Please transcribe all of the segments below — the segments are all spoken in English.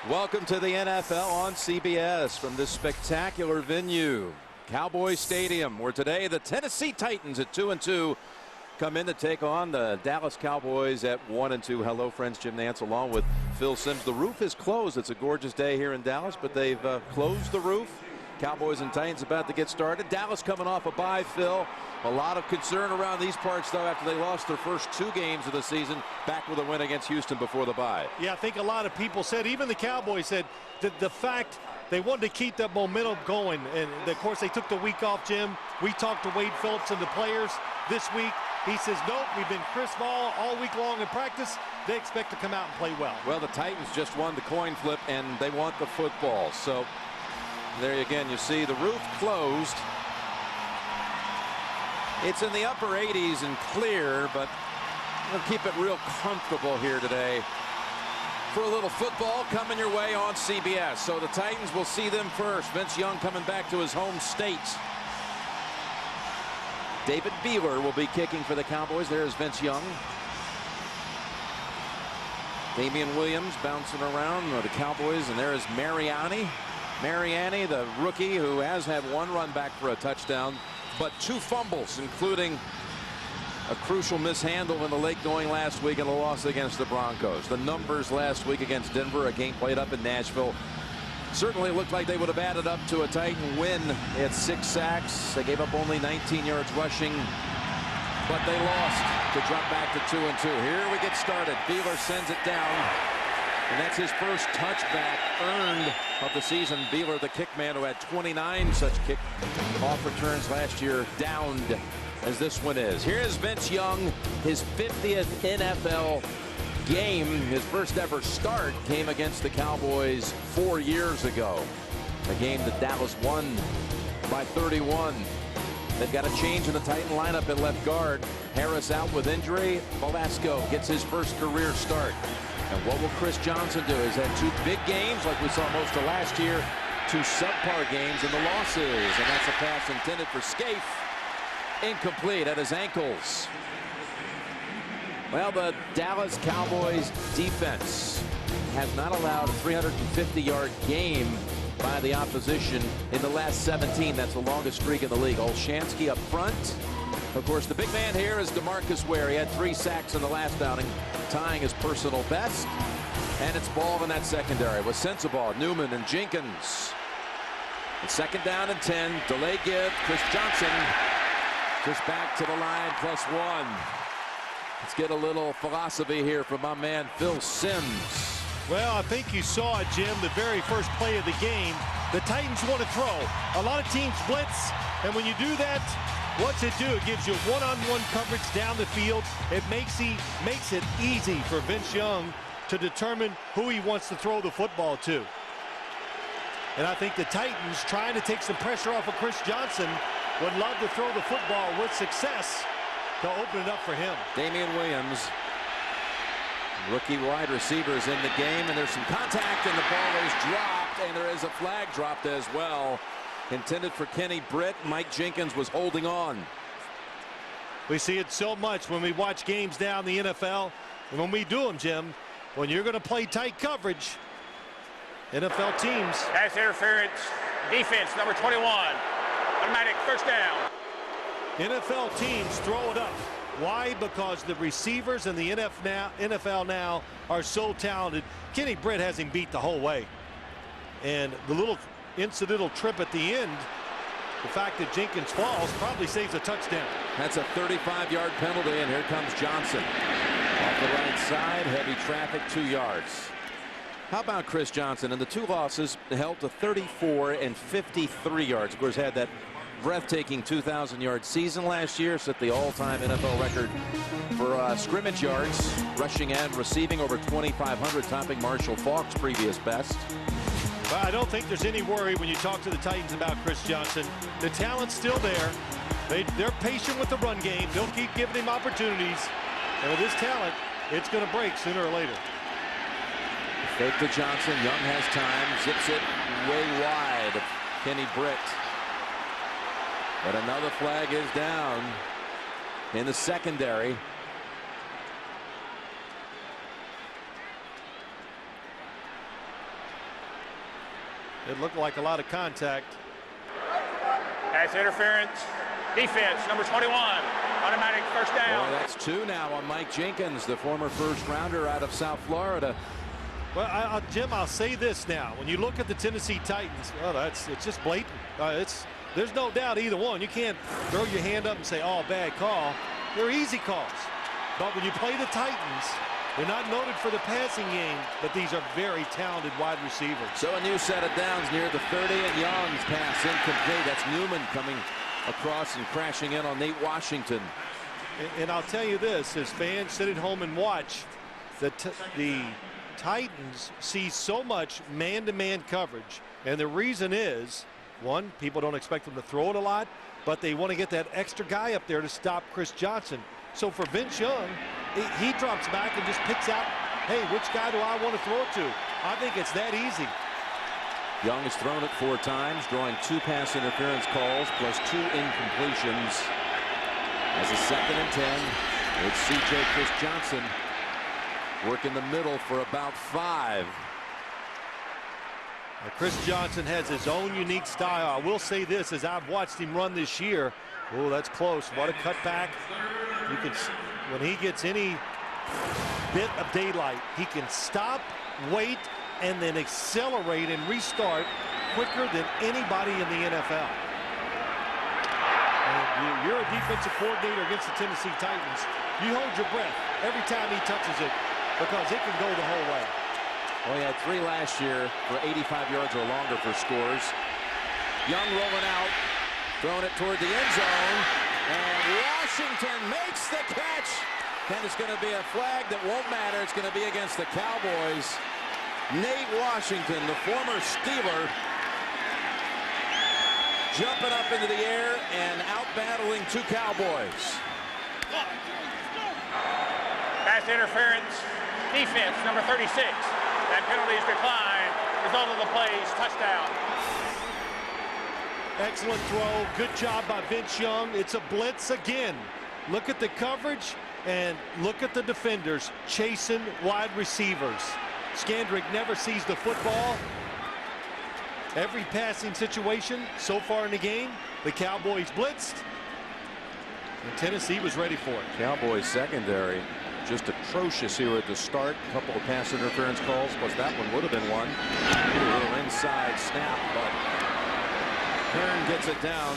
Welcome to the NFL on CBS from this spectacular venue, Cowboys Stadium, where today the Tennessee Titans at 2-2 come in to take on the Dallas Cowboys at 1-2. Hello, friends. Jim Nantz along with Phil Simms. The roof is closed. It's a gorgeous day here in Dallas, but they've closed the roof. Cowboys and Titans about to get started. Dallas coming off a bye, Phil. A lot of concern around these parts, though, after they lost their first 2 games of the season, back with a win against Houston before the bye. Yeah, I think a lot of people said, even the Cowboys said, that the fact they wanted to keep that momentum going. And, of course, they took the week off, Jim. We talked to Wade Phillips and the players this week. He says, nope, we've been crisp all week long in practice. They expect to come out and play well. Well, the Titans just won the coin flip, and they want the football. So there again, you see the roof closed. It's in the upper 80s and clear, but we'll keep it real comfortable here today for a little football coming your way on CBS. So the Titans will see them first. Vince Young coming back to his home state. David Beeler will be kicking for the Cowboys. There's Vince Young. Damian Williams bouncing around the Cowboys, and there is Mariani, the rookie who has had 1 run back for a touchdown, but 2 fumbles, including a crucial mishandle in the late going last week and a loss against the Broncos. The numbers last week against Denver, a game played up in Nashville, certainly looked like they would have added up to a Titan win. They had 6 sacks. They gave up only 19 yards rushing, but they lost to drop back to 2-2. Here we get started. Beeler sends it down, and that's his first touchback earned of the season. Beeler, the kick man, who had 29 such kick-off returns last year, downed as this one is. Here's Vince Young, his 50th NFL game. His first ever start came against the Cowboys 4 years ago. A game that Dallas won by 31. They've got a change in the Titan lineup at left guard. Harris out with injury. Velasco gets his first career start. And what will Chris Johnson do? He's had 2 big games like we saw most of last year, 2 subpar games in the losses. And that's a pass intended for Scaife. Incomplete at his ankles. Well, the Dallas Cowboys defense has not allowed a 350-yard game by the opposition in the last 17. That's the longest streak in the league. Olshansky up front. Of course, the big man here is DeMarcus Ware. He had 3 sacks in the last outing, tying his personal best. And it's ball in that secondary with Sensabaugh, Newman, and Jenkins. And 2nd down and 10. Delay give. Chris Johnson just back to the line, +1. Let's get a little philosophy here from my man Phil Simms. Well, I think you saw it, Jim, the very first play of the game. The Titans want to throw. A lot of teams blitz, and when you do that, what's it do? It gives you one-on-one coverage down the field. It makes it easy for Vince Young to determine who he wants to throw the football to. And I think the Titans, trying to take some pressure off of Chris Johnson, would love to throw the football with success to open it up for him. Damian Williams, rookie wide receivers in the game, and there's some contact, and the ball is dropped, and there is a flag dropped as well. Intended for Kenny Britt. Mike Jenkins was holding on. We see it so much when we watch games now in the NFL, and when we do them, Jim, when you're going to play tight coverage, NFL teams. Pass interference, defense, number 21. Automatic first down. NFL teams throw it up. Why? Because the receivers in the NFL now are so talented. Kenny Britt has him beat the whole way. And the little incidental trip at the end, the fact that Jenkins falls, probably saves a touchdown. That's a 35-yard penalty, and here comes Johnson. Off the right side, heavy traffic, 2 yards. How about Chris Johnson? In the 2 losses, held to 34 and 53 yards. Of course, had that breathtaking 2,000-yard season last year, set the all-time NFL record for scrimmage yards, rushing and receiving over 2,500, topping Marshall Faulk's previous best. Well, I don't think there's any worry when you talk to the Titans about Chris Johnson. The talent's still there. They're patient with the run game. They'll keep giving him opportunities. And with his talent, it's going to break sooner or later. Fake to Johnson. Young has time. Zips it way wide. Kenny Britt. But another flag is down in the secondary. It looked like a lot of contact. Pass interference. Defense, number 21. Automatic first down. Boy, that's 2 now on Mike Jenkins, the former first-rounder out of South Florida. Well, Jim, I'll say this now. When you look at the Tennessee Titans, it's just blatant. There's no doubt either one. You can't throw your hand up and say, oh, bad call. They're easy calls. But when you play the Titans, they're not noted for the passing game, but these are very talented wide receivers. So a new set of downs near the 30, and Young's pass incomplete. That's Newman coming across and crashing in on Nate Washington. And I'll tell you this, as fans sit at home and watch, the Titans see so much man-to-man coverage, and the reason is, one, people don't expect them to throw it a lot, but they want to get that extra guy up there to stop Chris Johnson. So for Vince Young, he drops back and just picks out, hey, which guy do I want to throw it to? I think it's that easy. Young has thrown it 4 times, drawing 2 pass interference calls plus 2 incompletions. As a 2nd and 10, it's C.J. Chris Johnson working the middle for about 5. Now, Chris Johnson has his own unique style. I will say this, as I've watched him run this year, oh, that's close. What a cutback. You can, when he gets any bit of daylight, he can stop, wait, and then accelerate and restart quicker than anybody in the NFL. And you're a defensive coordinator against the Tennessee Titans. You hold your breath every time he touches it because it can go the whole way. Well, he had 3 last year for 85 yards or longer for scores. Young rolling out, throwing it toward the end zone, and Washington makes the catch. And it's going to be a flag that won't matter. It's going to be against the Cowboys. Nate Washington, the former Steeler, jumping up into the air and out-battling 2 Cowboys. Pass interference. Defense, number 36. That penalty is declined. Result of the play is touchdown. Excellent throw. Good job by Vince Young. It's a blitz again. Look at the coverage and look at the defenders chasing wide receivers. Scandrick never sees the football. Every passing situation so far in the game, the Cowboys blitzed, and Tennessee was ready for it. Cowboys secondary just atrocious here at the start. A couple of pass interference calls, plus that one would have been one. A little inside snap, but Hearn gets it down.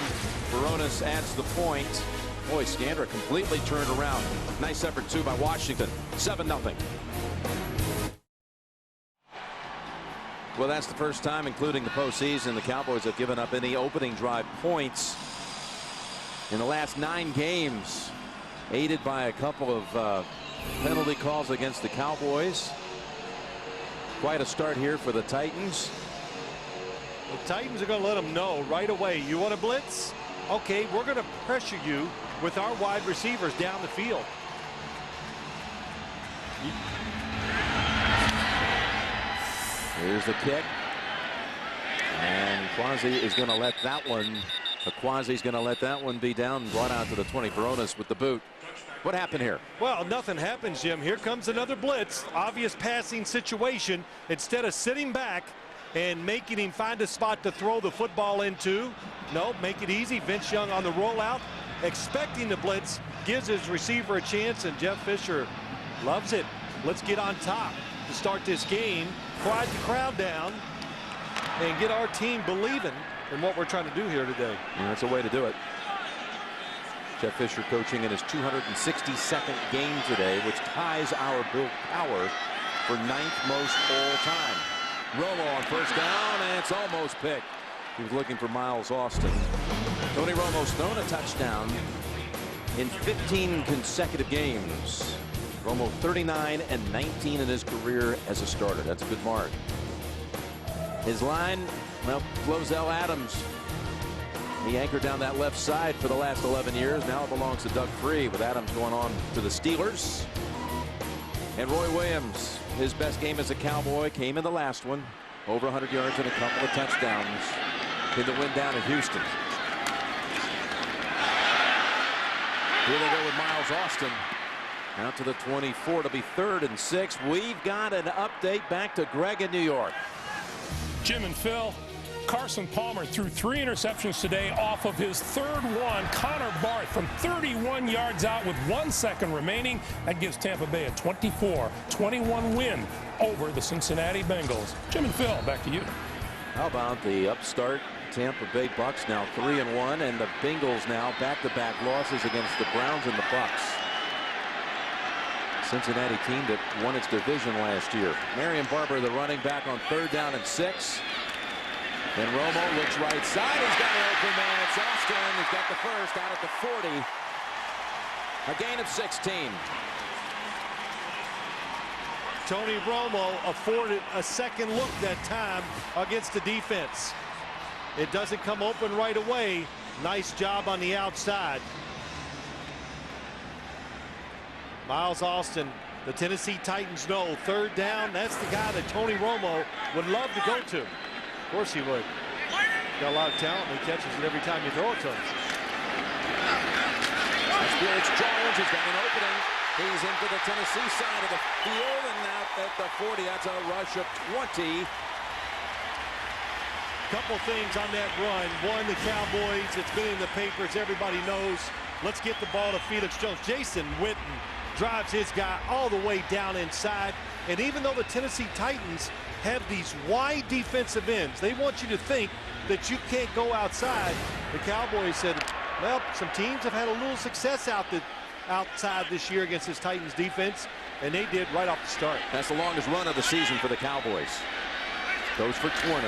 Baronis adds the point. Boy, Scandrick completely turned around. Nice effort, too, by Washington. 7-0. Well, that's the first time, including the postseason, the Cowboys have given up any opening drive points in the last 9 games, aided by a couple of penalty calls against the Cowboys. Quite a start here for the Titans. The Titans are going to let them know right away, you want to blitz? Okay, we're going to pressure you with our wide receivers down the field. Here's the kick. And Quasi is going to let that one. Quasi's going to let that one be down and brought out to the 20. Baronis with the boot. What happened here? Well, nothing happens, Jim. Here comes another blitz. Obvious passing situation. Instead of sitting back and making him find a spot to throw the football into, no, make it easy. Vince Young on the rollout, expecting the blitz, gives his receiver a chance, and Jeff Fisher loves it. Let's get on top to start this game, quiet the crowd down, and get our team believing in what we're trying to do here today. Yeah, that's a way to do it. Jeff Fisher coaching in his 262nd game today, which ties our Bill Power for 9th most all time. Romo on first down, and it's almost picked. He was looking for Miles Austin. Tony Romo's thrown a touchdown in 15 consecutive games. Romo 39 and 19 in his career as a starter. That's a good mark. His line, well, Flozell Adams. He anchored down that left side for the last 11 years. Now it belongs to Doug Free, with Adams going on to the Steelers. And Roy Williams, his best game as a Cowboy came in the last one. Over 100 yards and a couple of touchdowns in the win down in Houston. Here they go with Miles Austin. Out to the 24 to be 3rd and 6. We've got an update back to Greg in New York. Jim and Phil, Carson Palmer threw 3 interceptions today off of his third one. Connor Barth from 31 yards out with 1 second remaining. That gives Tampa Bay a 24-21 win over the Cincinnati Bengals. Jim and Phil, back to you. How about the upstart Tampa Bay Bucks, now 3-1, and the Bengals now back-to-back losses against the Browns and the Bucks. Cincinnati team that won its division last year. Marion Barber, the running back, on 3rd down and 6. Then Romo looks right side. He's got an open man. It's Austin. He's got the first out at the 40. A gain of 16. Tony Romo afforded a second look that time against the defense. It doesn't come open right away. Nice job on the outside. Miles Austin, the Tennessee Titans know 3rd down. That's the guy that Tony Romo would love to go to. Of course he would. Got a lot of talent, and he catches it every time you throw it to him. That's Felix Jones. He's got an opening. He's into the Tennessee side of the field, and now at the 40. That's a rush of 20. Couple things on that run. One, the Cowboys, it's been in the papers. Everybody knows. Let's get the ball to Felix Jones. Jason Witten drives his guy all the way down inside. And even though the Tennessee Titans have these wide defensive ends, they want you to think that you can't go outside. The Cowboys said, well, some teams have had a little success outside this year against this Titans defense, and they did right off the start. That's the longest run of the season for the Cowboys. Goes for 20.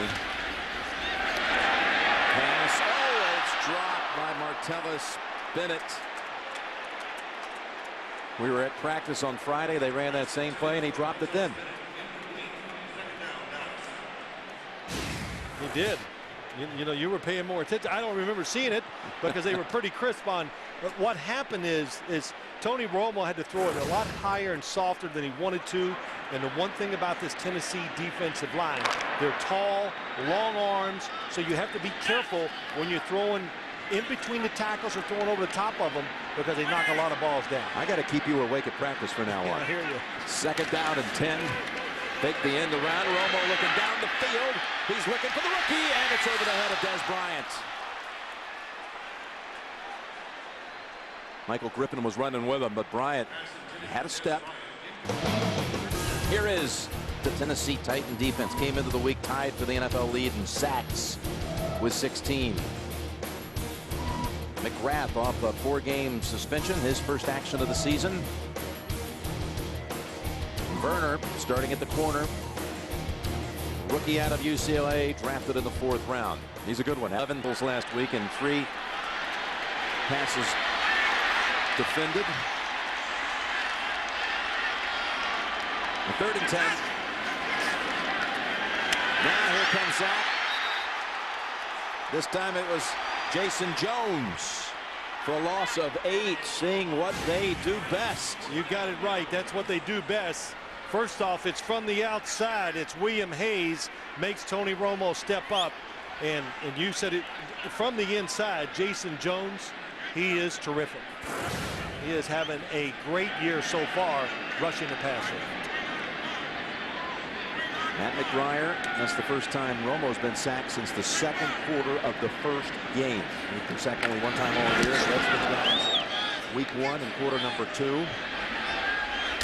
Pass. Oh, it's dropped by Martellus Bennett. We were at practice on Friday. They ran that same play, and he dropped it then. He did. You know, you were paying more attention. I don't remember seeing it because they were pretty crisp on. But what happened is Tony Romo had to throw it a lot higher and softer than he wanted to. And the one thing about this Tennessee defensive line, they're tall, long arms, so you have to be careful when you're throwing in between the tackles or throwing over the top of them because they knock a lot of balls down. I got to keep you awake at practice from now on. I hear you. 2nd down and 10. Take the end around. Romo looking down the field. He's looking for the rookie, and it's over the head of Des Bryant. Michael Griffin was running with him, but Bryant had a step. Here is the Tennessee Titan defense. Came into the week tied for the NFL lead in sacks with 16. McGrath off a 4-game suspension, his first action of the season. Verner starting at the corner. Rookie out of UCLA, drafted in the 4th round. He's a good one. 11 balls last week and 3 passes defended. 3rd and 10. Now here comes Zach. This time it was Jason Jones for a loss of 8, seeing what they do best. You got it right. That's what they do best. First off, it's from the outside. It's William Hayes makes Tony Romo step up. And you said it from the inside. Jason Jones, he is terrific. He is having a great year so far rushing the passer. Matt McGuire, that's the first time Romo's been sacked since the 2nd quarter of the 1st game. He's been sacked only 1 time all year. That's week 1 and quarter number 2.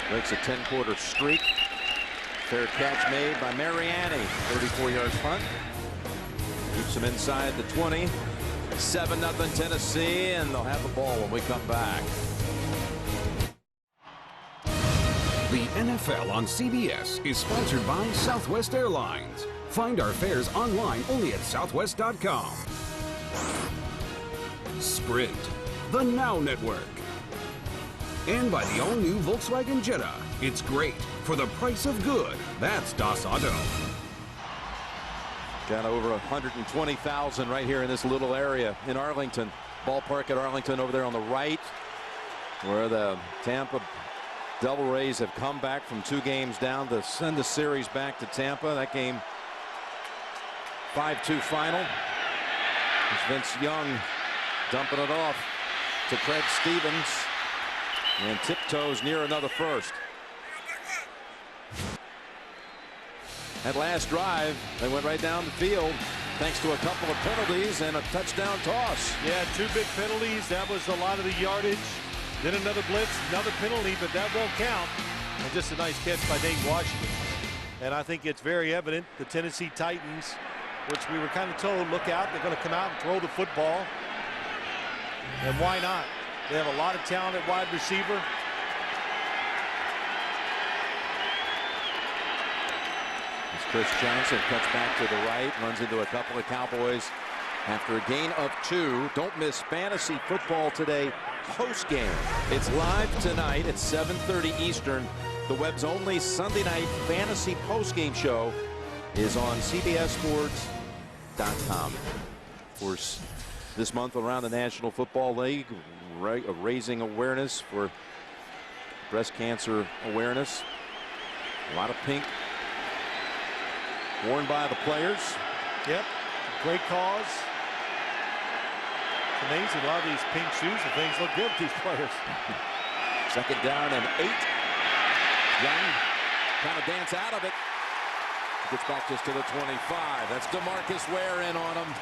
Breaks a 10-quarter streak. Fair catch made by Mariani. 34-yard punt. Keeps him inside the 20. 7-0 Tennessee, and they'll have the ball when we come back. The NFL on CBS is sponsored by Southwest Airlines. Find our fares online only at southwest.com. Sprint, the Now Network. And by the all-new Volkswagen Jetta. It's great for the price of good. That's Das Auto. Got over 120,000 right here in this little area in Arlington. Ballpark at Arlington over there on the right, where the Tampa Devil Rays have come back from 2 games down to send the series back to Tampa. That game 5-2 final. It's Vince Young dumping it off to Craig Stevens. And tiptoes near another first. That last drive, they went right down the field. thanks to a couple of penalties and a touchdown toss. Yeah, 2 big penalties. That was a lot of the yardage. Then another blitz, another penalty, but that won't count. And just a nice catch by Nate Washington. And I think it's very evident the Tennessee Titans, which we were kind of told, look out, they're going to come out and throw the football. And why not? They have a lot of talent at wide receiver. As Chris Johnson cuts back to the right, runs into a couple of Cowboys after a gain of 2. Don't miss fantasy football today post game. It's live tonight at 7:30 Eastern. The web's only Sunday night fantasy post game show is on CBSSports.com. Of course, this month around the National Football League, raising awareness for breast cancer awareness. A lot of pink worn by the players. Yep, great cause. It's amazing, a lot of these pink shoes and things look good with these players. 2nd down and 8. Young kind of dance out of it. Gets back just to the 25. That's DeMarcus Ware in on him.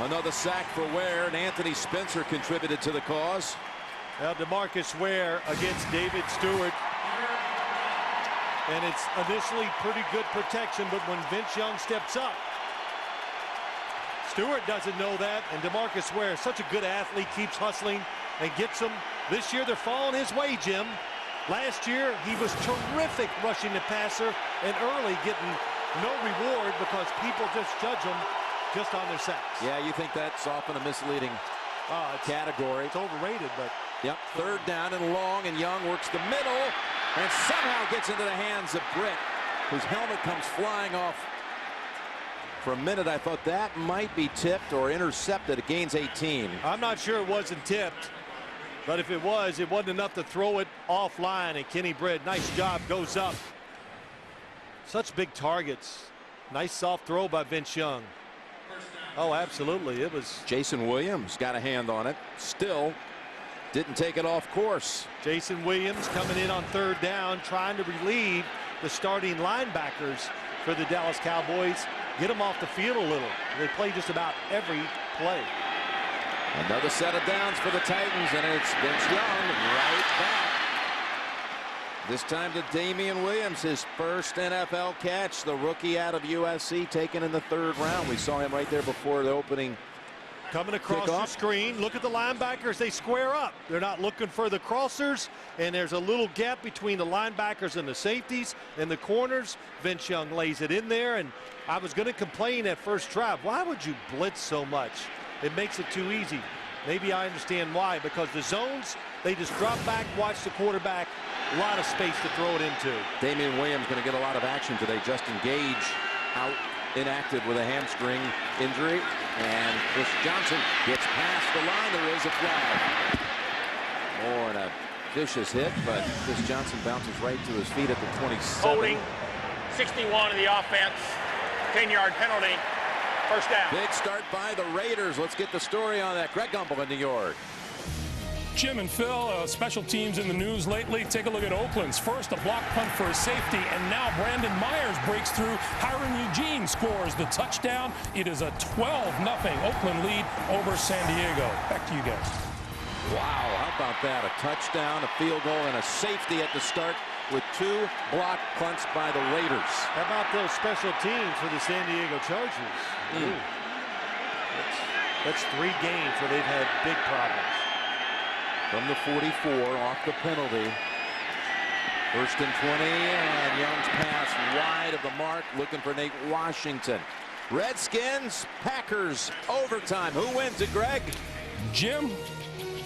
Another sack for Ware, and Anthony Spencer contributed to the cause. Now DeMarcus Ware against David Stewart. And it's initially pretty good protection, but when Vince Young steps up, Stewart doesn't know that, and DeMarcus Ware, such a good athlete, keeps hustling and gets them. This year they're falling his way, Jim. Last year he was terrific rushing the passer and early getting no reward because people just judge him just on their sacks. Yeah, you think that's often a misleading category. It's overrated, but. Yep, 3rd down and long, and Young works the middle and somehow gets into the hands of Britt, whose helmet comes flying off. For a minute, I thought that might be tipped or intercepted. It gains 18. I'm not sure it wasn't tipped, but if it was, it wasn't enough to throw it offline. And Kenny Britt, nice job, goes up. Such big targets. Nice soft throw by Vince Young. Oh, absolutely. It was. Jason Williams got a hand on it. Still didn't take it off course. Jason Williams coming in on 3rd down, trying to relieve the starting linebackers for the Dallas Cowboys. Get them off the field a little. They play just about every play. Another set of downs for the Titans, and it's Vince Young right back. This time to Damian Williams, his first NFL catch. The rookie out of USC, taken in the 3rd round. We saw him right there before the opening. Coming across the screen. Look at the linebackers. They square up. They're not looking for the crossers. And there's a little gap between the linebackers and the safeties and the corners. Vince Young lays it in there. And I was going to complain at first drive. Why would you blitz so much? It makes it too easy. Maybe I understand why. Because the zones, they just drop back, watch the quarterback. A lot of space to throw it into. Damian Williams going to get a lot of action today. Justin Gage out. Inactive with a hamstring injury, and Chris Johnson gets past the line. There is a flag. Oh, and a vicious hit, but Chris Johnson bounces right to his feet at the 27. Holding 61 of the offense. 10-yard penalty. 1st down. Big start by the Raiders. Let's get the story on that. Greg Gumbel in New York. Jim and Phil, special teams in the news lately. Take a look at Oakland's first, a block punt for a safety, and now Brandon Myers breaks through. Hiram Eugene scores the touchdown. It is a 12-0 Oakland lead over San Diego. Back to you guys. Wow, how about that? A touchdown, a field goal, and a safety at the start with 2 block punts by the Raiders. How about those special teams for the San Diego Chargers? That's 3 games where they've had big problems. From the 44 off the penalty. 1st and 20, and Young's pass wide of the mark, looking for Nate Washington. Redskins, Packers, overtime. Who wins it, Greg? Jim,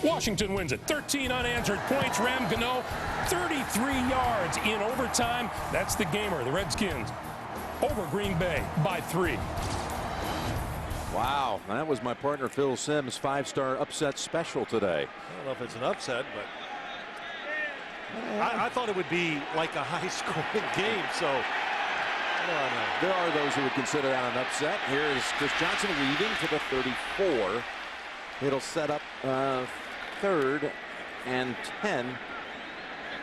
Washington wins it. 13 unanswered points. Ram Gano, 33 yards in overtime. That's the gamer. The Redskins over Green Bay by 3. Wow, that was my partner Phil Simms' 5-star upset special today. I don't know if it's an upset, but I thought it would be like a high-scoring game, so I don't know. There are those who would consider that an upset. Here is Chris Johnson weaving to the 34. It'll set up 3rd and 10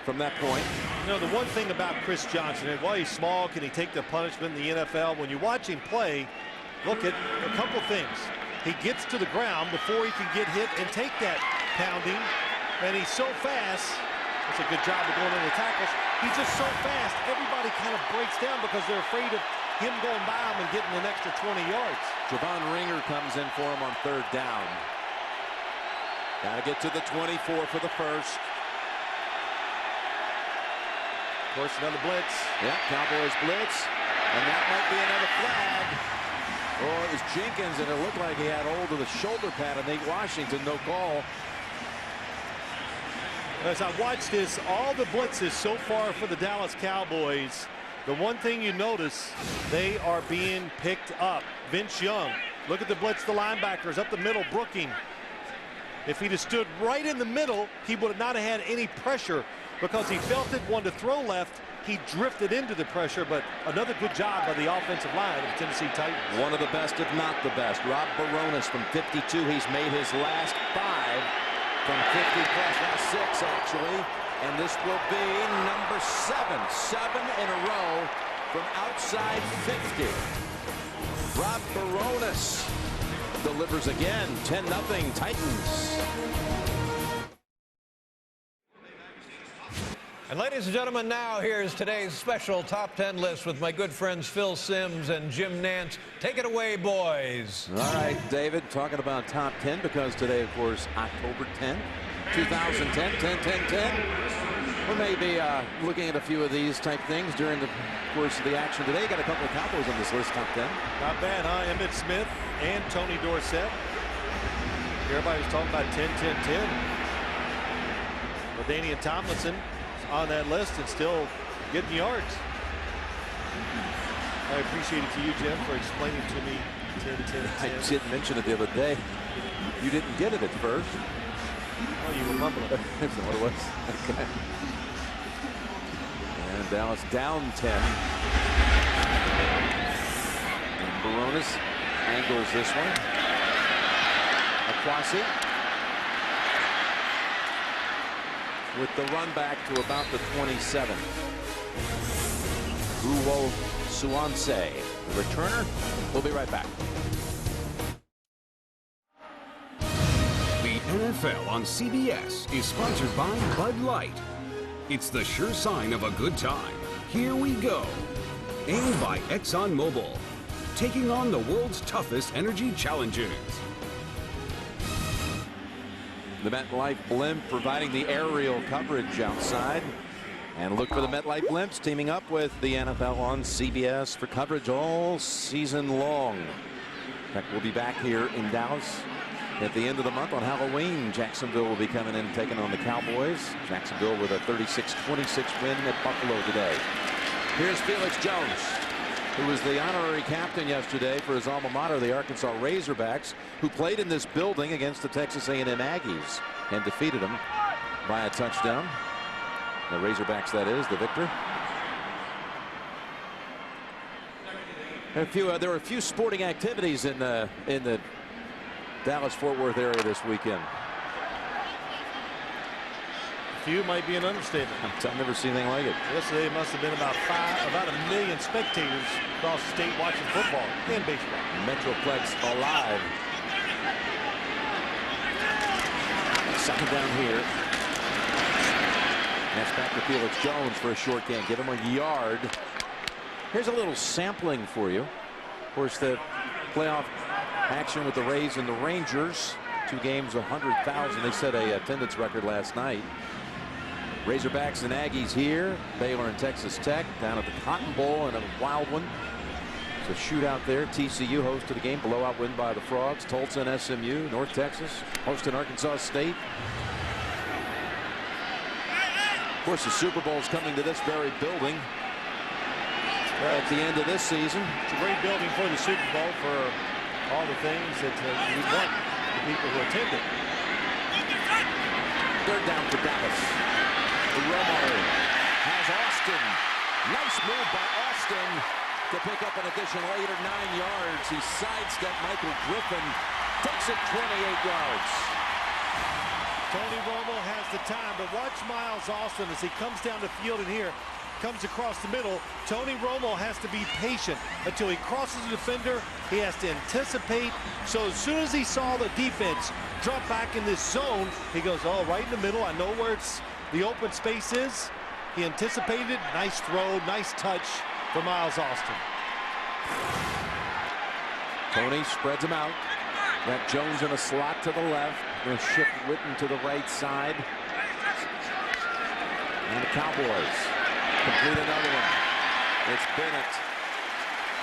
from that point. You know, the one thing about Chris Johnson, and while he's small, can he take the punishment in the NFL? When you watch him play, look at a couple things. He gets to the ground before he can get hit and take that pounding, and he's so fast. That's a good job of going into the tackles. He's just so fast, everybody kind of breaks down because they're afraid of him going by him and getting an extra 20 yards. Javon Ringer comes in for him on 3rd down. Got to get to the 24 for the first. Of course, another blitz. Yeah, Cowboys blitz. And that might be another flag. Oh, it was Jenkins, and it looked like he had hold of the shoulder pad of Nate Washington. No call. As I watch this, all the blitzes so far for the Dallas Cowboys, the one thing you notice, they are being picked up. Vince Young, look at the blitz, the linebackers up the middle, Brooking. If he'd have stood right in the middle, he would not have had any pressure because he felt it, wanted to throw left. He drifted into the pressure, but another good job by the offensive line of the Tennessee Titans. One of the best, if not the best. Rob Baronis from 52. He's made his last 5 from 50 plus. Now 6, actually. And this will be number 7. 7 in a row from outside 50. Rob Baronis delivers again. 10-0 Titans. And ladies and gentlemen, now here's today's special top 10 list with my good friends Phil Simms and Jim Nantz. Take it away, boys. All right, David, talking about top 10 because today, of course, October 10th, 2010, 10-10-10. We may be looking at a few of these type things during the course of the action today. Got a couple of Cowboys on this list, top 10. Not bad, huh? Emmitt Smith and Tony Dorsett. Everybody was talking about 10-10-10. LaDainian Tomlinson on that list and still getting yards. I appreciate it to you, Jim, for explaining to me 10-10-10. I didn't mention it the other day. You didn't get it at first. Oh, you were mumbling. That's what it was. Okay. And Dallas down 10. And Baronis angles this one. Akwasi with the run back to about the 27. Uwo Suanse, the returner. We'll be right back. The NFL on CBS is sponsored by Bud Light. It's the sure sign of a good time. Here we go. And by ExxonMobil, taking on the world's toughest energy challenges. The MetLife blimp providing the aerial coverage outside. And look for the MetLife blimps teaming up with the NFL on CBS for coverage all season long. In fact, we'll be back here in Dallas at the end of the month on Halloween. Jacksonville will be coming in and taking on the Cowboys. Jacksonville with a 36-26 win at Buffalo today. Here's Felix Jones, who was the honorary captain yesterday for his alma mater, the Arkansas Razorbacks, who played in this building against the Texas A&M Aggies and defeated them by a touchdown. The Razorbacks, that is, the victor. There were a few sporting activities in the Dallas-Fort Worth area this weekend. Few might be an understatement. I've never seen anything like it. Yesterday must have been about 1 million spectators across the state watching football and baseball. Metroplex alive. Second down here. That's back to Felix Jones for a short gain. Give him a yard. Here's a little sampling for you. Of course, the playoff action with the Rays and the Rangers. 2 games, 100,000. They set a attendance record last night. Razorbacks and Aggies here. Baylor and Texas Tech down at the Cotton Bowl in a wild one. It's a shootout there. TCU hosted a game. Blowout win by the Frogs. Tulsa and SMU. North Texas hosting Arkansas State. Of course, the Super Bowl is coming to this very building at the end of this season. It's a great building for the Super Bowl for all the things that we want the people who attend it. 3rd down for Dallas. Romo has Austin. Nice move by Austin to pick up an additional 8 or 9 yards. He sidestepped Michael Griffin. Takes it 28 yards. Tony Romo has the time, but watch Miles Austin as he comes down the field and here comes across the middle. Tony Romo has to be patient until he crosses the defender. He has to anticipate. So as soon as he saw the defense drop back in this zone, he goes, oh, right in the middle. I know where the open space is. He anticipated. Nice throw, nice touch for Miles Austin. Tony spreads him out. Got Jones in a slot to the left. Going to shift Witten to the right side. And the Cowboys complete another one. It's Bennett.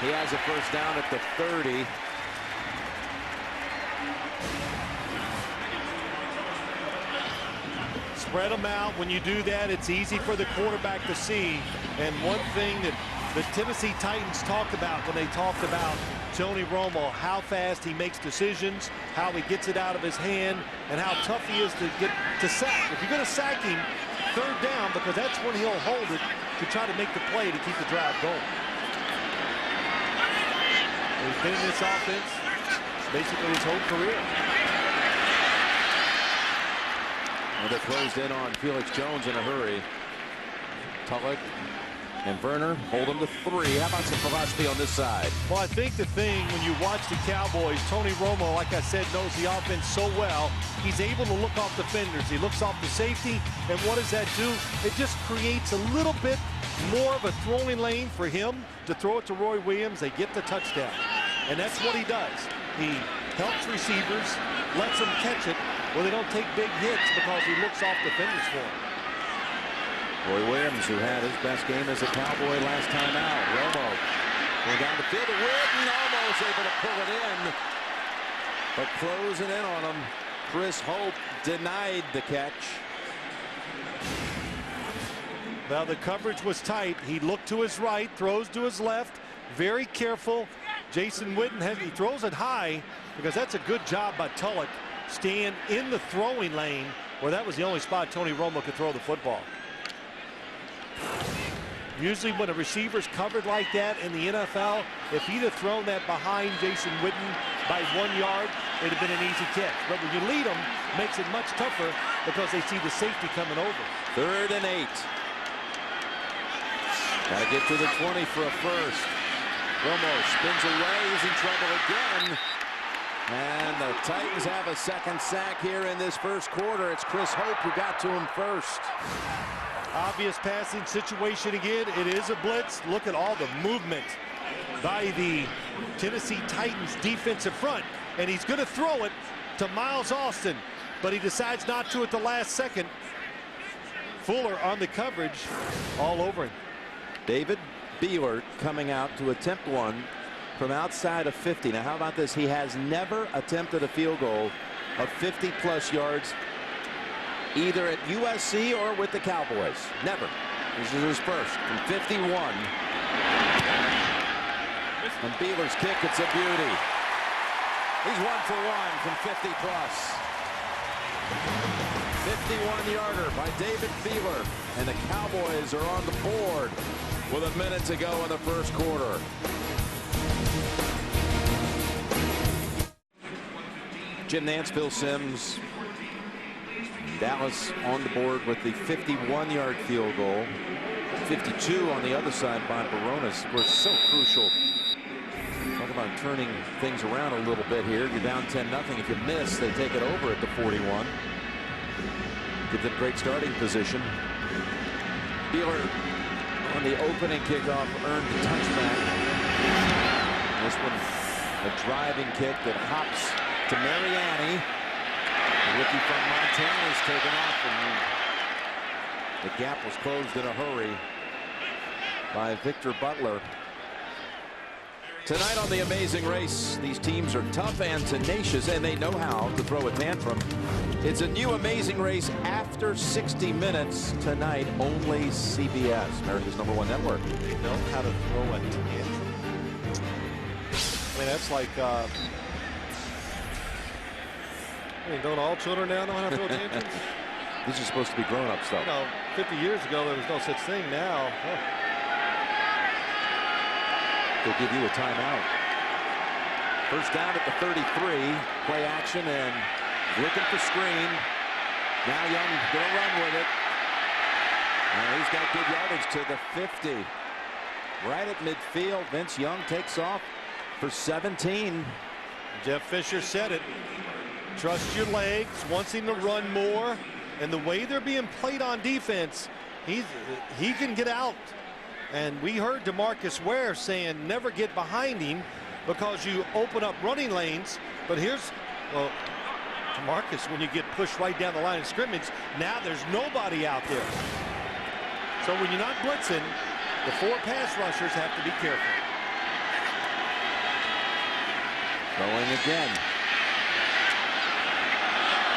He has a first down at the 30. Spread them out. When you do that, it's easy for the quarterback to see. And one thing that the Tennessee Titans talked about when they talked about Tony Romo, how fast he makes decisions, how he gets it out of his hand, and how tough he is to get to sack. If you're going to sack him, third down, because that's when he'll hold it to try to make the play to keep the drive going. He's been in this offense basically his whole career. And they closed in on Felix Jones in a hurry. Tulloch and Werner hold him to 3. How about some philosophy on this side? Well, I think the thing when you watch the Cowboys, Tony Romo, like I said, knows the offense so well. He's able to look off defenders. He looks off the safety. And what does that do? It just creates a little bit more of a throwing lane for him to throw it to Roy Williams. They get the touchdown. And that's what he does. He helps receivers, lets them catch it where they don't take big hits because he looks off defenders for him. Roy Williams, who had his best game as a Cowboy last time out. Romo going down the field. Witten almost able to pull it in, but closing in on him. Chris Hope denied the catch. Well, the coverage was tight. He looked to his right, throws to his left. Very careful. Jason Witten, he throws it high because that's a good job by Tulloch. Staying in the throwing lane where that was the only spot Tony Romo could throw the football. Usually when a receiver's covered like that in the NFL, if he'd have thrown that behind Jason Witten by 1 yard, it'd have been an easy catch. But when you lead them, it makes it much tougher because they see the safety coming over. 3rd and 8. Got to get to the 20 for a first. Romo spins away. He's in trouble again. And the Titans have a second sack here in this first quarter. It's Chris Hope who got to him first. Obvious passing situation again. It is a blitz. Look at all the movement by the Tennessee Titans defensive front. And he's going to throw it to Miles Austin, but he decides not to at the last second. Fuller on the coverage all over him. David Beeler coming out to attempt one from outside of 50. Now, how about this? He has never attempted a field goal of 50-plus yards either at USC or with the Cowboys. Never. This is his first from 51. And Beeler's kick, it's a beauty. He's 1 for 1 from 50-plus. 51-yarder by David Beeler. And the Cowboys are on the board with a minute to go in the first quarter. Jim Nance, Phil Simms. Dallas on the board with the 51-yard field goal. 52 on the other side by Baronis. We're so crucial. Talk about turning things around a little bit here. You're down 10-0. If you miss, they take it over at the 41. Give them great starting position. Beeler on the opening kickoff earned the touchback. This one a driving kick that hops to Mariani. The rookie from Montana is taken off, and the gap was closed in a hurry by Victor Butler. Tonight on The Amazing Race, these teams are tough and tenacious, and they know how to throw a tantrum. It's a new Amazing Race after 60 minutes tonight, only CBS, America's #1 network. They know how to throw a tantrum. I mean, that's like, don't all children now know how to throw tantrums? This is supposed to be grown-up stuff. You know, 50 years ago, there was no such thing. Now, they'll give you a timeout. First down at the 33. Play action and looking for screen. Now Young gonna run with it. And he's got good yardage to the 50. Right at midfield. Vince Young takes off for 17. Jeff Fisher said it. Trust your legs, wants him to run more. And the way they're being played on defense, he can get out. And we heard DeMarcus Ware saying never get behind him because you open up running lanes. But here's, well, DeMarcus, when you get pushed right down the line of scrimmage, now there's nobody out there. So when you're not blitzing, the 4 pass rushers have to be careful. Going again.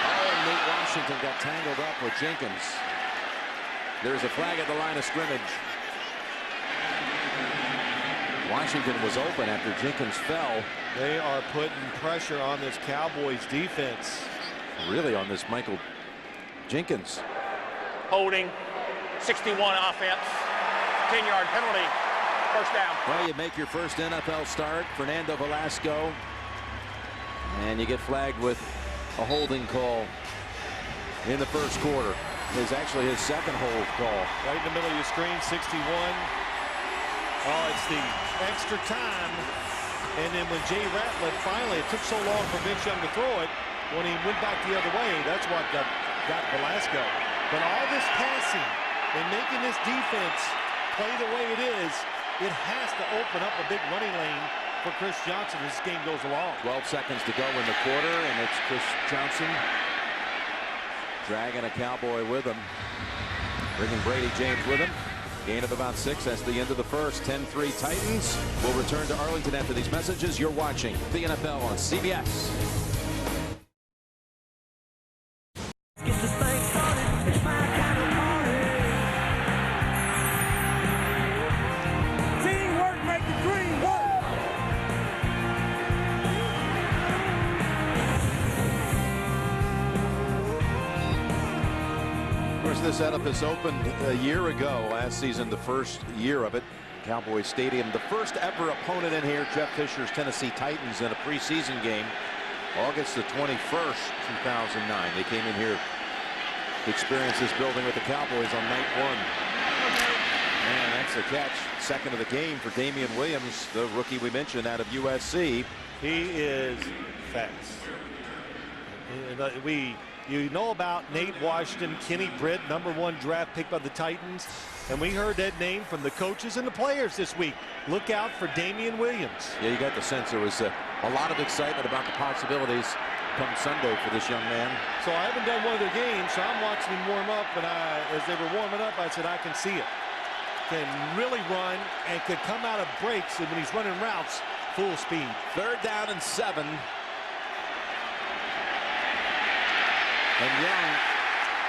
Oh, and Nate Washington got tangled up with Jenkins. There's a flag at the line of scrimmage. Washington was open after Jenkins fell. They are putting pressure on this Cowboys defense. Really on this Michael Jenkins. Holding, 61 offense, 10-yard penalty, first down. Well, you make your first NFL start, Fernando Velasco, and you get flagged with a holding call in the first quarter. It's actually his second hold call. Right in the middle of your screen, 61. Oh, it's the extra time. And then when Jay Ratliff finally, it took so long for Vince Young to throw it, when he went back the other way, that's what got Velasco. But all this passing and making this defense play the way it is, it has to open up a big running lane for Chris Johnson as this game goes along. 12 seconds to go in the quarter, and it's Chris Johnson dragging a Cowboy with him, bringing Brady James with him. Gain of about 6. That's the end of the first. 10-3 Titans. We'll return to Arlington after these messages. You're watching the NFL on CBS. This edifice opened a year ago last season, the first year of it. Cowboys Stadium, the first ever opponent in here, Jeff Fisher's Tennessee Titans in a preseason game, August the 21st, 2009. They came in here to experience this building with the Cowboys on night 1. And that's the catch. Second of the game for Damian Williams, the rookie we mentioned out of USC. He is fast. You know about Nate Washington, Kenny Britt, #1 draft pick by the Titans. And we heard that name from the coaches and the players this week. Look out for Damian Williams. Yeah, you got the sense there was a lot of excitement about the possibilities come Sunday for this young man. So I haven't done one of their games, so I'm watching him warm up. And as they were warming up, I said, I can see it. Can really run and can come out of breaks. And when he's running routes, full speed. 3rd down and 7. And Young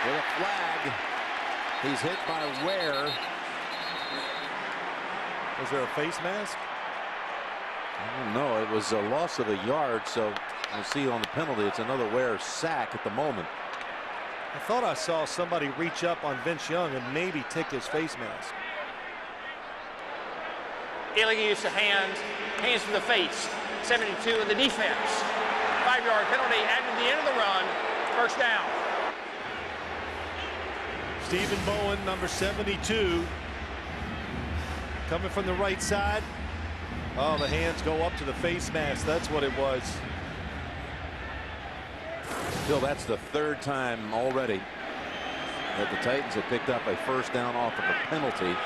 with a flag. He's hit by Ware. Was there a face mask? I don't know. It was a loss of a yard, so we'll see on the penalty. It's another Ware sack at the moment. I thought I saw somebody reach up on Vince Young and maybe take his face mask. Illegal use of hands to the face, 72 in the defense. 5-yard penalty added to the end of the run. First down. Stephen Bowen, number 72. Coming from the right side. Oh, the hands go up to the face mask. That's what it was. Bill, that's the 3rd time already that the Titans have picked up a first down off of a penalty.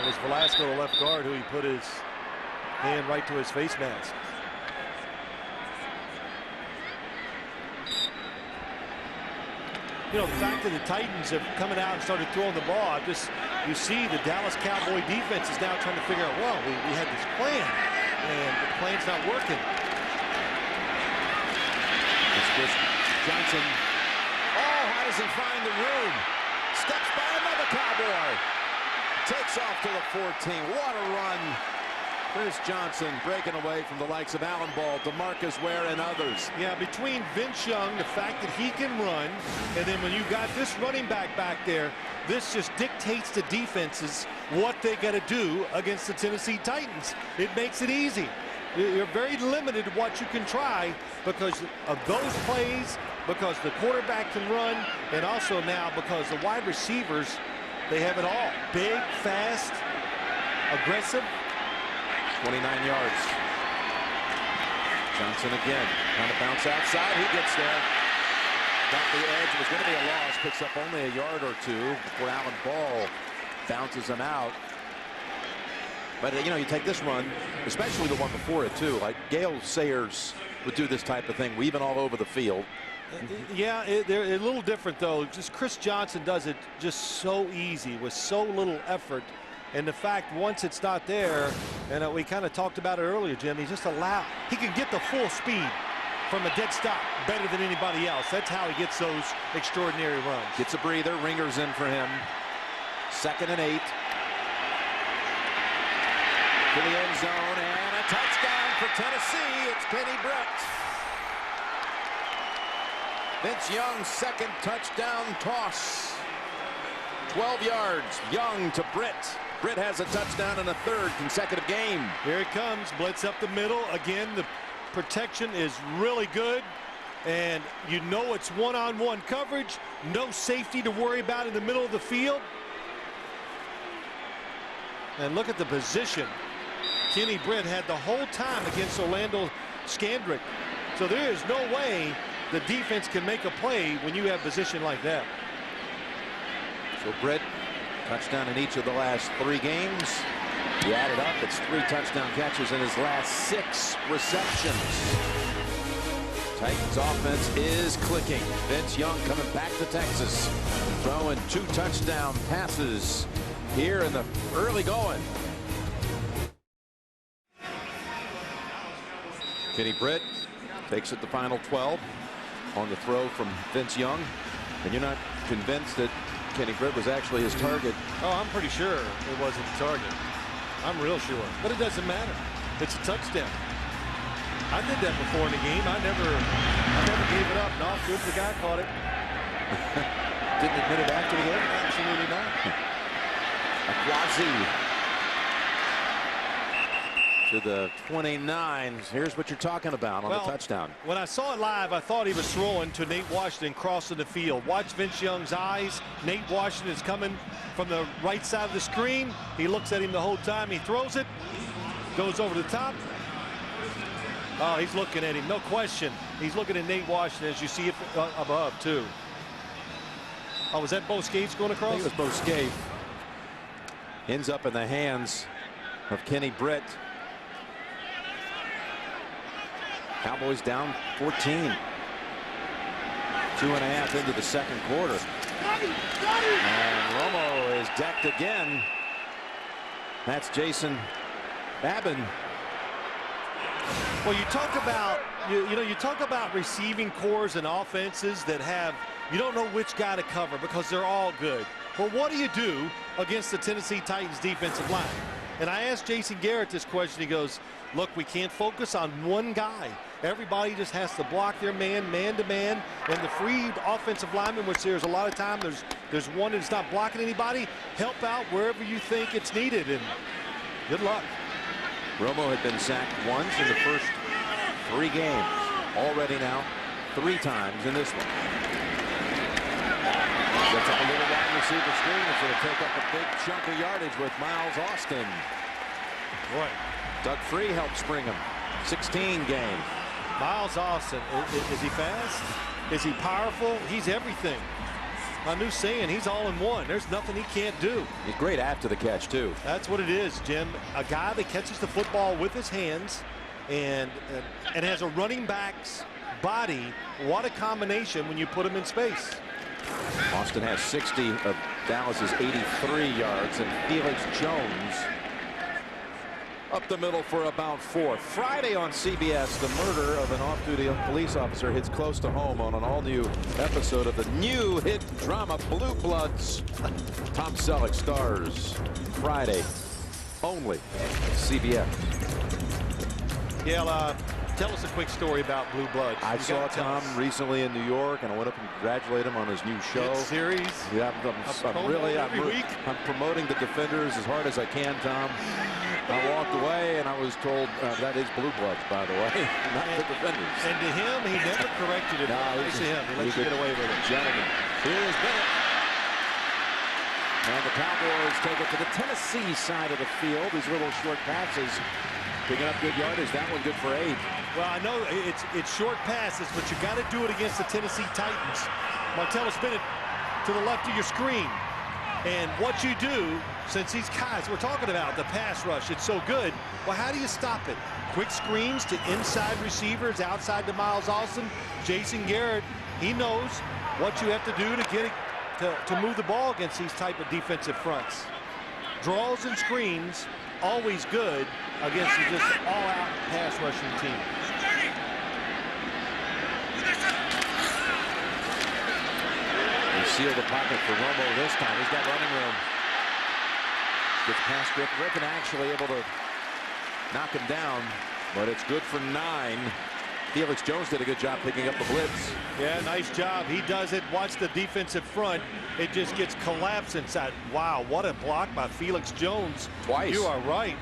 It was Velasco, the left guard, who he put his hand right to his face mask. You know, the fact that the Titans have coming out and started throwing the ball, you see the Dallas Cowboy defense is now trying to figure out, well, we had this plan, and the plan's not working. It's Chris Johnson. Oh, how does he find the room? Steps by another Cowboy. Takes off to the 14. What a run. Chris Johnson breaking away from the likes of Alan Ball, DeMarcus Ware, and others. Yeah, between Vince Young, the fact that he can run, and then when you got this running back there, this just dictates to defenses what they got to do against the Tennessee Titans. It makes it easy. You're very limited what you can try because of those plays, because the quarterback can run, and also now because the wide receivers, they have it all. Big, fast, aggressive. 29 yards. Johnson again. Trying to bounce outside. He gets there. Got the edge. It was going to be a loss. Picks up only a yard or two before Allen Ball bounces him out. But, you know, you take this run, especially the one before it, too. Like Gale Sayers would do this type of thing, weaving all over the field. Yeah, they're a little different, though. Just Chris Johnson does it just so easy with so little effort. And the fact, once it's not there, and we kind of talked about it earlier, Jim, he can get the full speed from a dead stop better than anybody else. That's how he gets those extraordinary runs. Gets a breather. Ringer's in for him. 2nd and 8. To the end zone, and a touchdown for Tennessee. It's Kenny Britt. Vince Young's 2nd touchdown toss. 12 yards. Young to Britt. Britt has a touchdown in a 3rd consecutive game. Here it comes. Blitz up the middle. Again, the protection is really good. And you know it's one-on-one coverage. No safety to worry about in the middle of the field. And look at the position Kenny Britt had the whole time against Orlando Scandrick. So there is no way the defense can make a play when you have position like that. So Britt, touchdown in each of the last 3 games. He added up, it's 3 touchdown catches in his last 6 receptions. Titans offense is clicking. Vince Young coming back to Texas, throwing 2 touchdown passes here in the early going. Kenny Britt takes it the final 12 on the throw from Vince Young. And you're not convinced that Kenny Britt was actually his target? Oh, I'm pretty sure it wasn't the target. I'm real sure. But it doesn't matter. It's a touchdown. I did that before in the game. I never gave it up. No, good the guy caught it. Didn't admit it after the game? Absolutely not. Aquazi to the 29. Here's what you're talking about on the touchdown. When I saw it live, I thought he was throwing to Nate Washington crossing the field. Watch Vince Young's eyes. Nate Washington is coming from the right side of the screen. He looks at him the whole time. He throws it. Goes over the top. Oh, he's looking at him. No question. He's looking at Nate Washington as you see it above, too. Oh, was that Bo Scaife going across? I think it was Bo Scaife. Ends up in the hands of Kenny Britt. Cowboys down 14. 2.5 into the 2nd quarter. And Romo is decked again. That's Jason Babin. Well, you talk about you talk about receiving cores and offenses that have, you don't know which guy to cover because they're all good. Well, what do you do against the Tennessee Titans defensive line? And I asked Jason Garrett this question. He goes, look, we can't focus on one guy. Everybody just has to block their man to man, and the free offensive lineman, which there's a lot of time, there's one that's not blocking anybody, help out wherever you think it's needed, and good luck. Romo had been sacked once in the first 3 games. Already now 3 times in this one. Gets up a little wide receiver screen. It's going to take up a big chunk of yardage with Miles Austin. Boy, Doug Free helps bring him. 16 game. Miles Austin, is he fast? Is he powerful? He's everything. My new saying, he's all in one. There's nothing he can't do. He's great after the catch, too. That's what it is, Jim. A guy that catches the football with his hands and has a running back's body. What a combination when you put him in space. Austin has 60 of Dallas's 83 yards, and Felix Jones up the middle for about 4. Friday on CBS, the murder of an off-duty police officer hits close to home on an all-new episode of the new hit drama Blue Bloods. Tom Selleck stars Friday only CBS. Yeah, tell us a quick story about Blue Bloods. I saw Tom recently in New York, and I went up and congratulated him on his new show. Hit series. Yeah, I'm promoting the Defenders as hard as I can, Tom. I walked looked away, and I was told that is blue bloods, by the way, not the defenders. And to him, he never corrected it. No, Nice to him. He lets you get away with it. Gentlemen, here's Bennett. And the Cowboys take it to the Tennessee side of the field. These little short passes, picking up good yardage. That one good for 8. Well, I know it's short passes, but you got to do it against the Tennessee Titans. Martellus Bennett to the left of your screen. And what you do, since these guys we're talking about, the pass rush, it's so good. Well, how do you stop it? Quick screens to inside receivers, outside to Miles Austin. Jason Garrett, he knows what you have to do to get it, to move the ball against these type of defensive fronts. Draws and screens, always good against just all-out pass rushing team. They seal the pocket for Romo this time. He's got running room. Gets past Griffin actually able to knock him down, but it's good for 9. Felix Jones did a good job picking up the blitz. Yeah, nice job. He does it. Watch the defensive front. It just gets collapsed inside. Wow, what a block by Felix Jones. Twice. You are right.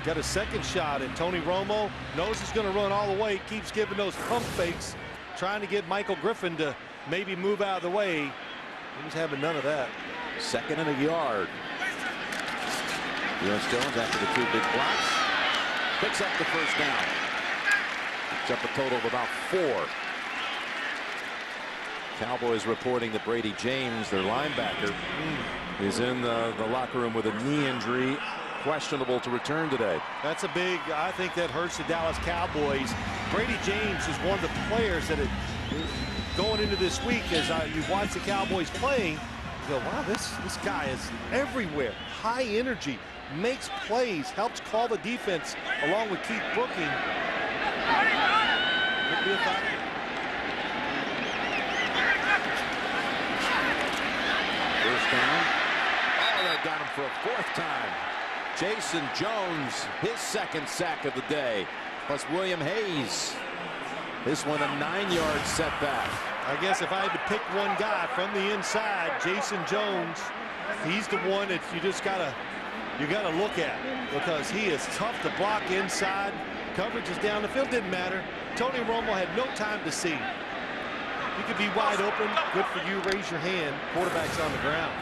Got a second shot, and Tony Romo knows he's going to run all the way. Keeps giving those pump fakes, trying to get Michael Griffin to maybe move out of the way. He's having none of that. 2nd and a yard. Felix Jones after the 2 big blocks picks up the first down. Picks up a total of about 4. Cowboys reporting that Brady James, their linebacker, is in the locker room with a knee injury, questionable to return today. That's a big, I think that hurts the Dallas Cowboys. Brady James is one of the players that going into this week, as you watch the Cowboys playing, you go, wow, this guy is everywhere. High energy, makes plays, helps call the defense along with Keith Brooking. Could be a factor. First down. Oh, they got him for a 4th time. Jason Jones, his 2nd sack of the day, plus William Hayes. This one a 9-yard setback. I guess if I had to pick one guy from the inside, Jason Jones, he's the one that you gotta look at, because he is tough to block inside. Coverage is down the field, didn't matter. Tony Romo had no time to see. You could be wide open. Good for you. Raise your hand. Quarterback's on the ground.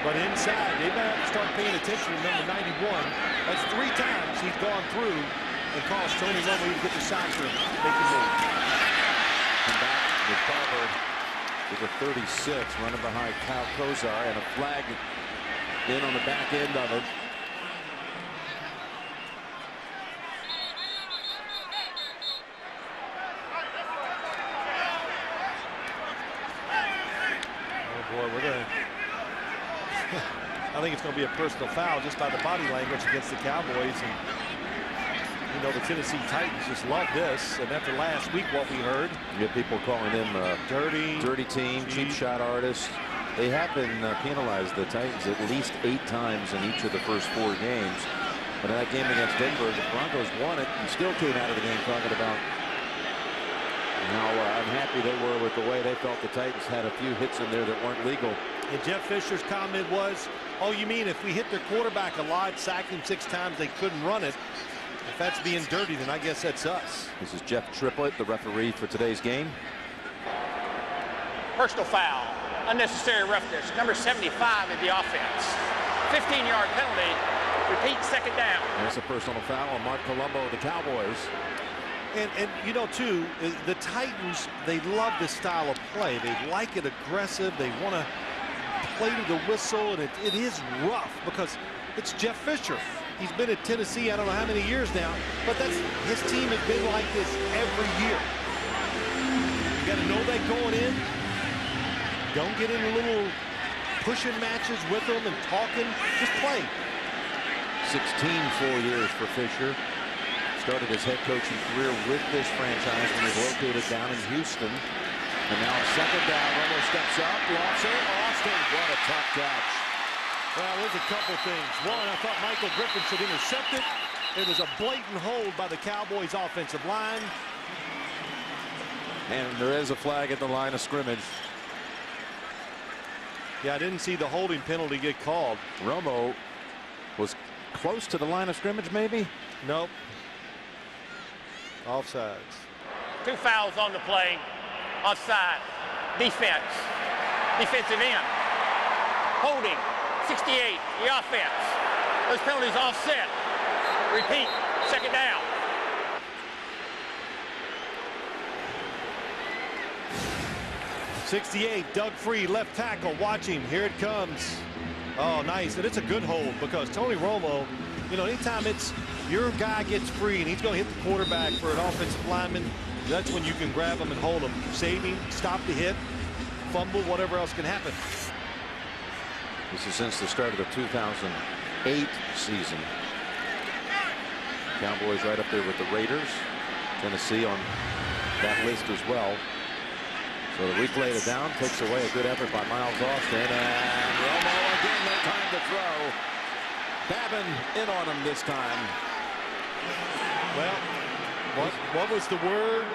But inside, they might have to start paying attention to number 91. That's 3 times he's gone through and caused Tony Romo to get the shot for him. Make him move. Come back with Barber to the 36, running behind Kyle Kozar, and a flag in on the back end of it. I think it's going to be a personal foul just by the body language against the Cowboys. And, you know, the Tennessee Titans just love this. And after last week, what we heard. You have people calling them dirty team, cheap shot artists. They have been penalized, the Titans, at least 8 times in each of the first 4 games. But in that game against Denver, the Broncos won it and still came out of the game talking about how unhappy they were with the way they felt the Titans had a few hits in there that weren't legal. And Jeff Fisher's comment was, oh, you mean if we hit their quarterback a lot, sacked him 6 times, they couldn't run it? If that's being dirty, then I guess that's us. This is Jeff Triplett, the referee for today's game. Personal foul, unnecessary roughness, number 75 in the offense. 15-yard penalty. Repeat, 2nd down. There's a personal foul on Mark Colombo of the Cowboys. And you know, too, the Titans, they love this style of play. They like it aggressive. They want to play to the whistle, and it is rough because it's Jeff Fisher. He's been at Tennessee I don't know how many years now, but his team has been like this every year. You got to know that going in. Don't get into little pushing matches with them and talking. Just play. 16 full years for Fisher. Started his head coaching career with this franchise when he was located down in Houston. And now 2nd down, Romo steps up, lofts it. Austin, what a tough catch. Well, there's a couple things. One, I thought Michael Griffin should intercept it. It was a blatant hold by the Cowboys offensive line. And there is a flag at the line of scrimmage. Yeah, I didn't see the holding penalty get called. Romo was close to the line of scrimmage, maybe? Nope. Offsides. 2 fouls on the play. Offside. Defense. Defensive end. Holding. 68. The offense. Those penalties offset. Repeat. Second down. '68, Doug Free, left tackle, watch him. Here it comes. Oh, nice. And it's a good hold because Tony Romo, you know, anytime it's your guy gets free and he's going to hit the quarterback for an offensive lineman, that's when you can grab him and hold him. Save him, stop the hit, fumble, whatever else can happen. This is since the start of the 2008 season. Cowboys right up there with the Raiders. Tennessee on that list as well. So the replay to down takes away a good effort by Miles Austin, and Romo again, no time to throw. Babin in on him this time. Well, what was the word?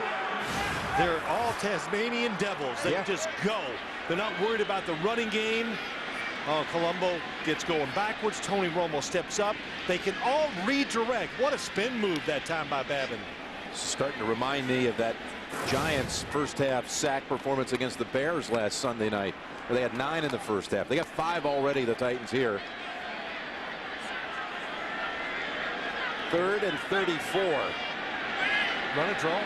They're all Tasmanian devils. They just go. They're not worried about the running game. Oh, Colombo gets going backwards. Tony Romo steps up. They can all redirect. What a spin move that time by Babin. Starting to remind me of that Giants first half sack performance against the Bears last Sunday night, where they had 9 in the first half. They got 5 already, the Titans here. 3rd and 34. Run a draw.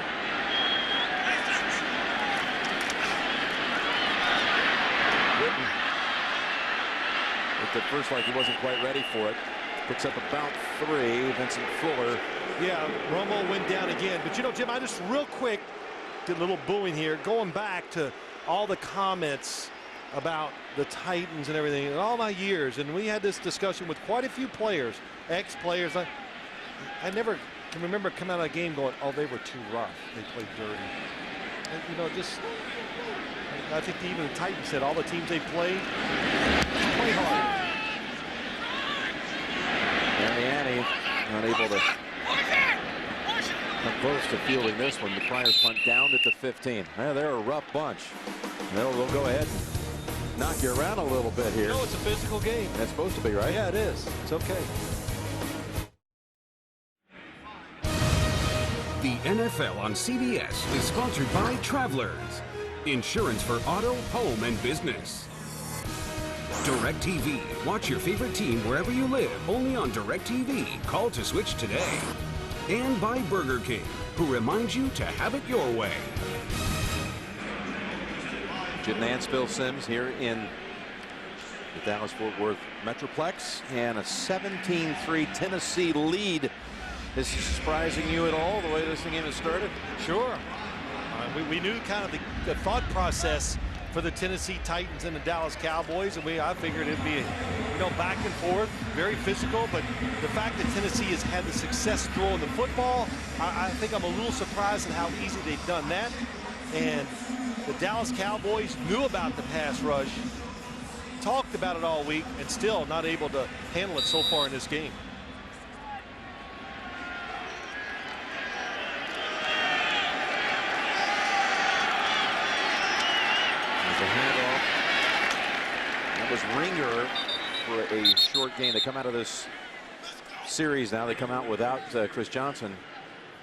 Looked at first like he wasn't quite ready for it. Picks up about 3. Vincent Fuller. Yeah, Romo went down again. But you know, Jim, I just real quick did a little booing here, going back to all the comments about the Titans and everything in all my years, and we had this discussion with quite a few players, ex-players. I never can remember coming out of a game going, oh, they were too rough, they played dirty. And, you know, just I think even the Titans said all the teams they played play hard. Mariani unable to come close to fielding this one. The Flyers punt down at the 15. Yeah, they're a rough bunch. They'll go ahead and knock you around a little bit here. You know, it's a physical game. That's supposed to be, right? Yeah, it is. It's okay. The NFL on CBS is sponsored by Travelers. Insurance for auto, home, and business. DirecTV. Watch your favorite team wherever you live, only on DirecTV. Call to switch today. And by Burger King, who reminds you to have it your way. Jim Nance, Phil Simms here in the Dallas-Fort Worth Metroplex, and a 17-3 Tennessee lead. Is this surprising you at all, the way this game has started? Sure. We knew kind of the thought process for the Tennessee Titans and the Dallas Cowboys, and I figured it'd be, you know, back and forth, very physical. But the fact that Tennessee has had the success throwing the football, I think I'm a little surprised at how easy they've done that. And the Dallas Cowboys knew about the pass rush, talked about it all week, and still not able to handle it so far in this game. The handoff. That was Ringer for a short gain. They come out of this series now. They come out without Chris Johnson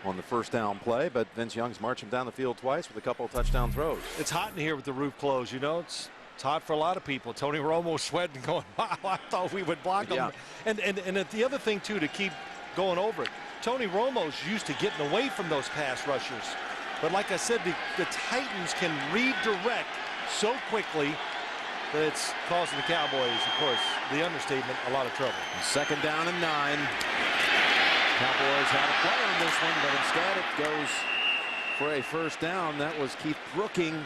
on the first down play, but Vince Young's marched him down the field twice with a couple of touchdown throws. It's hot in here with the roof closed. You know, it's hot for a lot of people. Tony Romo sweating, going, wow, I thought we would block him. And the other thing, too, to keep going over it, Tony Romo's used to getting away from those pass rushers. But like I said, the Titans can redirect so quickly that it's causing the Cowboys, of course, the understatement, a lot of trouble. 2nd down and 9. Cowboys had a play on this one, but instead it goes for a first down. That was Keith Brooking,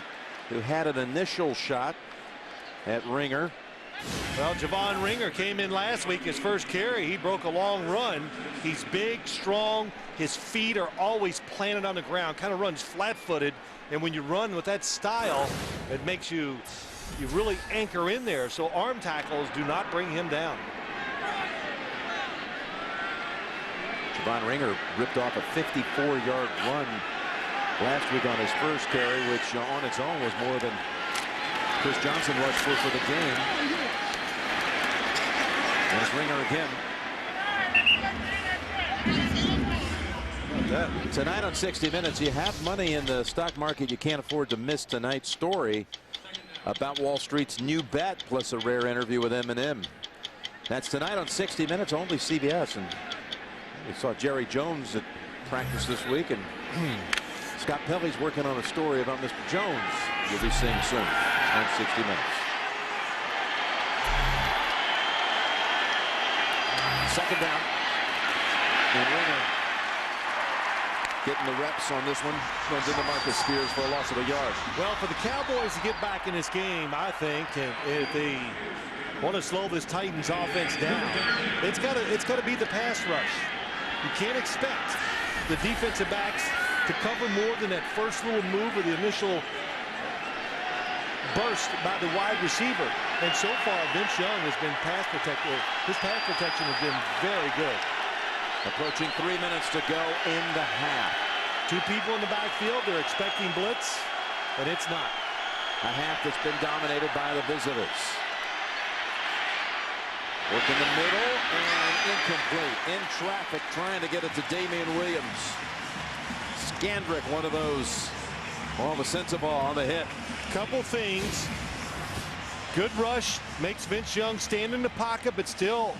who had an initial shot at Ringer. Well, Javon Ringer came in last week, his first carry. He broke a long run. He's big, strong. His feet are always planted on the ground, kind of runs flat-footed. And when you run with that style, it makes you really anchor in there. So arm tackles do not bring him down. Javon Ringer ripped off a 54-yard run last week on his first carry, which on its own was more than Chris Johnson rushed for the game. There's Ringer again. Tonight on 60 Minutes, you have money in the stock market. You can't afford to miss tonight's story about Wall Street's new bet, plus a rare interview with Eminem. That's tonight on 60 Minutes, only CBS. And we saw Jerry Jones at practice this week, and Scott Pelley's working on a story about Mr. Jones you'll be seeing soon on 60 Minutes. Second down. And Ringer getting the reps on this one. Runs into Marcus Spears for a loss of a yard. Well, for the Cowboys to get back in this game, I think, and if they want to slow this Titans offense down, it's got to be the pass rush. You can't expect the defensive backs to cover more than that first little move or the initial burst by the wide receiver. And so far, Vince Young has been pass protected. His pass protection has been very good. Approaching 3 minutes to go in the half. Two people in the backfield. They're expecting blitz, and it's not. A half that's been dominated by the visitors. Work in the middle and incomplete. In traffic, trying to get it to Damian Williams. Scandrick, one of those. Well, the sense ball on the hit. Couple things. Good rush makes Vince Young stand in the pocket, but still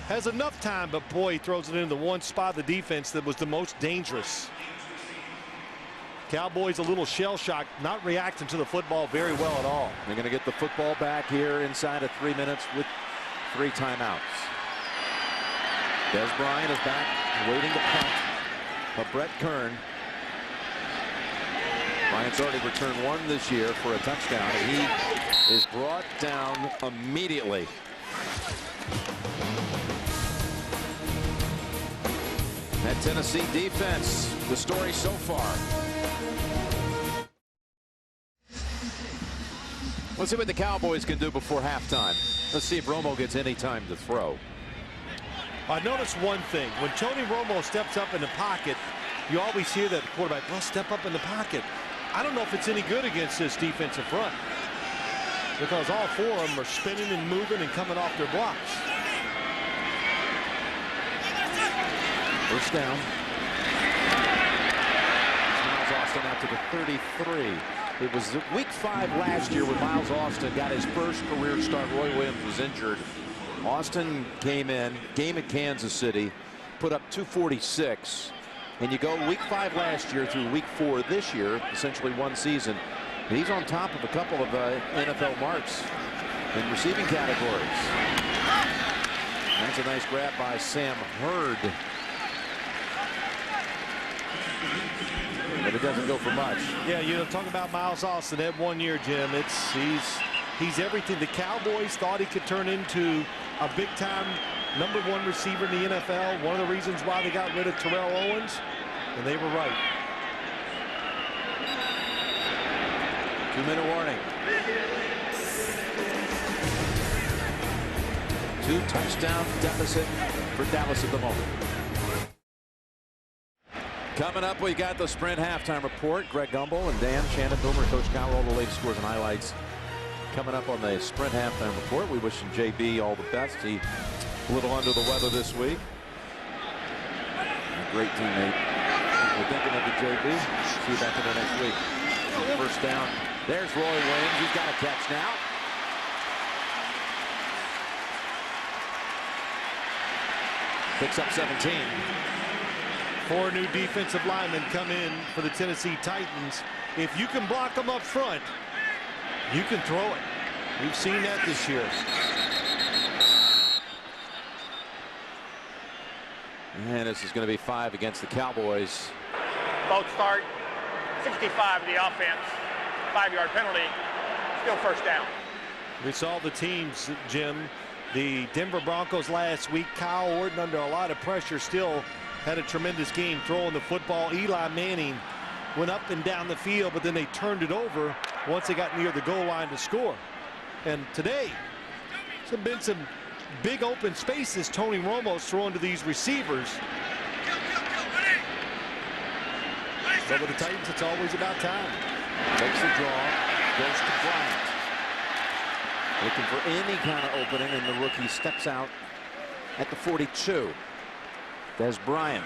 has enough time. But boy, he throws it into the one spot of the defense that was the most dangerous. Cowboys a little shell shocked, not reacting to the football very well at all. They're going to get the football back here inside of 3 minutes with 3 timeouts. Des Bryant is back waiting to punt. But Brett Kern. Bryant's already returned 1 this year for a touchdown. He is brought down immediately. That Tennessee defense, the story so far. Let's see what the Cowboys can do before halftime. Let's see if Romo gets any time to throw. I noticed one thing. When Tony Romo steps up in the pocket, you always hear that quarterback, well, step up in the pocket. I don't know if it's any good against this defensive front, because all 4 of them are spinning and moving and coming off their blocks. First down. Miles Austin out to the 33. It was week 5 last year when Miles Austin got his first career start. Roy Williams was injured. Austin came in, game at Kansas City, put up 246. And you go week 5 last year through week 4 this year, essentially 1 season. And he's on top of a couple of NFL marks in receiving categories. That's a nice grab by Sam Hurd. But it doesn't go for much. Yeah, you know, talking about Miles Austin, that 1 year, Jim, he's everything the Cowboys thought he could turn into a big-time #1 receiver in the NFL. One of the reasons why they got rid of Terrell Owens, and they were right. 2-minute warning. 2-touchdown deficit for Dallas at the moment. Coming up, we got the Sprint halftime report. Greg Gumbel and Dan Shannon Boomer, Coach Cowell, all the latest scores and highlights coming up on the Sprint halftime report. We wish JB all the best. He a little under the weather this week. A great teammate. We're thinking of you, JB. See you back in there next week. First down. There's Roy Williams. He's got a catch now. Picks up 17. 4 new defensive linemen come in for the Tennessee Titans. If you can block them up front, you can throw it. We've seen that this year. And this is going to be 5 against the Cowboys. Both start. 65 of the offense. 5-yard penalty. Still first down. We saw the teams, Jim. The Denver Broncos last week. Kyle Orton under a lot of pressure still had a tremendous game throwing the football. Eli Manning went up and down the field, but then they turned it over once they got near the goal line to score. And today, there's been some big open spaces Tony Romo's throwing to these receivers. But with the Titans, it's always about time. Takes the draw, goes to Bryant. Looking for any kind of opening, and the rookie steps out at the 42. Des Bryant.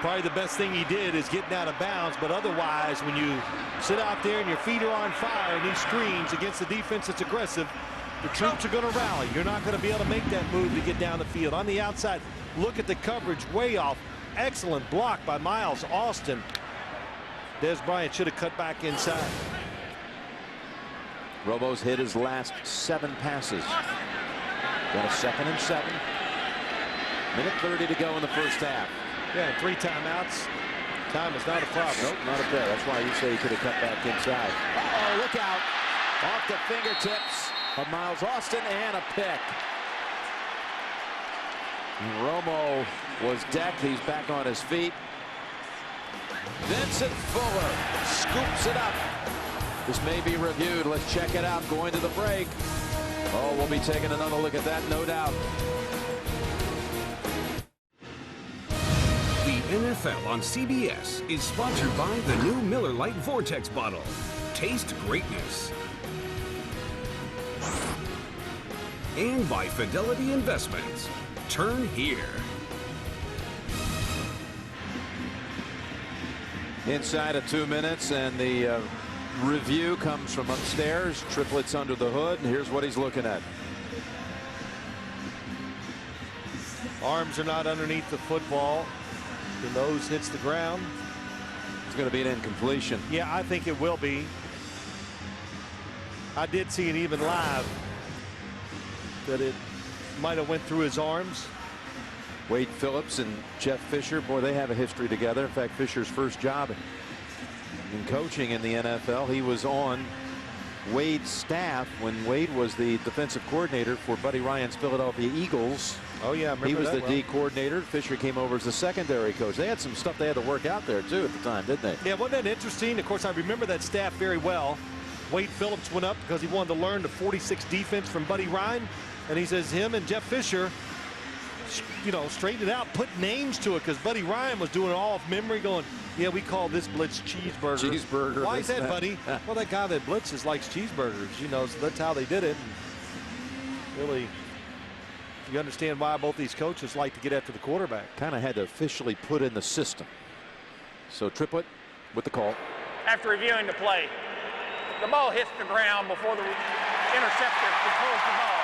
Probably the best thing he did is getting out of bounds, but otherwise, when you sit out there and your feet are on fire and he screens against the defense that's aggressive, the troops are going to rally. You're not going to be able to make that move to get down the field. On the outside, look at the coverage way off. Excellent block by Miles Austin. Des Bryant should have cut back inside. Romo's hit his last 7 passes. Got a 2nd and 7. Minute 30 to go in the first half. Yeah, 3 timeouts. Time is not a problem. Nope, not a bit. That's why you say he could have cut back inside. Uh-oh, look out. Off the fingertips of Miles Austin, and a pick. Romo was decked. He's back on his feet. Vincent Fuller scoops it up. This may be reviewed. Let's check it out going to the break. Oh, we'll be taking another look at that, no doubt. The NFL on CBS is sponsored by the new Miller Lite Vortex bottle. Taste greatness. And by Fidelity Investments. Turn here. Inside of 2 minutes, and the review comes from upstairs. Triplets under the hood, and here's what he's looking at. Arms are not underneath the football. The nose hits the ground. It's going to be an incompletion. Yeah, I think it will be. I did see it even live that it might have went through his arms. Wade Phillips and Jeff Fisher, boy, they have a history together. In fact, Fisher's first job in coaching in the NFL, he was on Wade's staff when Wade was the defensive coordinator for Buddy Ryan's Philadelphia Eagles. Oh yeah, I remember he was that the D coordinator. Fisher came over as the secondary coach. They had some stuff they had to work out there too at the time, didn't they? Yeah, wasn't that interesting? Of course, I remember that staff very well. Wade Phillips went up because he wanted to learn the 46 defense from Buddy Ryan, and he says him and Jeff Fisher, you know, straightened it out, put names to it, because Buddy Ryan was doing it all off memory, going, yeah, we call this blitz cheeseburger. Cheeseburger. Why is that, buddy? Well, that guy that blitzes likes cheeseburgers, you know, so that's how they did it. And really, you understand why both these coaches like to get after the quarterback. Kind of had to officially put in the system. So Triplett with the call. After reviewing the play, the ball hits the ground before the interceptor controls the ball.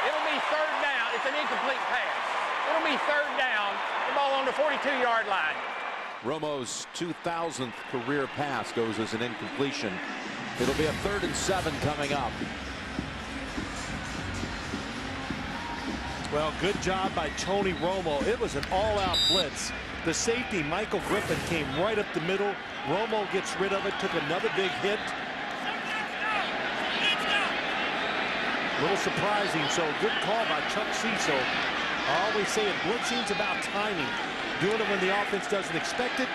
It'll be 3rd down. It's an incomplete pass. It'll be 3rd down. The ball on the 42-yard line. Romo's 2000th career pass goes as an incompletion. It'll be a 3rd and 7 coming up. Well, good job by Tony Romo. It was an all-out blitz. The safety, Michael Griffin, came right up the middle. Romo gets rid of it, took another big hit. A little surprising, so good call by Chuck Cecil. I always say it, blitzing's about timing. Doing it when the offense doesn't expect it.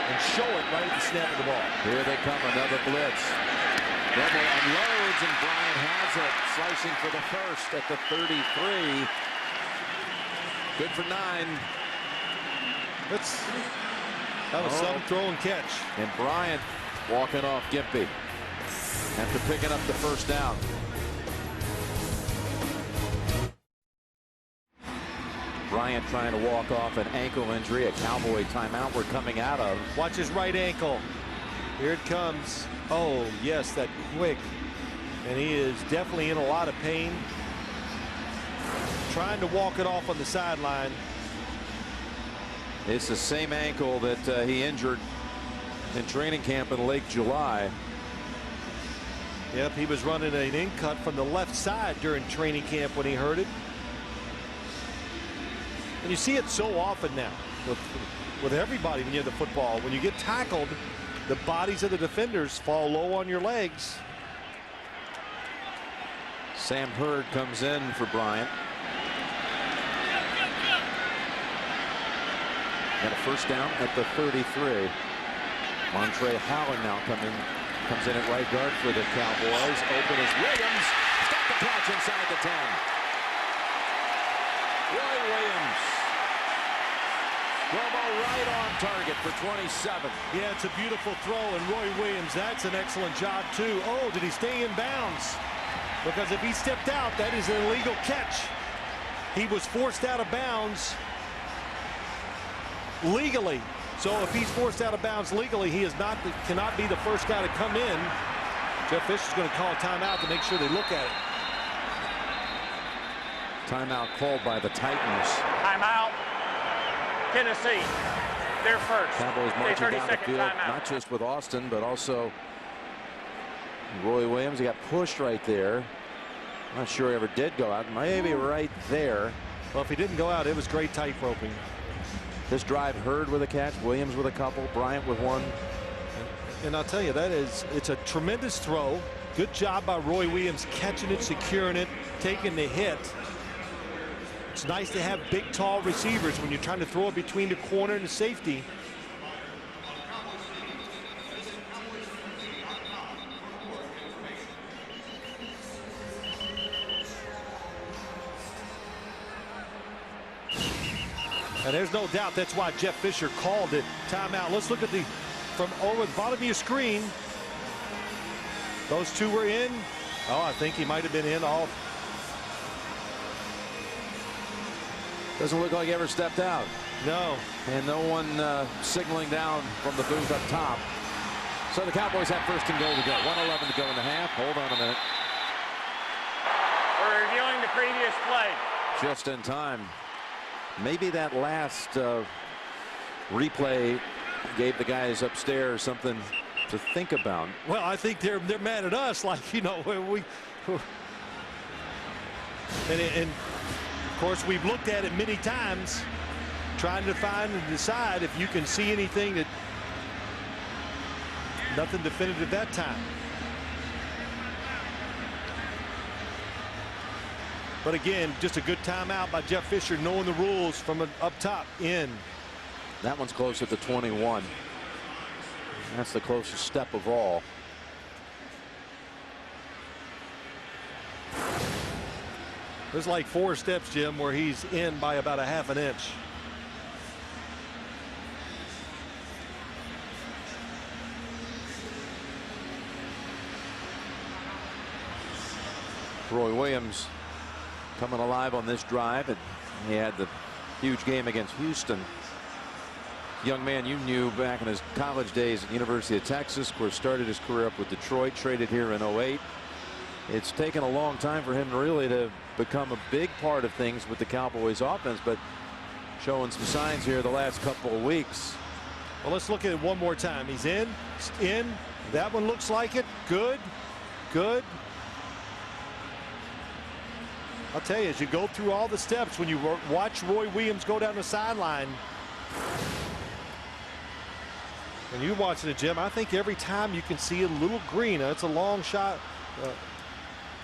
And show it right at the snap of the ball. Here they come, another blitz. Romo unloads, and Bryant has it. Slicing for the first at the 33. Good for 9. That was some throw and catch. And Bryant walking off Gimpy after picking up the first down. Bryant trying to walk off an ankle injury, a Cowboy timeout we're coming out of. Watch his right ankle. Here it comes. Oh, yes, that quick. And he is definitely in a lot of pain. Trying to walk it off on the sideline. It's the same ankle that he injured in training camp in late July. Yep, he was running an in cut from the left side during training camp when he hurt it. And you see it so often now with everybody when you have the football. When you get tackled, the bodies of the defenders fall low on your legs. Sam Hurd comes in for Bryant. Got a first down at the 33. Montre Howard now comes in at right guard for the Cowboys. Open is Williams. Got the catch inside the 10. Roy Williams. Romo right on target for 27. Yeah, it's a beautiful throw, and Roy Williams, that's an excellent job too. Oh, did he stay in bounds? Because if he stepped out, that is an illegal catch. He was forced out of bounds legally. So if he's forced out of bounds legally, he cannot be the first guy to come in. Jeff Fisher's going to call a timeout to make sure they look at it. Timeout called by the Titans. Timeout. Tennessee. They're first. Cowboys marching down the field, timeout. not just with Austin, but also Roy Williams. He got pushed right there. Not sure he ever did go out. Maybe right there. Well, if he didn't go out, it was great tight roping. This drive, Hurd with a catch, Williams with a couple, Bryant with one. And I'll tell you, it's a tremendous throw. Good job by Roy Williams catching it, securing it, taking the hit. It's nice to have big, tall receivers when you're trying to throw it between the corner and the safety. And there's no doubt that's why Jeff Fisher called it timeout. Let's look at from over the bottom of your screen. Those two were in. Oh, I think he might have been in all. Doesn't look like he ever stepped out. No. And no one signaling down from the booth up top. So the Cowboys have first and goal to go. 1:11 to go in the half. Hold on a minute. We're reviewing the previous play. Just in time. Maybe that last replay gave the guys upstairs something to think about. Well, I think they're mad at us, like, you know, and of course we've looked at it many times, trying to find and decide if you can see anything that nothing definitive that time. But again, just a good timeout by Jeff Fisher, knowing the rules from up top in. That one's close at the 21. That's the closest step of all. There's like 4 steps, Jim, where he's in by about a half an inch. Roy Williams coming alive on this drive, and he had the huge game against Houston. Young man you knew back in his college days at University of Texas. Of course, started his career up with Detroit, traded here in 08. It's taken a long time for him really to become a big part of things with the Cowboys offense, but showing some signs here the last couple of weeks. Well, let's look at it one more time. He's in. That one looks like it. Good. I'll tell you, as you go through all the steps, when you watch Roy Williams go down the sideline, and you're watching it, Jim, I think every time you can see a little green. It's a long shot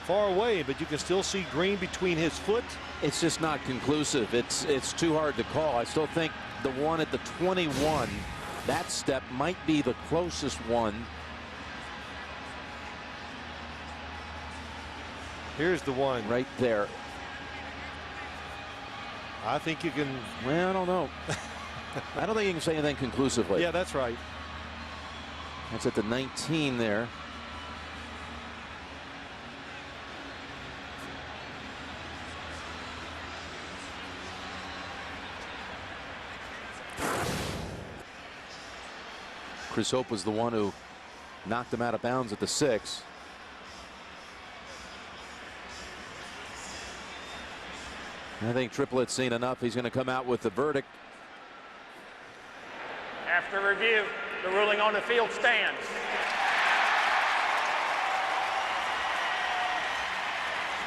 far away, but you can still see green between his foot. It's just not conclusive. It's too hard to call. I still think the one at the 21, that step might be the closest one. Here's the one right there. I think you can. Well, I don't know. I don't think you can say anything conclusively. Yeah, that's right. That's at the 19 there. Chris Hope was the one who knocked him out of bounds at the 6. I think Triplett's seen enough. He's going to come out with the verdict. After review, the ruling on the field stands.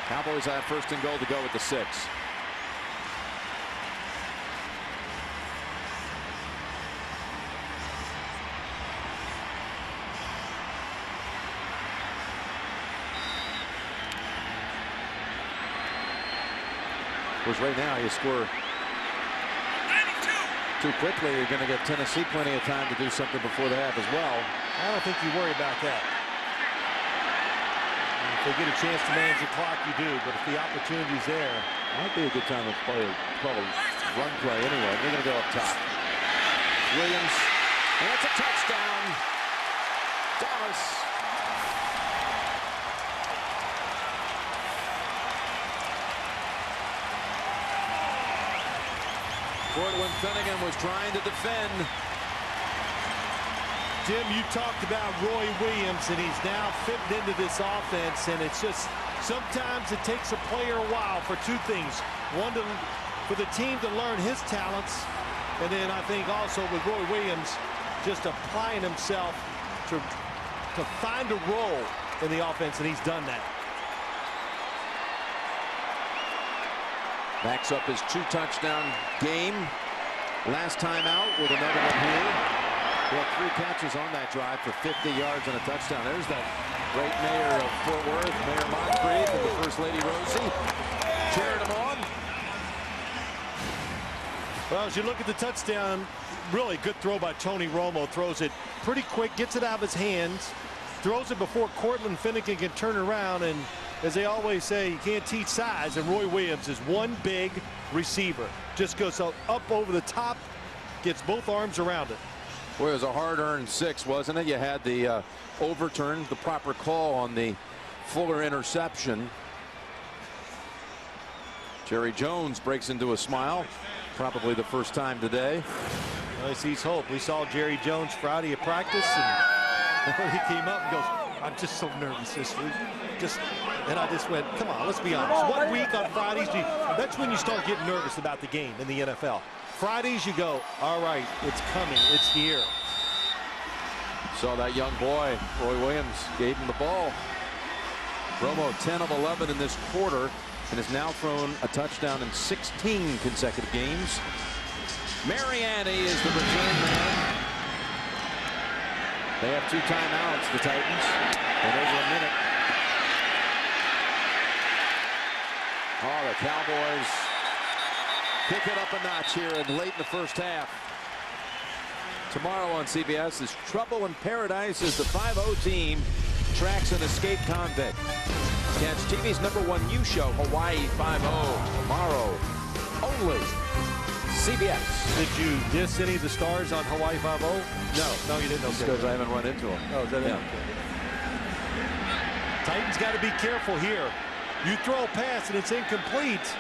Cowboys have first and goal to go at the 6. Of course, right now you score too quickly, you're going to get Tennessee plenty of time to do something before the half as well. I don't think you worry about that. If they get a chance to manage the clock, you do. But if the opportunity's there, might be a good time to play a run play anyway. They're going to go up top. Williams, and it's a touchdown. Dallas. Cortland Finnegan was trying to defend. Jim, you talked about Roy Williams, and he's now fitting into this offense, and it's just sometimes it takes a player a while for two things. One, for the team to learn his talents, and then I think also with Roy Williams just applying himself to find a role in the offense, and he's done that. Backs up his 2-touchdown game. Last time out with another one here. He had 3 catches on that drive for 50 yards and a touchdown. There's that great mayor of Fort Worth, Mayor Moncrief, and the First Lady Rosie cheering him on. Well, as you look at the touchdown, really good throw by Tony Romo. Throws it pretty quick, gets it out of his hands, throws it before Cortland Finnegan can turn around, and as they always say, you can't teach size, and Roy Williams is one big receiver. Just goes up over the top, gets both arms around it. Boy, it was a hard-earned 6, wasn't it? You had the overturn, the proper call on the Fuller interception. Jerry Jones breaks into a smile, probably the first time today. Well, he sees hope. We saw Jerry Jones Friday at practice, and he came up and goes, "I'm just so nervous this week." And I just went, come on, let's be honest. 1 week on Fridays, that's when you start getting nervous about the game in the NFL. Fridays, you go, all right, it's coming, it's here. Saw that young boy, Roy Williams, gave him the ball. Romo 10 of 11 in this quarter and has now thrown a touchdown in 16 consecutive games. Mariani is the return man. They have 2 timeouts, the Titans, and over a minute. Oh, the Cowboys kick it up a notch here and late in the first half. Tomorrow on CBS is Trouble in Paradise as the 5-0 team tracks an escaped convict. Catch TV's #1 news show, Hawaii 5-0, tomorrow only CBS. Did you diss any of the stars on Hawaii 5-0? No, you didn't. Because I haven't run into them. Oh, is that it? Titans got to be careful here. You throw a pass and it's incomplete,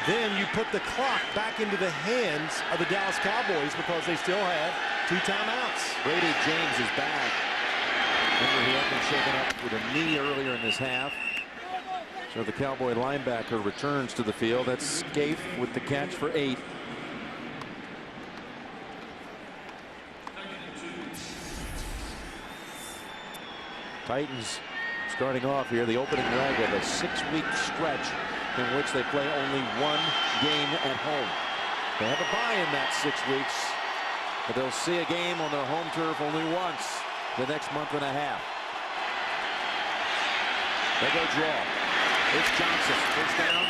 then you put the clock back into the hands of the Dallas Cowboys because they still have 2 timeouts. Brady James is back. Remember, he had been shaken up with a knee earlier in this half. So the Cowboy linebacker returns to the field. That's Scaife with the catch for 8. Titans starting off here, the opening leg of a 6-week stretch in which they play only 1 game at home. They have a bye in that 6 weeks, but they'll see a game on their home turf only once the next month and a half. They go draw. It's Johnson, first down,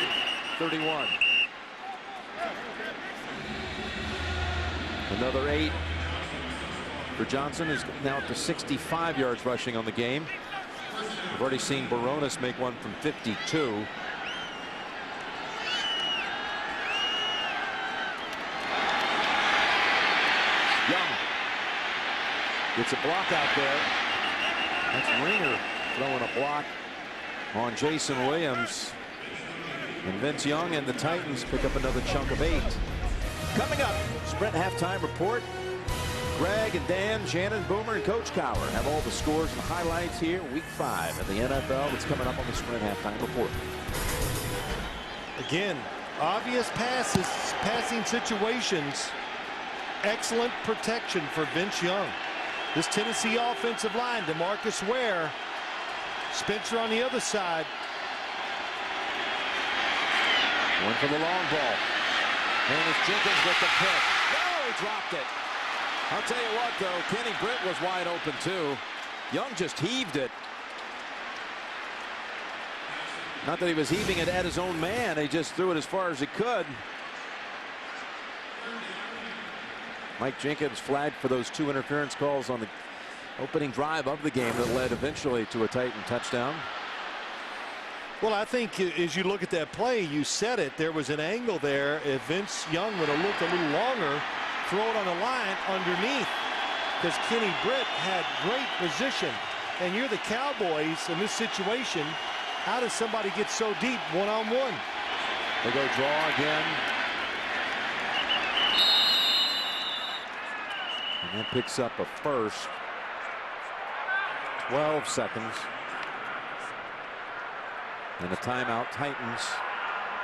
31. Another 8 for Johnson, who's now up to 65 yards rushing on the game. We've already seen Baronis make one from 52. Young gets a block out there. That's Ringer throwing a block on Jason Williams. And Vince Young and the Titans pick up another chunk of 8. Coming up, Sprint halftime report. Greg and Dan, Shannon, Boomer, and Coach Cowher have all the scores and highlights here. Week 5 of the NFL. That's coming up on the Sprint halftime report. Again, obvious passes, passing situations. Excellent protection for Vince Young. This Tennessee offensive line, DeMarcus Ware, Spencer on the other side. One for the long ball. And it's Jenkins with the pick. No, he dropped it. I'll tell you what, though, Kenny Britt was wide open, too. Young just heaved it. Not that he was heaving it at his own man. He just threw it as far as he could. Mike Jenkins flagged for those 2 interference calls on the opening drive of the game that led eventually to a Titan touchdown. Well, I think as you look at that play, you said it, there was an angle there. If Vince Young would have looked a little longer, throw it on the line underneath, because Kenny Britt had great position. And you're the Cowboys in this situation. How does somebody get so deep one-on-one? They go draw again. And that picks up a first. 12 seconds. And a timeout, Titans.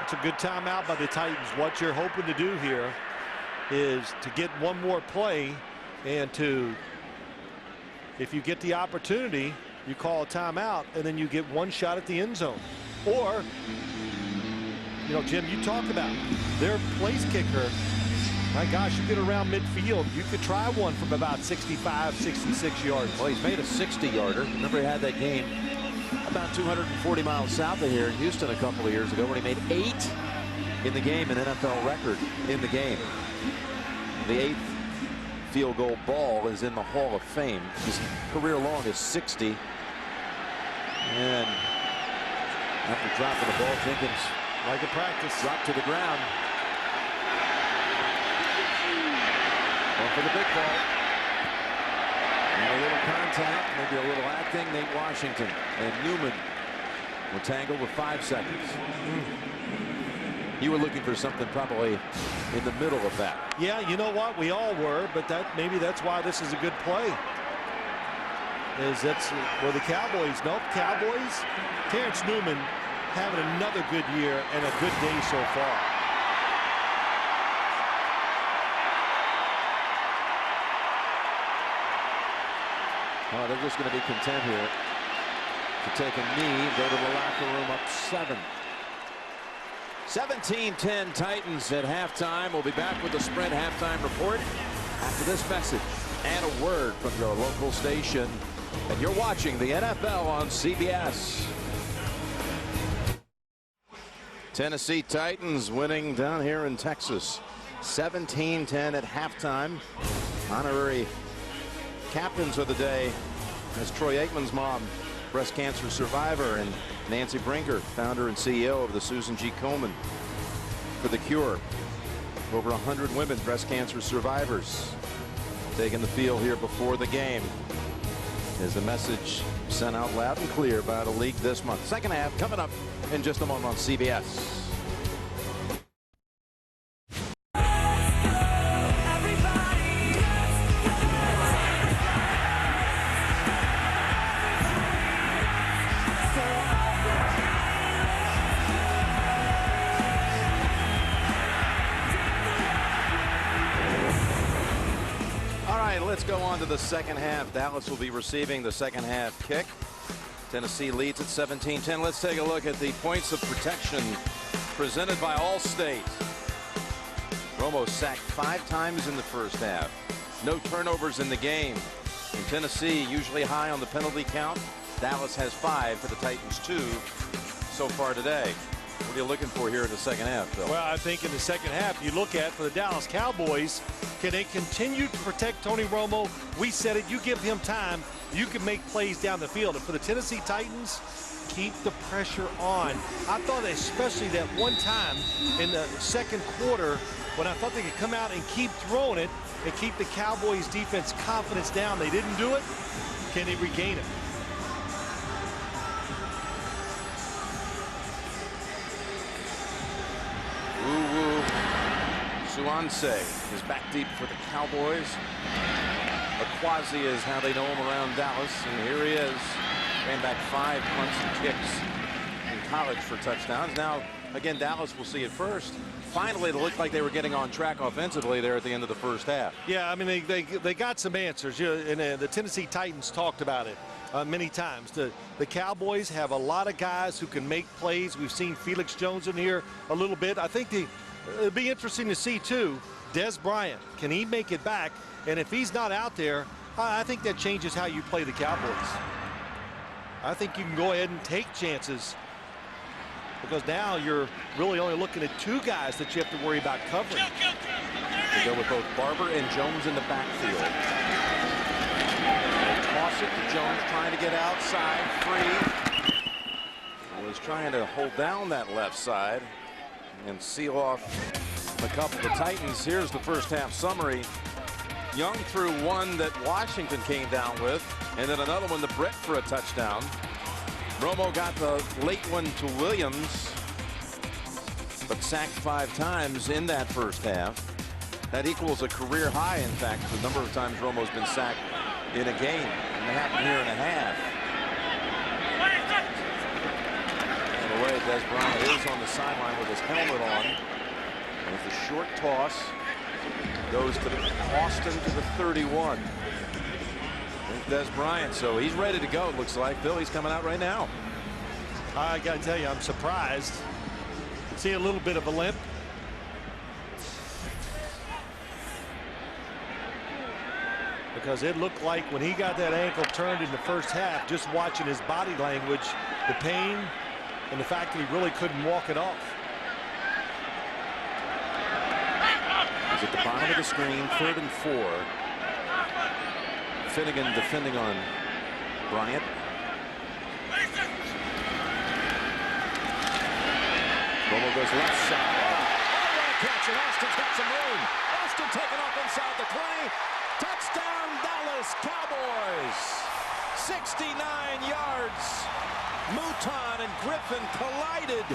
It's a good timeout by the Titans. What you're hoping to do here is to get one more play, and to, if you get the opportunity, you call a timeout and then you get one shot at the end zone. Or, you know, Jim, you talked about their place kicker. My gosh, you get around midfield, you could try one from about 65, 66 yards. Well, he's made a 60-yarder. Remember, he had that game about 240 miles south of here in Houston a couple of years ago when he made 8 in the game, an NFL record in the game. The 8th field goal ball is in the Hall of Fame. His career long is 60. And after dropping the ball, Jenkins, like a practice, dropped to the ground. Going for the big ball. And a little contact, maybe a little acting. Nate Washington and Newman were tangled with 5 seconds. You were looking for something probably in the middle of that. Yeah, you know what? We all were, but maybe that's why this is a good play. That's where the Cowboys, Cowboys, Terrence Newman having another good year and a good day so far. Oh, they're just going to be content here to take a knee, go to the locker room up 7. 17-10 Titans at halftime. We'll be back with the Sprint halftime report after this message and a word from your local station. And you're watching the NFL on CBS. Tennessee Titans winning down here in Texas. 17-10 at halftime. Honorary captains of the day as Troy Aikman's mom, breast cancer survivor, and Nancy Brinker, founder and CEO of the Susan G. Komen for the Cure. Over 100 women breast cancer survivors taking the field here before the game. Is the message sent out loud and clear by the league this month. Second half coming up in just a moment on CBS. Let's go on to the second half. Dallas will be receiving the second half kick. Tennessee leads at 17-10. Let's take a look at the points of protection presented by Allstate. Romo sacked 5 times in the first half. No turnovers in the game. In Tennessee, usually high on the penalty count. Dallas has 5 for the Titans 2 so far today. What are you looking for here in the second half, Phil? Well, I think in the second half, you look at for the Dallas Cowboys, can they continue to protect Tony Romo? We said it, you give him time, you can make plays down the field. And for the Tennessee Titans, keep the pressure on. I thought especially that one time in the second quarter when I thought they could come out and keep throwing it and keep the Cowboys defense confidence down. They didn't do it. Can they regain it? Suanse is back deep for the Cowboys. Akwasi is how they know him around Dallas, and here he is. Ran back 5 punts and kicks in college for touchdowns. Now, again, Dallas will see it first. Finally, it looked like they were getting on track offensively there at the end of the first half. Yeah, I mean, they got some answers. And the Tennessee Titans talked about it many times. The Cowboys have a lot of guys who can make plays. We've seen Felix Jones in here a little bit. I think it'll be interesting to see, too, Des Bryant. Can he make it back? And if he's not out there, I think that changes how you play the Cowboys. I think you can go ahead and take chances because now you're really only looking at 2 guys that you have to worry about covering. They go with both Barber and Jones in the backfield. They toss it to Jones, trying to get outside, free. He was trying to hold down that left side and seal off a couple of the Titans. Here's the first half summary. Young threw one that Washington came down with, and then another one to Britt for a touchdown. Romo got the late one to Williams, but sacked 5 times in that first half. That equals a career high, in fact, the number of times Romo's been sacked in a game. And it happened here in a half. And the way Des Bryant is on the sideline with his helmet on. And the short toss goes to Austin to the 31. Des Bryant, so he's ready to go, it looks like. Bill, he's coming out right now. I got to tell you, I'm surprised. See a little bit of a limp. Because it looked like when he got that ankle turned in the first half, just watching his body language, the pain, and the fact that he really couldn't walk it off. He's at the bottom of the screen, 3rd and 4. Finnegan defending on Bryant. Romo goes left side. Oh, what a catch, and Austin's got some room. Austin taken off inside the 20. Touchdown, Dallas Cowboys. 69 yards. Mouton and Griffin collided.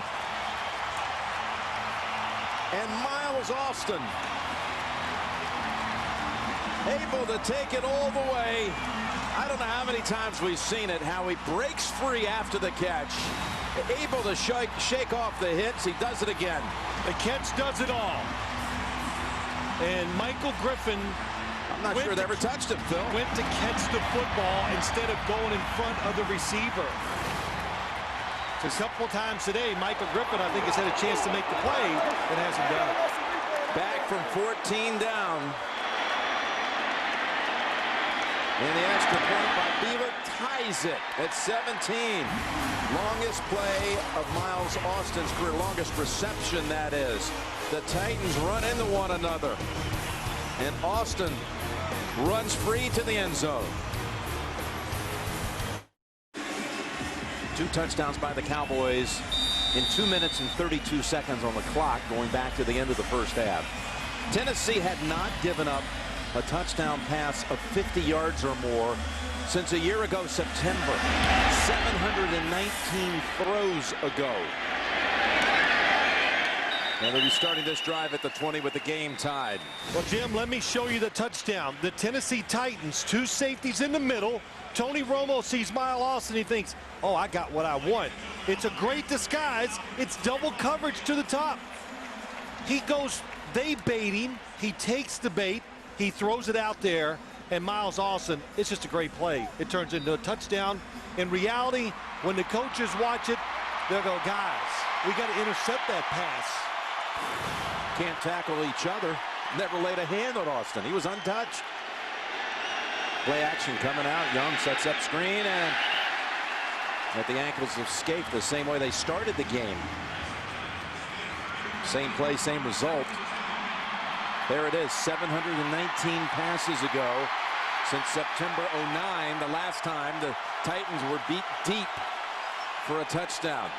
And Miles Austin able to take it all the way. I don't know how many times we've seen it, how he breaks free after the catch. Able to shake off the hits. He does it again. The catch does it all. And Michael Griffin, I'm not sure they ever touched him, Phil. Went to catch the football instead of going in front of the receiver. So a couple times today, Michael Griffin, I think, has had a chance to make the play and hasn't done it. Back from 14 down. And the extra point by Beaver ties it at 17. Longest play of Miles Austin's career, longest reception, that is. The Titans run into one another. And Austin runs free to the end zone. 2 touchdowns by the Cowboys in 2 minutes and 32 seconds on the clock, going back to the end of the first half. Tennessee had not given up a touchdown pass of 50 yards or more since a year ago, September. 719 throws ago. And they'll be starting this drive at the 20 with the game tied. Well, Jim, let me show you the touchdown. The Tennessee Titans, 2 safeties in the middle. Tony Romo sees Miles Austin. He thinks, oh, I got what I want. It's a great disguise. It's double coverage to the top. He goes, they bait him. He takes the bait. He throws it out there. And Miles Austin, it's just a great play. It turns into a touchdown. In reality, when the coaches watch it, they'll go, guys, we got to intercept that pass. Can't tackle each other. Never laid a hand on Austin. He was untouched. Play action coming out. Young sets up screen and at the ankles of Skate, the same way they started the game. Same play, same result. There it is, 719 passes ago since September 09, the last time the Titans were beat deep for a touchdown.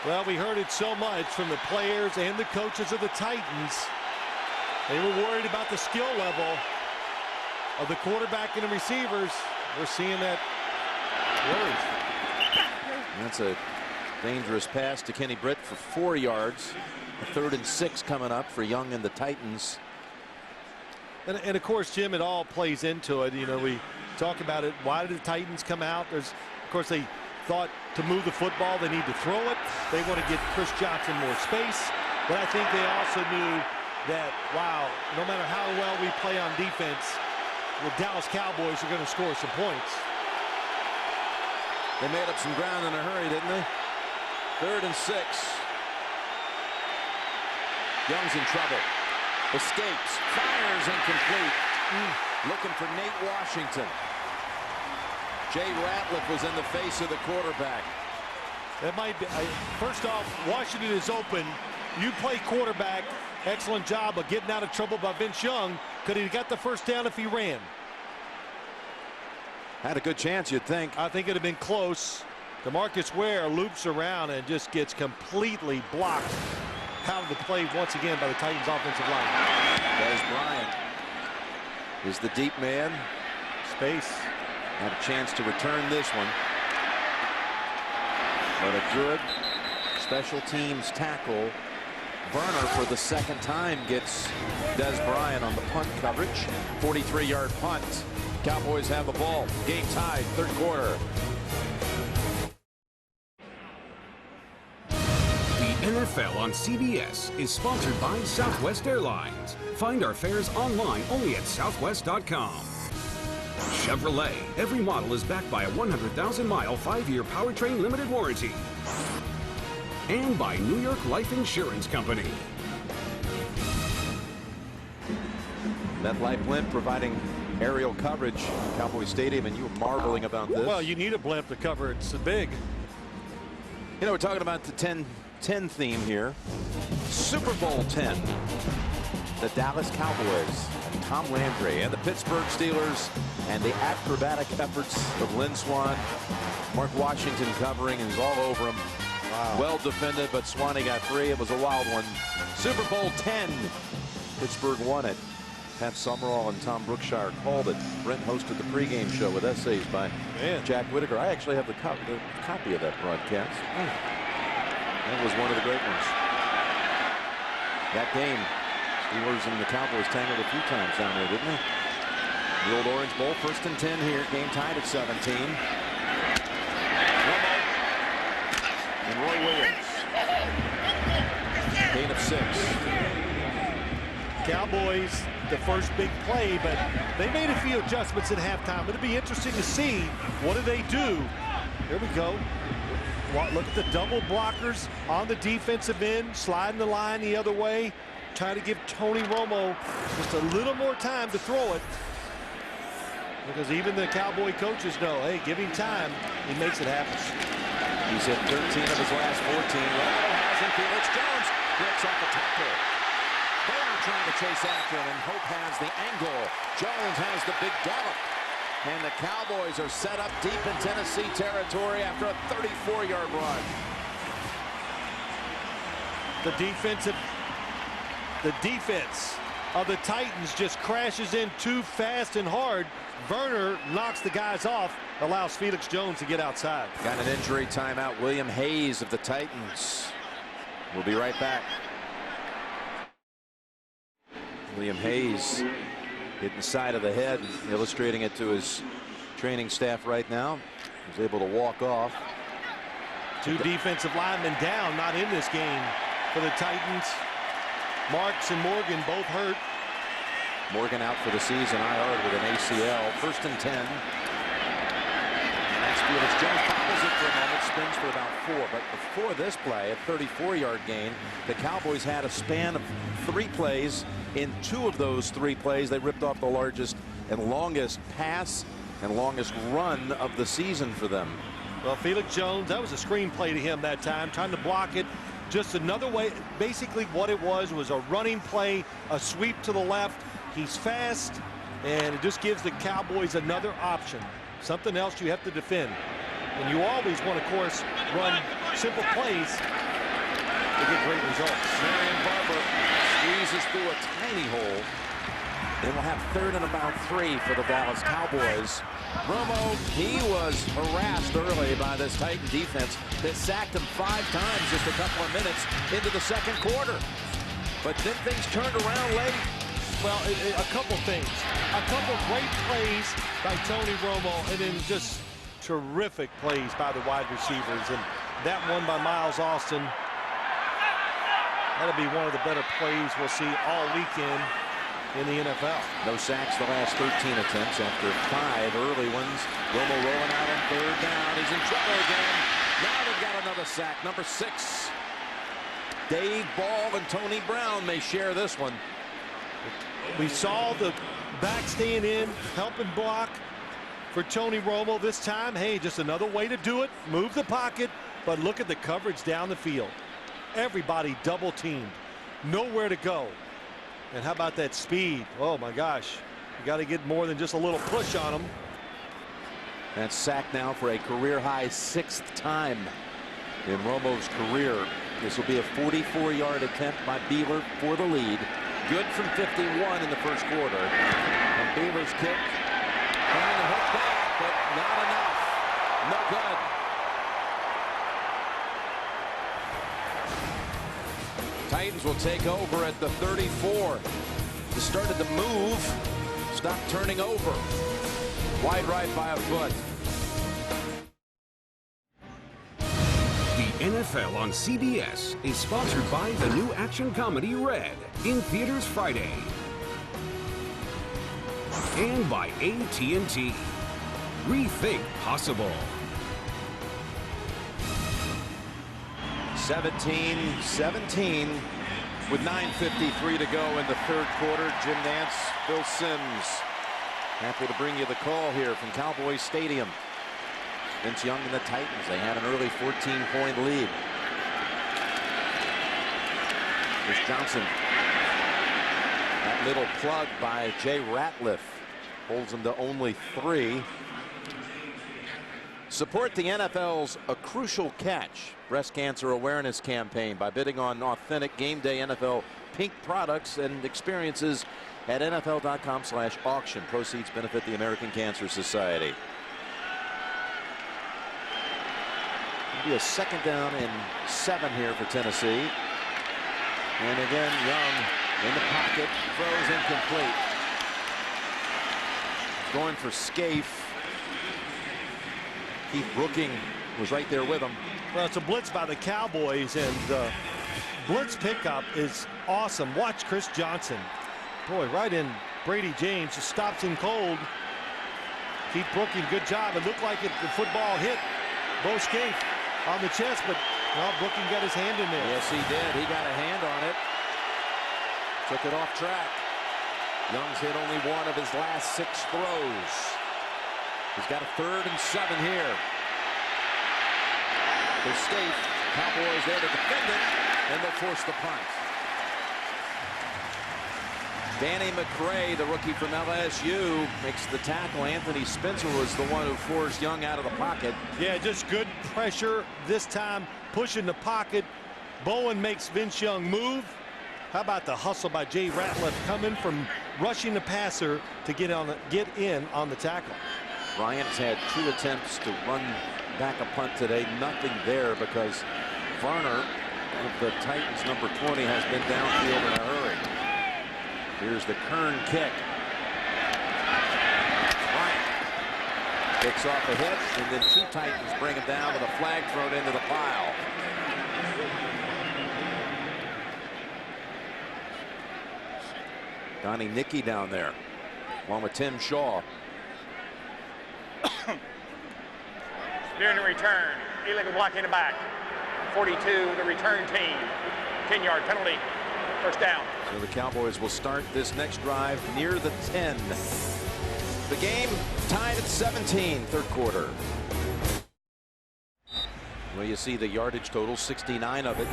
Well, we heard it so much from the players and the coaches of the Titans. They were worried about the skill level of the quarterback and the receivers. We're seeing that worries. That's a dangerous pass to Kenny Britt for 4 yards. A 3rd and 6 coming up for Young and the Titans. And of course, Jim, it all plays into it. You know, we talk about it. Why did the Titans come out? Of course, they thought to move the football, they need to throw it. They want to get Chris Johnson more space. But I think they also knew that, wow, no matter how well we play on defense, the Dallas Cowboys are going to score some points. They made up some ground in a hurry, didn't they? 3rd and 6. Young's in trouble. Escapes. Fires incomplete. Looking for Nate Washington. Jay Ratliff was in the face of the quarterback. That might be. First off, Washington is open. You play quarterback. Excellent job of getting out of trouble by Vince Young. Could he have got the first down if he ran? Had a good chance, you'd think. I think it'd have been close. DeMarcus Ware loops around and just gets completely blocked pounded the play once again by the Titans offensive line. Des Bryant is the deep man. Space. Had a chance to return this one. But a good special teams tackle. Werner, for the second time, gets Des Bryant on the punt coverage. 43-yard punt. Cowboys have the ball. Game tied, third quarter. The NFL on CBS is sponsored by Southwest Airlines. Find our fares online only at southwest.com. Chevrolet. Every model is backed by a 100,000-mile, 5-year powertrain limited warranty. And by New York Life Insurance Company. MetLife Blimp providing aerial coverage in Cowboy Stadium, and you were marveling about this. Well, you need a blimp to cover it. It's big. You know, we're talking about the 10 theme here. Super Bowl 10. The Dallas Cowboys, and Tom Landry, and the Pittsburgh Steelers, and the acrobatic efforts of Lynn Swann. Mark Washington covering, and he's all over him. Wow. Well defended, but Swanee got free. It was a wild one. Super Bowl 10. Pittsburgh won it. Pat Summerall and Tom Brookshire called it. Brent hosted the pregame show with essays by Jack Whitaker. I actually have the copy of that broadcast. That was one of the great ones. That game, Steelers and the Cowboys tangled a few times down there, didn't they? The old Orange Bowl, 1st and 10 here. Game tied at 17. Romo and Roy Williams. Gain of 6. Cowboys, the first big play, but they made a few adjustments at halftime. It'll be interesting to see what do they do. Here we go. Look at the double blockers on the defensive end, sliding the line the other way, trying to give Tony Romo just a little more time to throw it. Because even the Cowboy coaches know, hey, give him time, he makes it happen. He's hit 13 of his last 14. Romo has him. Felix Jones breaks off the tackle. Werner trying to chase after him, and Hope has the angle. Jones has the big gallop. And the Cowboys are set up deep in Tennessee territory after a 34-yard run. The defense of the Titans just crashes in too fast and hard. Werner knocks the guys off, allows Felix Jones to get outside. Got an injury timeout. William Hayes of the Titans. We'll be right back. William Hayes hitting the side of the head, illustrating it to his training staff right now. He's able to walk off. 2 defensive linemen down, not in this game for the Titans. Marks and Morgan both hurt. Morgan out for the season, IR with an ACL. 1st and 10. That's Felix Jones bobbles it for a moment, spins for about 4. But before this play, a 34-yard gain, the Cowboys had a span of 3 plays. In 2 of those 3 plays, they ripped off the largest and longest pass and longest run of the season for them. Well, Felix Jones, that was a screen play to him that time, trying to block it. Just another way. Basically what it was a running play, a sweep to the left. He's fast, and it just gives the Cowboys another option. Something else you have to defend. And you always want, of course, run simple plays to get great results. Marion Barber squeezes through a tiny hole. And we'll have 3rd and about 3 for the Dallas Cowboys. Romo, he was harassed early by this Titan defense that sacked him 5 times just a couple of minutes into the second quarter. But then things turned around late. Well, a couple things. A couple great plays by Tony Romo, and then just terrific plays by the wide receivers. And that one by Miles Austin, that'll be one of the better plays we'll see all weekend in the NFL. No sacks the last 13 attempts after 5 early ones. Romo rolling out on 3rd down. He's in trouble again. Now they've got another sack, number 6. Dave Ball and Tony Brown may share this one. We saw the back staying in, helping block for Tony Romo this time. Hey, just another way to do it. Move the pocket, but look at the coverage down the field. Everybody double teamed. Nowhere to go. And how about that speed? Oh my gosh. You got to get more than just a little push on them. That's sacked now for a career high 6th time in Romo's career. This will be a 44-yard attempt by Beaver for the lead. Good from 51 in the first quarter. And Beaver's kick trying to hook back, but not enough. No good. Titans will take over at the 34. They started to move, stopped turning over. Wide right by a foot. The NFL on CBS is sponsored by the new action comedy Red, in theaters Friday. And by AT&T. Rethink possible. 17-17 with 9:53 to go in the third quarter. Jim Nance, Phil Simms. Happy to bring you the call here from Cowboys Stadium. Vince Young and the Titans, they had an early 14-point lead. Chris Johnson. That little plug by Jay Ratliff holds him to only 3. Support the NFL's A Crucial Catch breast cancer awareness campaign by bidding on authentic game day NFL pink products and experiences at NFL.com/auction. Proceeds benefit the American Cancer Society. It'll be a second down and 7 here for Tennessee. And again, Young in the pocket, throws incomplete. Going for Scaife. Keith Brooking was right there with him. Well, it's a blitz by the Cowboys, and blitz pickup is awesome. Watch Chris Johnson. Boy, right in Brady James. Just stops him cold. Keith Brooking, good job. It looked like the football hit Bo Scaife on the chest, but well, Brooking got his hand in there. Yes, he did. He got a hand on it. Took it off track. Young's hit only one of his last 6 throws. He's got a 3rd and 7 here. The Scaife, Cowboys there to defend it, and they'll force the punt. Danny McRae, the rookie from LSU, makes the tackle. Anthony Spencer was the one who forced Young out of the pocket. Yeah, just good pressure this time, pushing the pocket. Bowen makes Vince Young move. How about the hustle by Jay Ratliff coming from rushing the passer to get in on the tackle. Bryant's had 2 attempts to run back a punt today. Nothing there because Varner of the Titans, number 20, has been downfield in a hurry. Here's the Kern kick. Bryant picks off a hit, and then 2 Titans bring him down with a flag thrown into the pile. Donnie Nicky down there, along with Tim Shaw. During the return, illegal block in the back. 42, the return team. 10-yard penalty, first down. So the Cowboys will start this next drive near the 10. The game tied at 17, third quarter. Well, you see the yardage total, 69 of it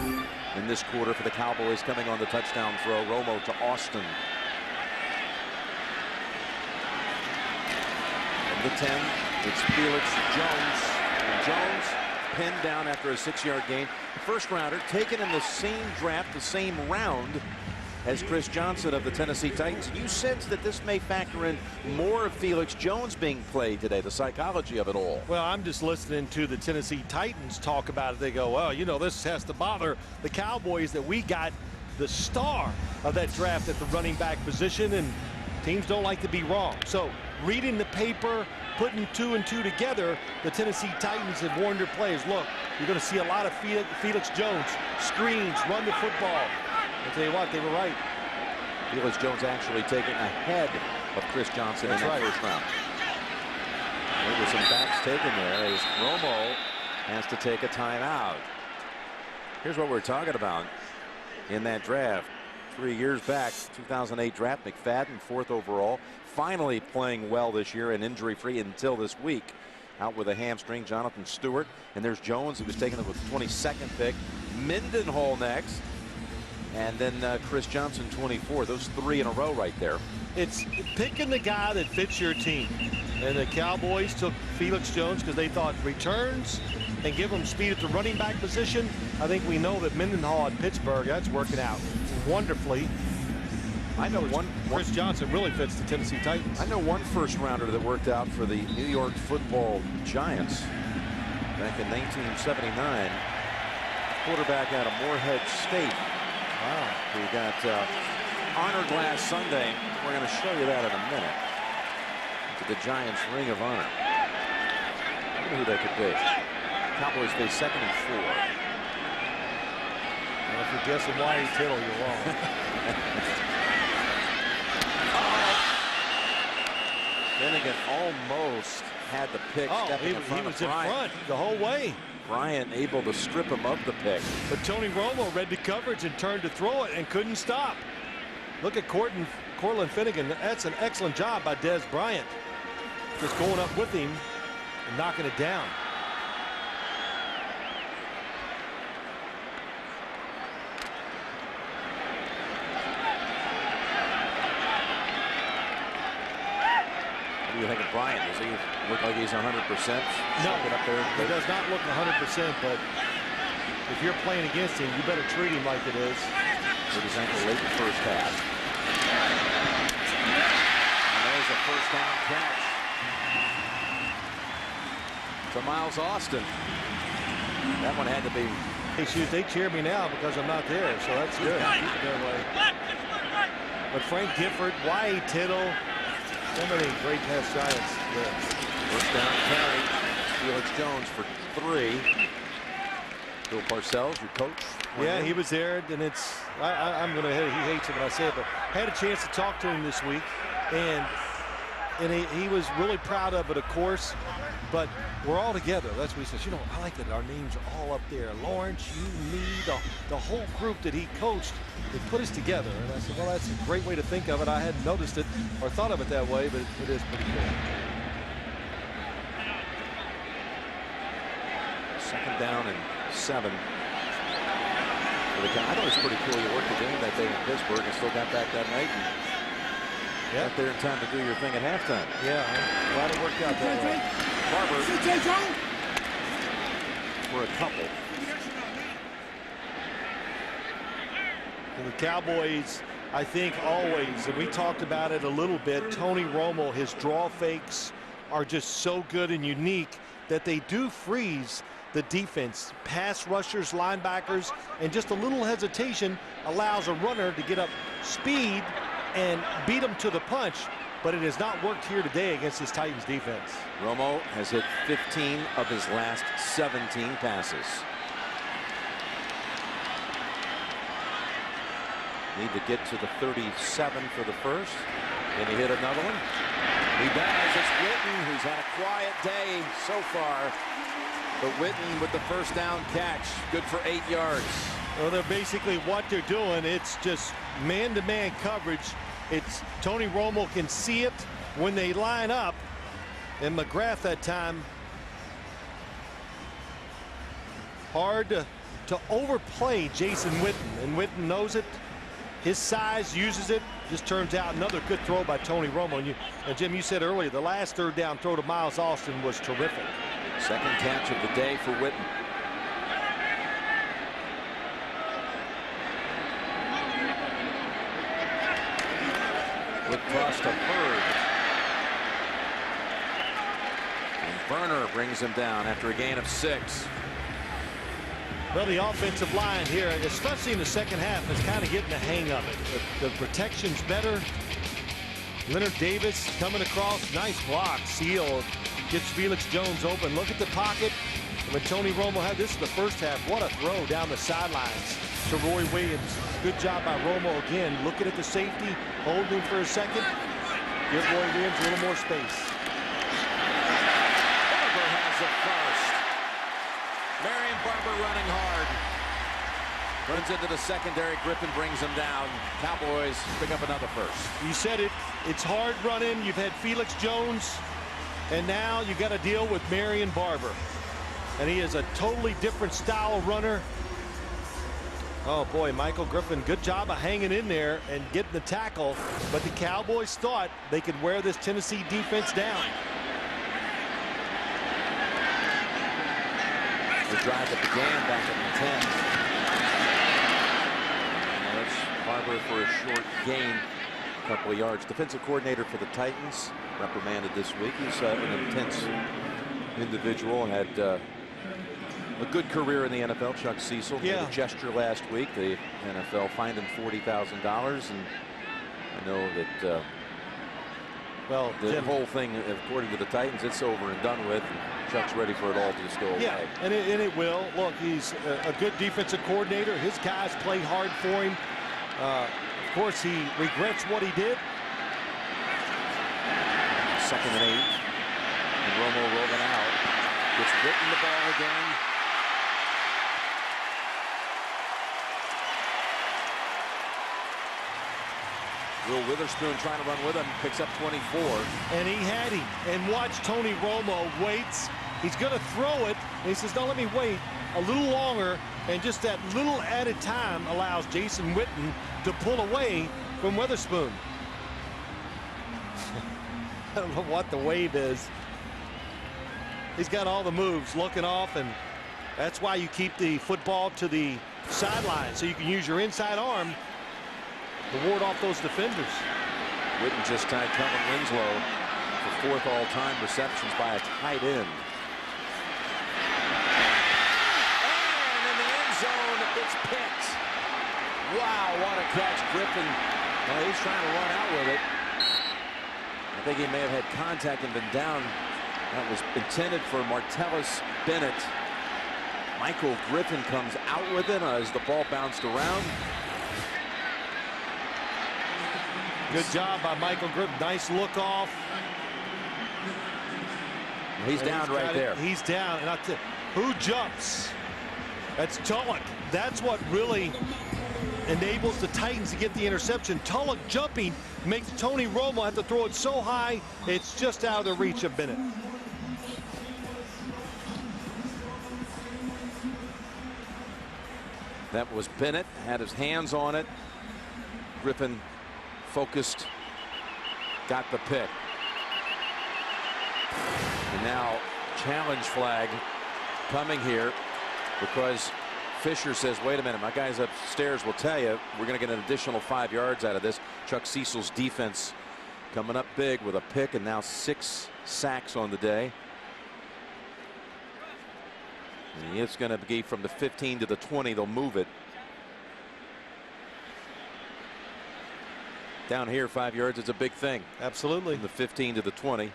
in this quarter for the Cowboys, coming on the touchdown throw. Romo to Austin. From the 10, it's Felix Jones. And Jones pinned down after a 6-yard gain. First rounder taken in the same draft, the same round as Chris Johnson of the Tennessee Titans. You sense that this may factor in more of Felix Jones being played today, the psychology of it all. Well, I'm just listening to the Tennessee Titans talk about it. They go, well, you know, this has to bother the Cowboys that we got the star of that draft at the running back position, and teams don't like to be wrong. So reading the paper, putting 2 and 2 together, the Tennessee Titans have warned their players, look, you're going to see a lot of Felix Jones, screens, run the football. I'll tell you what, they were right. Felix Jones actually taken ahead of Chris Johnson in that first round. There were some backs taken there as Romo has to take a timeout. Here's what we're talking about in that draft. 3 years back, 2008 draft, McFadden, 4th overall. Finally playing well this year and injury-free until this week. Out with a hamstring, Jonathan Stewart. And there's Jones, who was taken with the 22nd pick. Mendenhall next. And then Chris Johnson, 24. Those 3 in a row right there. It's picking the guy that fits your team. And the Cowboys took Felix Jones because they thought returns and give them speed at the running back position, I think we know that Mendenhall at Pittsburgh, that's working out wonderfully. I know Chris Johnson really fits the Tennessee Titans. I know one first-rounder that worked out for the New York Football Giants back in 1979. Quarterback out of Morehead State. Wow. Who got honored last Sunday. We're going to show you that in a minute. To the Giants' Ring of Honor. I wonder who that could be. Cowboys face 2nd and 4. Well, if you're guessing why Tittle, you're wrong. Finnegan almost had the pick. He was in front the whole way. Bryant able to strip him of the pick. But Tony Romo read the coverage and turned to throw it and couldn't stop. Look at Cortland Finnegan. That's an excellent job by Des Bryant. Just going up with him and knocking it down. What do you think of Bryant? Does he look like he's 100%? No, up there. He does not look 100%, but if you're playing against him, you better treat him like it is. Hurt his ankle late in the first half. And there's a first down catch to Miles Austin. That one had to be. Hey, shoot, they cheer me now because I'm not there, so that's good. Keep it that way. But Frank Gifford, Y.A. Tittle, so many great past Giants. First down carry. Felix Jones for 3. Bill Parcells, your coach. Yeah, he was there, and it's. I'm going to. He hates it when I say it, but I had a chance to talk to him this week, and he was really proud of it, of course. But we're all together. That's what he says. You know, I like that our names are all up there. Lawrence, you, me, the whole group that he coached. They put us together. And I said, well, that's a great way to think of it. I hadn't noticed it or thought of it that way, but it is pretty cool. 2nd down and 7. I thought it was pretty cool. You worked the game that day in Pittsburgh and still got back that night. And got there in time to do your thing at halftime. Yeah, I'm glad it worked out that way. Barber for a couple. And the Cowboys, I think always, and we talked about it a little bit, Tony Romo, his draw fakes are just so good and unique that they do freeze the defense. Pass rushers, linebackers, and just a little hesitation allows a runner to get up speed and beat them to the punch. But it has not worked here today against this Titans defense. Romo has hit 15 of his last 17 passes. Need to get to the 37 for the first. Can he hit another one? He does. It's Witten, who's had a quiet day so far. But Witten with the first down catch. Good for 8 yards. Well, they're basically what they're doing. It's just man-to-man coverage. It's Tony Romo can see it when they line up. And McGrath that time. Hard to overplay Jason Witten. And Witten knows it. His size uses it. Just turns out another good throw by Tony Romo. And Jim, you said earlier, the last 3rd down throw to Miles Austin was terrific. 2nd catch of the day for Witten. With cross to Bird. And Burner brings him down after a gain of 6. Well, the offensive line here, especially in the second half, is kind of getting the hang of it. The protection's better. Leonard Davis coming across. Nice block. Seal gets Felix Jones open. Look at the pocket. When Tony Romo had this is the first half. What a throw down the sidelines to Roy Williams. Good job by Romo again. Looking at the safety, holding him for a second. Give Roy Williams a little more space. Barber has it first. Marion Barber running hard. Runs into the secondary. Griffin brings him down. Cowboys pick up another first. You said it. It's hard running. You've had Felix Jones. And now you got to deal with Marion Barber. And he is a totally different style runner. Oh boy, Michael Griffin, good job of hanging in there and getting the tackle. But the Cowboys thought they could wear this Tennessee defense down. The drive that began back at the 10. Now that's Barber for a short gain, a couple of yards. Defensive coordinator for the Titans, reprimanded this week. He's an intense individual, had a good career in the NFL. Chuck Cecil made a gesture last week. The NFL fined him $40,000, and I know that well, the whole thing, according to the Titans, it's over and done with. And Chuck's ready for it all to just go away. Yeah, and it will. Look, he's a good defensive coordinator. His guys play hard for him. Of course, he regrets what he did. 2nd and 8. And Romo rolling out. Gets Witten the ball again. Will Witherspoon trying to run with him, picks up 24. And he had him. And watch Tony Romo waits. He's going to throw it. And he says, no, let me wait a little longer. And just that little added time allows Jason Witten to pull away from Witherspoon. I don't know what the wave is. He's got all the moves, looking off, and that's why you keep the football to the sideline, so you can use your inside arm to ward off those defenders. Witten just tied Kellen Winslow for 4th all-time receptions by a tight end. And in the end zone, it's picked. Wow, what a catch, Griffin. Well, he's trying to run out with it. I think he may have had contact and been down. That was intended for Martellus Bennett. Michael Griffin comes out with it as the ball bounced around. Good job by Michael Griffin. Nice look off. He's down right there. He's down. And who jumps? That's Tulloch. That's what really enables the Titans to get the interception. Tulloch jumping makes Tony Romo have to throw it so high it's just out of the reach of Bennett. That was Bennett, had his hands on it. Griffin focused, got the pick. And now challenge flag coming here because Fisher says, wait a minute, my guys upstairs will tell you we're going to get an additional 5 yards out of this. Chuck Cecil's defense coming up big with a pick and now 6 sacks on the day. And it's going to be from the 15 to the 20. They'll move it. Down here, 5 yards is a big thing. Absolutely. From the 15 to the 20.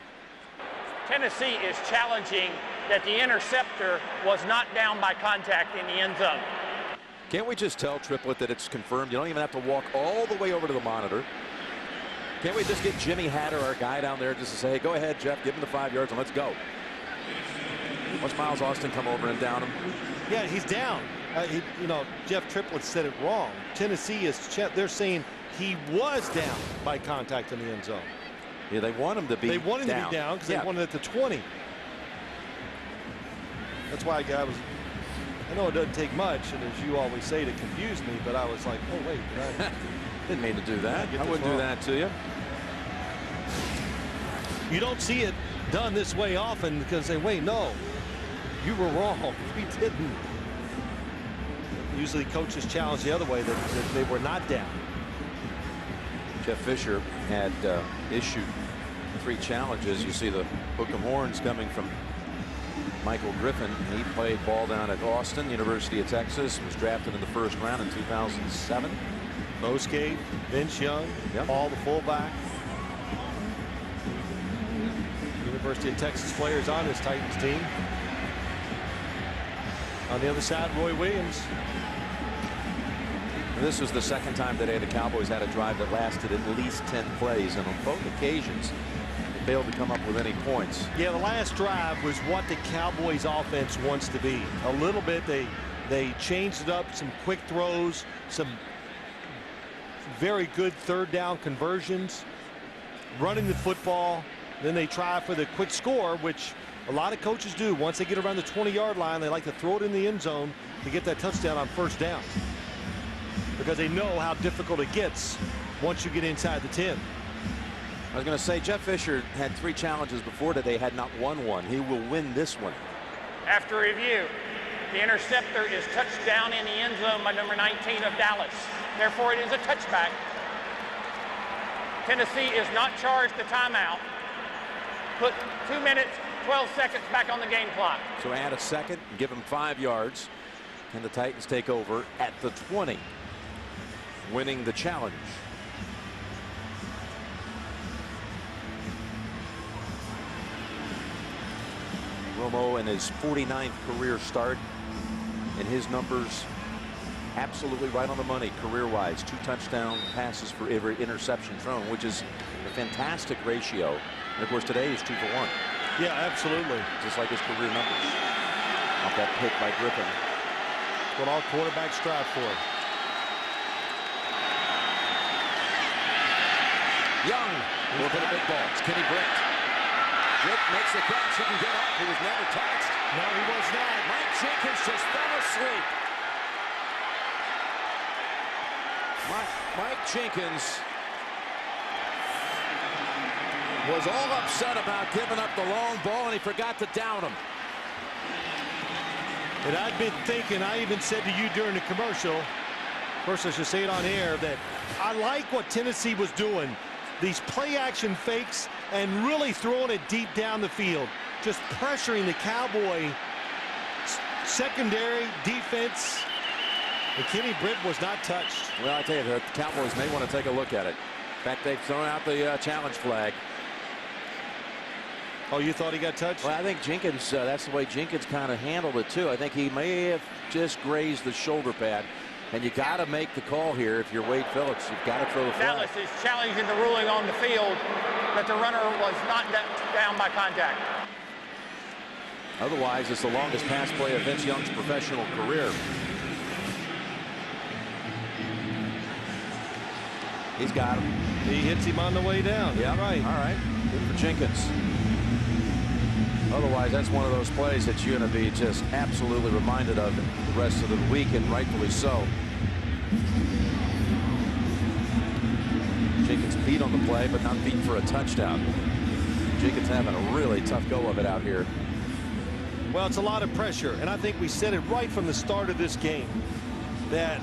Tennessee is challenging that the interceptor was not down by contact in the end zone. Can't we just tell Triplett that it's confirmed? You don't even have to walk all the way over to the monitor. Can't we just get Jimmy Hatter, our guy down there, just to say, hey, go ahead, Jeff, give him the 5 yards and let's go. Watch Miles Austin come over and down him. Yeah, he's down. You know, Jeff Triplett said it wrong. Tennessee is, they're saying he was down by contact in the end zone. Yeah, they want him to be down. They want him to be down because they wanted it to 20. That's why I know it doesn't take much, and as you always say, to confuse me, but I was like, oh, wait. Didn't mean to do that. I wouldn't do that to you. You don't see it done this way often because they, wait, no, you were wrong. We didn't. Usually coaches challenge the other way, that they were not down. Jeff Fisher had issued 3 challenges. You see the hook 'em horns coming from Michael Griffin. He played ball down at Austin, University of Texas, was drafted in the 1st round in 2007. Mosgate, Vince Young, Paul the fullback. University of Texas players on this Titans team. On the other side, Roy Williams. This was the 2nd time today the Cowboys had a drive that lasted at least 10 plays, and on both occasions they failed to come up with any points. Yeah, the last drive was what the Cowboys offense wants to be. A little bit, they changed it up, some quick throws, some very good 3rd down conversions, running the football. Then they try for the quick score, which a lot of coaches do. Once they get around the 20-yard line, they like to throw it in the end zone to get that touchdown on 1st down, because they know how difficult it gets once you get inside the 10. I was going to say, Jeff Fisher had 3 challenges before today, had not won one. He will win this one. After review, The interceptor is touched down in the end zone by number 19 of Dallas. Therefore, it is a touchback. Tennessee is not charged the timeout. Put 2 minutes, 12 seconds back on the game clock. So add a second and give them 5 yards. And the Titans take over at the 20, winning the challenge. Romo in his 49th career start, and his numbers absolutely right on the money career-wise. 2 touchdown passes for every interception thrown, which is a fantastic ratio. And of course today is 2 for 1. Yeah, absolutely. Just like his career numbers. Off that pick by Griffin. What all quarterbacks strive for. Young will hit a big ball. It's Kenny Britt. Britt makes the catch. He can get up. He was never touched. No, he was not. Mike Jenkins just fell asleep. Mike Jenkins was all upset about giving up the long ball, and he forgot to down him. And I've been thinking, I even said to you during the commercial, first I should say it on air, that I like what Tennessee was doing. These play action fakes and really throwing it deep down the field. Just pressuring the Cowboy secondary defense. And Kenny Britt was not touched. Well, I tell you, the Cowboys may want to take a look at it. In fact, they've thrown out the challenge flag. Oh, you thought he got touched? Well, I think Jenkins, that's the way Jenkins kind of handled it, too. I think he may have just grazed the shoulder pad. And you got to make the call here if you're Wade Phillips. You've got to throw the flag. Dallas is challenging the ruling on the field that the runner was not down by contact. Otherwise, it's the longest pass play of Vince Young's professional career. He's got him. He hits him on the way down. Yeah, right. All right. Good for Jenkins. Otherwise, that's one of those plays that you're going to be just absolutely reminded of the rest of the week, and rightfully so. Jenkins beat on the play, but not beat for a touchdown. Jenkins having a really tough go of it out here. Well, it's a lot of pressure, and I think we said it right from the start of this game that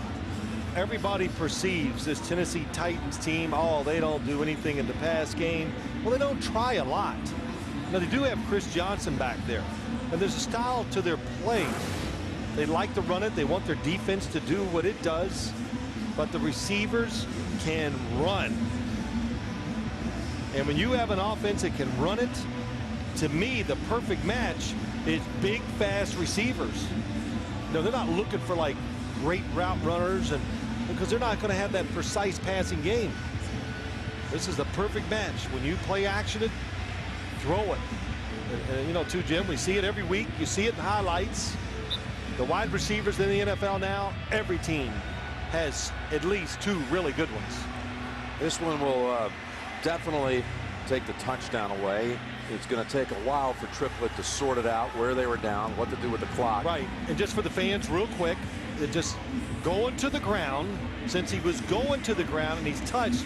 everybody perceives this Tennessee Titans team, oh, they don't do anything in the pass game. Well, they don't try a lot. Now, they do have Chris Johnson back there, and there's a style to their play. They like to run it. They want their defense to do what it does, but the receivers can run. And when you have an offense that can run it, to me, the perfect match is big, fast receivers. No, they're not looking for like great route runners, and because they're not going to have that precise passing game. This is the perfect match. When you play action it, throw it. And you know, too, Jim, we see it every week. You see it in highlights. The wide receivers in the NFL now, every team has at least 2 really good ones. This one will definitely take the touchdown away. It's going to take a while for Triplett to sort it out, where they were down, what to do with the clock. Right, and just for the fans, real quick, it just going to the ground. Since he was going to the ground and he's touched,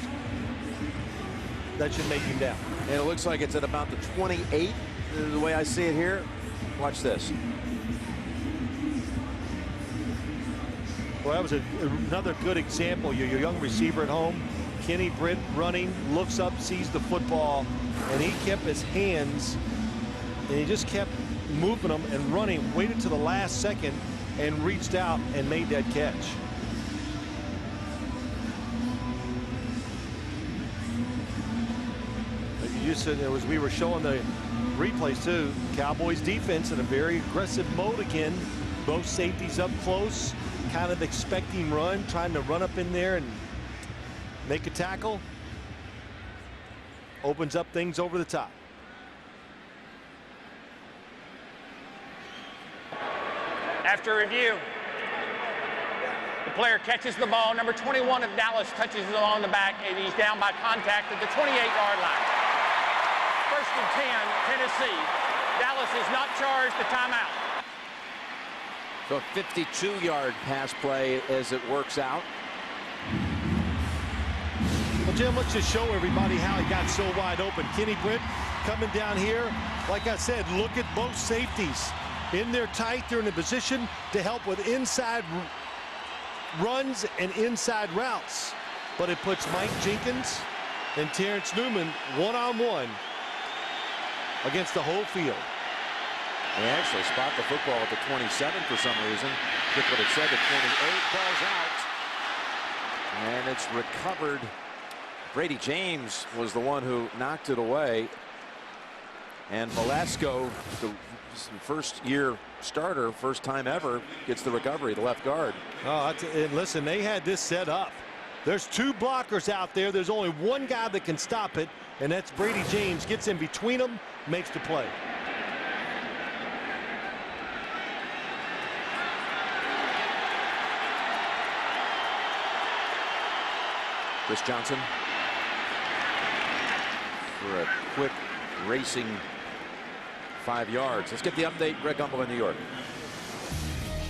that should make him down. And it looks like it's at about the 28, the way I see it here. Watch this. Well, that was another good example. Your young receiver at home, Kenny Britt, running, looks up, sees the football, and he kept his hands, and he just kept moving them and running, waited to the last second, and reached out and made that catch. You said it was, we were showing the replays too. Cowboys defense in a very aggressive mode again. Both safeties up close, kind of expecting run, trying to run up in there and make a tackle. Opens up things over the top. After review, the player catches the ball. Number 21 of Dallas touches it along the back, and he's down by contact at the 28-yard line. 1st and 10, Tennessee. Dallas is not charged the timeout. So a 52-yard pass play as it works out. Well, Jim, let's just show everybody how he got so wide open. Kenny Britt coming down here. Like I said, look at both safeties. in there tight. They're in a position to help with inside runs and inside routes. But it puts Mike Jenkins and Terrence Newman one-on-one against the whole field. They actually spot the football at the 27 for some reason. Look what it said, the 28 falls out. And it's recovered. Brady James was the one who knocked it away. And Velasco, the first-year starter, first time ever, gets the recovery, the left guard. Oh, and listen, they had this set up. There's two blockers out there. There's only one guy that can stop it, and that's Brady James. Gets in between them, makes the play. Chris Johnson for a quick racing 5 yards. Let's get the update. Greg Gumbel in New York.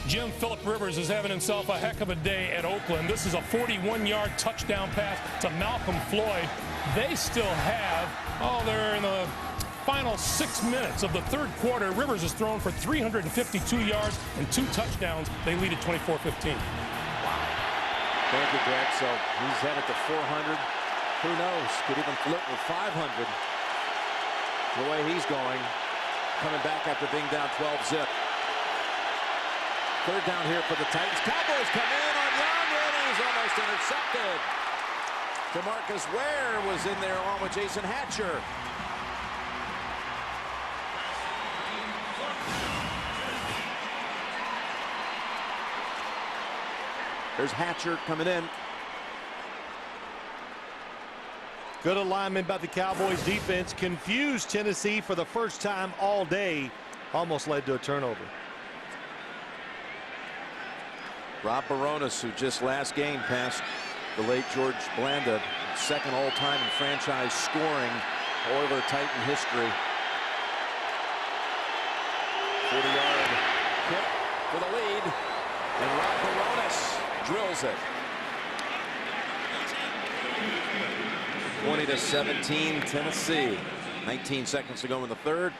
Jim, Phillip Rivers is having himself a heck of a day at Oakland. This is a 41-yard touchdown pass to Malcolm Floyd. They still have, they're in the final 6 minutes of the third quarter. Rivers has thrown for 352 yards and 2 touchdowns. They lead at 24-15. Thank you, Greg. So he's headed to 400. Who knows? Could even flip with 500. The way he's going. Coming back after being down 12 zip. Third down here for the Titans. Cowboys come in on Young, and he's almost intercepted. DeMarcus Ware was in there along with Jason Hatcher. There's Hatcher coming in. Good alignment by the Cowboys defense. Confused Tennessee for the first time all day. Almost led to a turnover. Rob Baronis, who just last game passed the late George Blanda, second all-time in franchise scoring, Oiler Titan history. 40-yard hit for the lead, and Rob Baronis drills it. 20-17 Tennessee. 19 seconds to go in the third,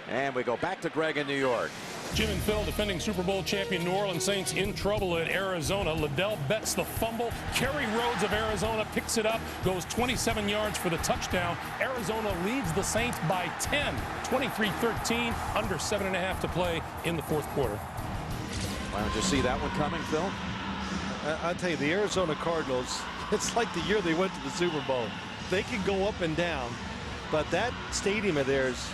and we go back to Greg in New York. Jim and Phil, defending Super Bowl champion New Orleans Saints, in trouble at Arizona. Liddell Betts the fumble. Kerry Rhodes of Arizona picks it up, goes 27 yards for the touchdown. Arizona leads the Saints by 10, 23-13, under 7.5 to play in the fourth quarter. Why don't you see that one coming, Phil? I tell you, the Arizona Cardinals, it's like the year they went to the Super Bowl. They can go up and down, but that stadium of theirs,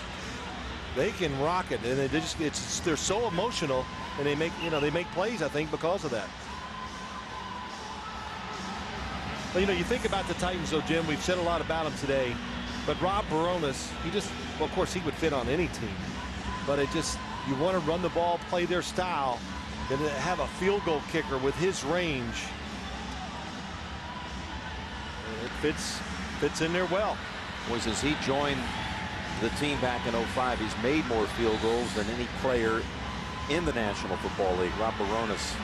they can rock it, and they're so emotional, and they make plays, I think, because of that. But you think about the Titans, though, Jim. We've said a lot about them today, but Rob Baronis, well, of course, he would fit on any team, but you want to run the ball, play their style, and have a field goal kicker with his range. It fits in there well. Was as he joined the team back in 05, he's made more field goals than any player in the National Football League. Rob Baronis,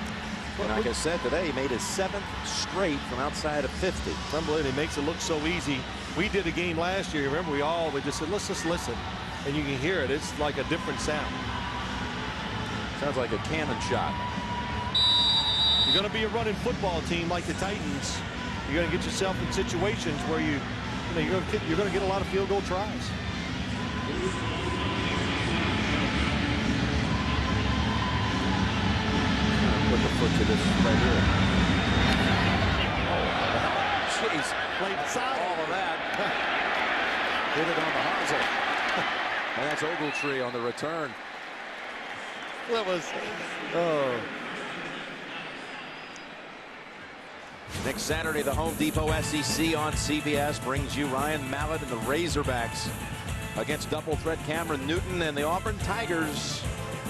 and like I said today, he made his 7th straight from outside of 50. Unbelievable. He makes it look so easy. We did a game last year. Remember, we just said, let's just listen, and you can hear it. It's like a different sound. Sounds like a cannon shot. You're going to be a running football team like the Titans. You're going to get yourself in situations where you're going to get a lot of field goal tries. Put the foot to this right here. Oh, jeez. Played solid. All of that. Hit it on the hosel. And that's Ogletree on the return. That was, Next Saturday, the Home Depot SEC on CBS brings you Ryan Mallett and the Razorbacks against double threat Cameron Newton and the Auburn Tigers.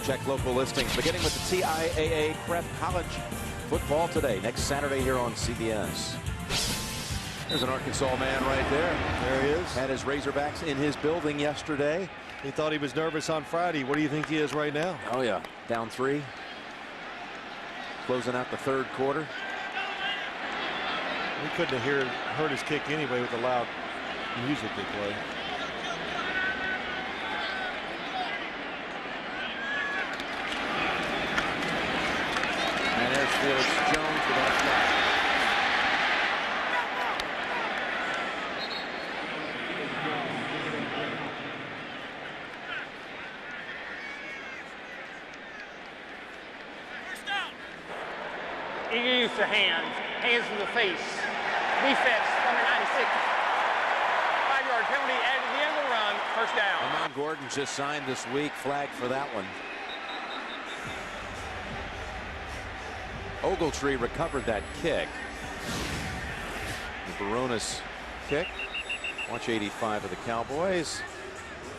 Check local listings, beginning with the TIAA Prep College football today, next Saturday here on CBS. There's an Arkansas man right there. There he is. Had his Razorbacks in his building yesterday. He thought he was nervous on Friday. What do you think he is right now? Oh, yeah. Down 3. Closing out the third quarter. We couldn't have heard his kick anyway with the loud music they play. Felix Jones without a flag. Eager use of hands to the face. Defense, number 96. 5-yard penalty added to the end of the run, first down. Amon Gordon just signed this week, flag for that one. Ogletree recovered that kick. The Baronis kick. Watch 85 of the Cowboys.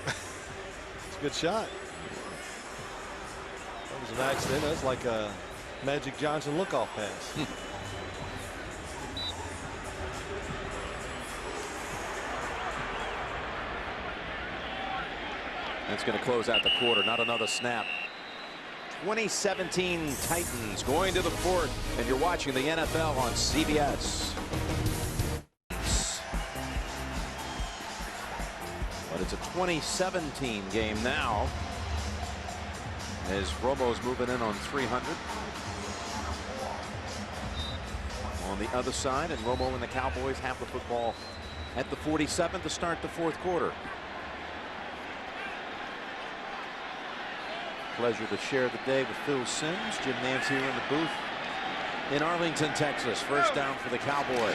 It's a good shot. That was an accident. That was like a Magic Johnson look-off pass. That's going to close out the quarter. Not another snap. 2017 Titans going to the fourth, and you're watching the NFL on CBS. But it's a 2017 game now, as Romo's moving in on 300. On the other side, and Romo and the Cowboys have the football at the 47 to start the fourth quarter. Pleasure to share the day with Phil Simms. Jim Nance here in the booth in Arlington, Texas. First down for the Cowboys.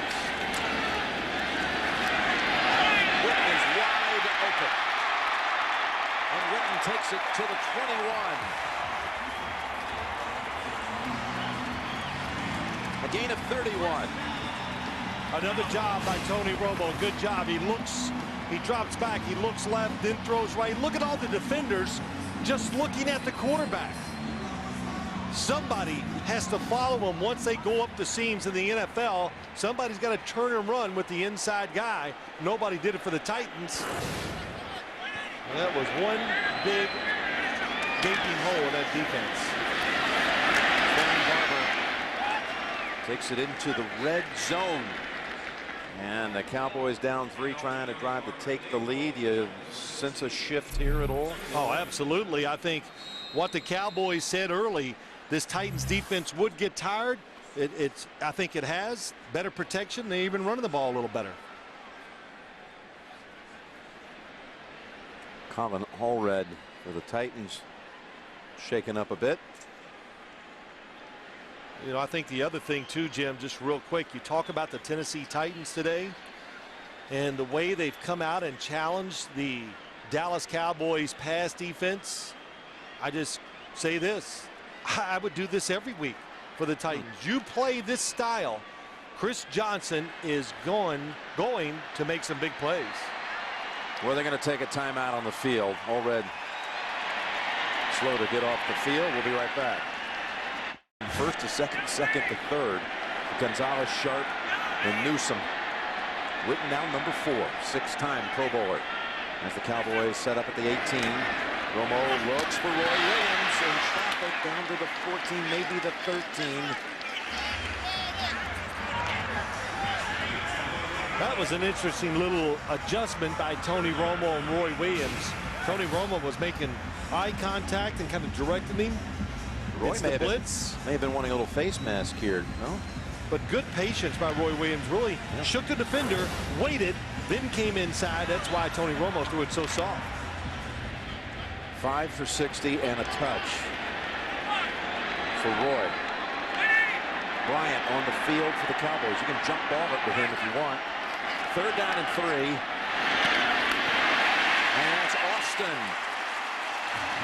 Witten is wide open. And Witten takes it to the 21. A gain of 31. Another job by Tony Romo. Good job. He looks, he drops back, he looks left, then throws right. Look at all the defenders just looking at the quarterback. Somebody has to follow him once they go up the seams in the NFL. Somebody's got to turn and run with the inside guy. Nobody did it for the Titans. And that was one big gaping hole in that defense. Barber takes it into the red zone. And the Cowboys down 3, trying to drive to take the lead. You sense a shift here at all? Oh, absolutely. I think what the Cowboys said early, this Titans defense would get tired. I think it has better protection. They even running the ball a little better. Colin Allred for the Titans shaken up a bit. You know, I think the other thing too, Jim, just real quick, you talk about the Tennessee Titans today and the way they've come out and challenged the Dallas Cowboys pass defense. I just say this, I would do this every week for the Titans. You play this style, Chris Johnson is going to make some big plays. Well, they're going to take a timeout on the field. Allred slow to get off the field. We'll be right back. First to second, second to third. Gonzalez, Sharp, and Newsome. Witten now number 4, 6-time Pro Bowler. As the Cowboys set up at the 18. Romo looks for Roy Williams in traffic down to the 14, maybe the 13. That was an interesting little adjustment by Tony Romo and Roy Williams. Tony Romo was making eye contact and kind of directing him. Roy may have been wanting a little face mask here, no? But good patience by Roy Williams. Really shook the defender, waited, then came inside. That's why Tony Romo threw it so soft. 5 for 60 and a touch for Roy. Bryant on the field for the Cowboys. You can jump ball it with him if you want. 3rd down and 3. And that's Austin.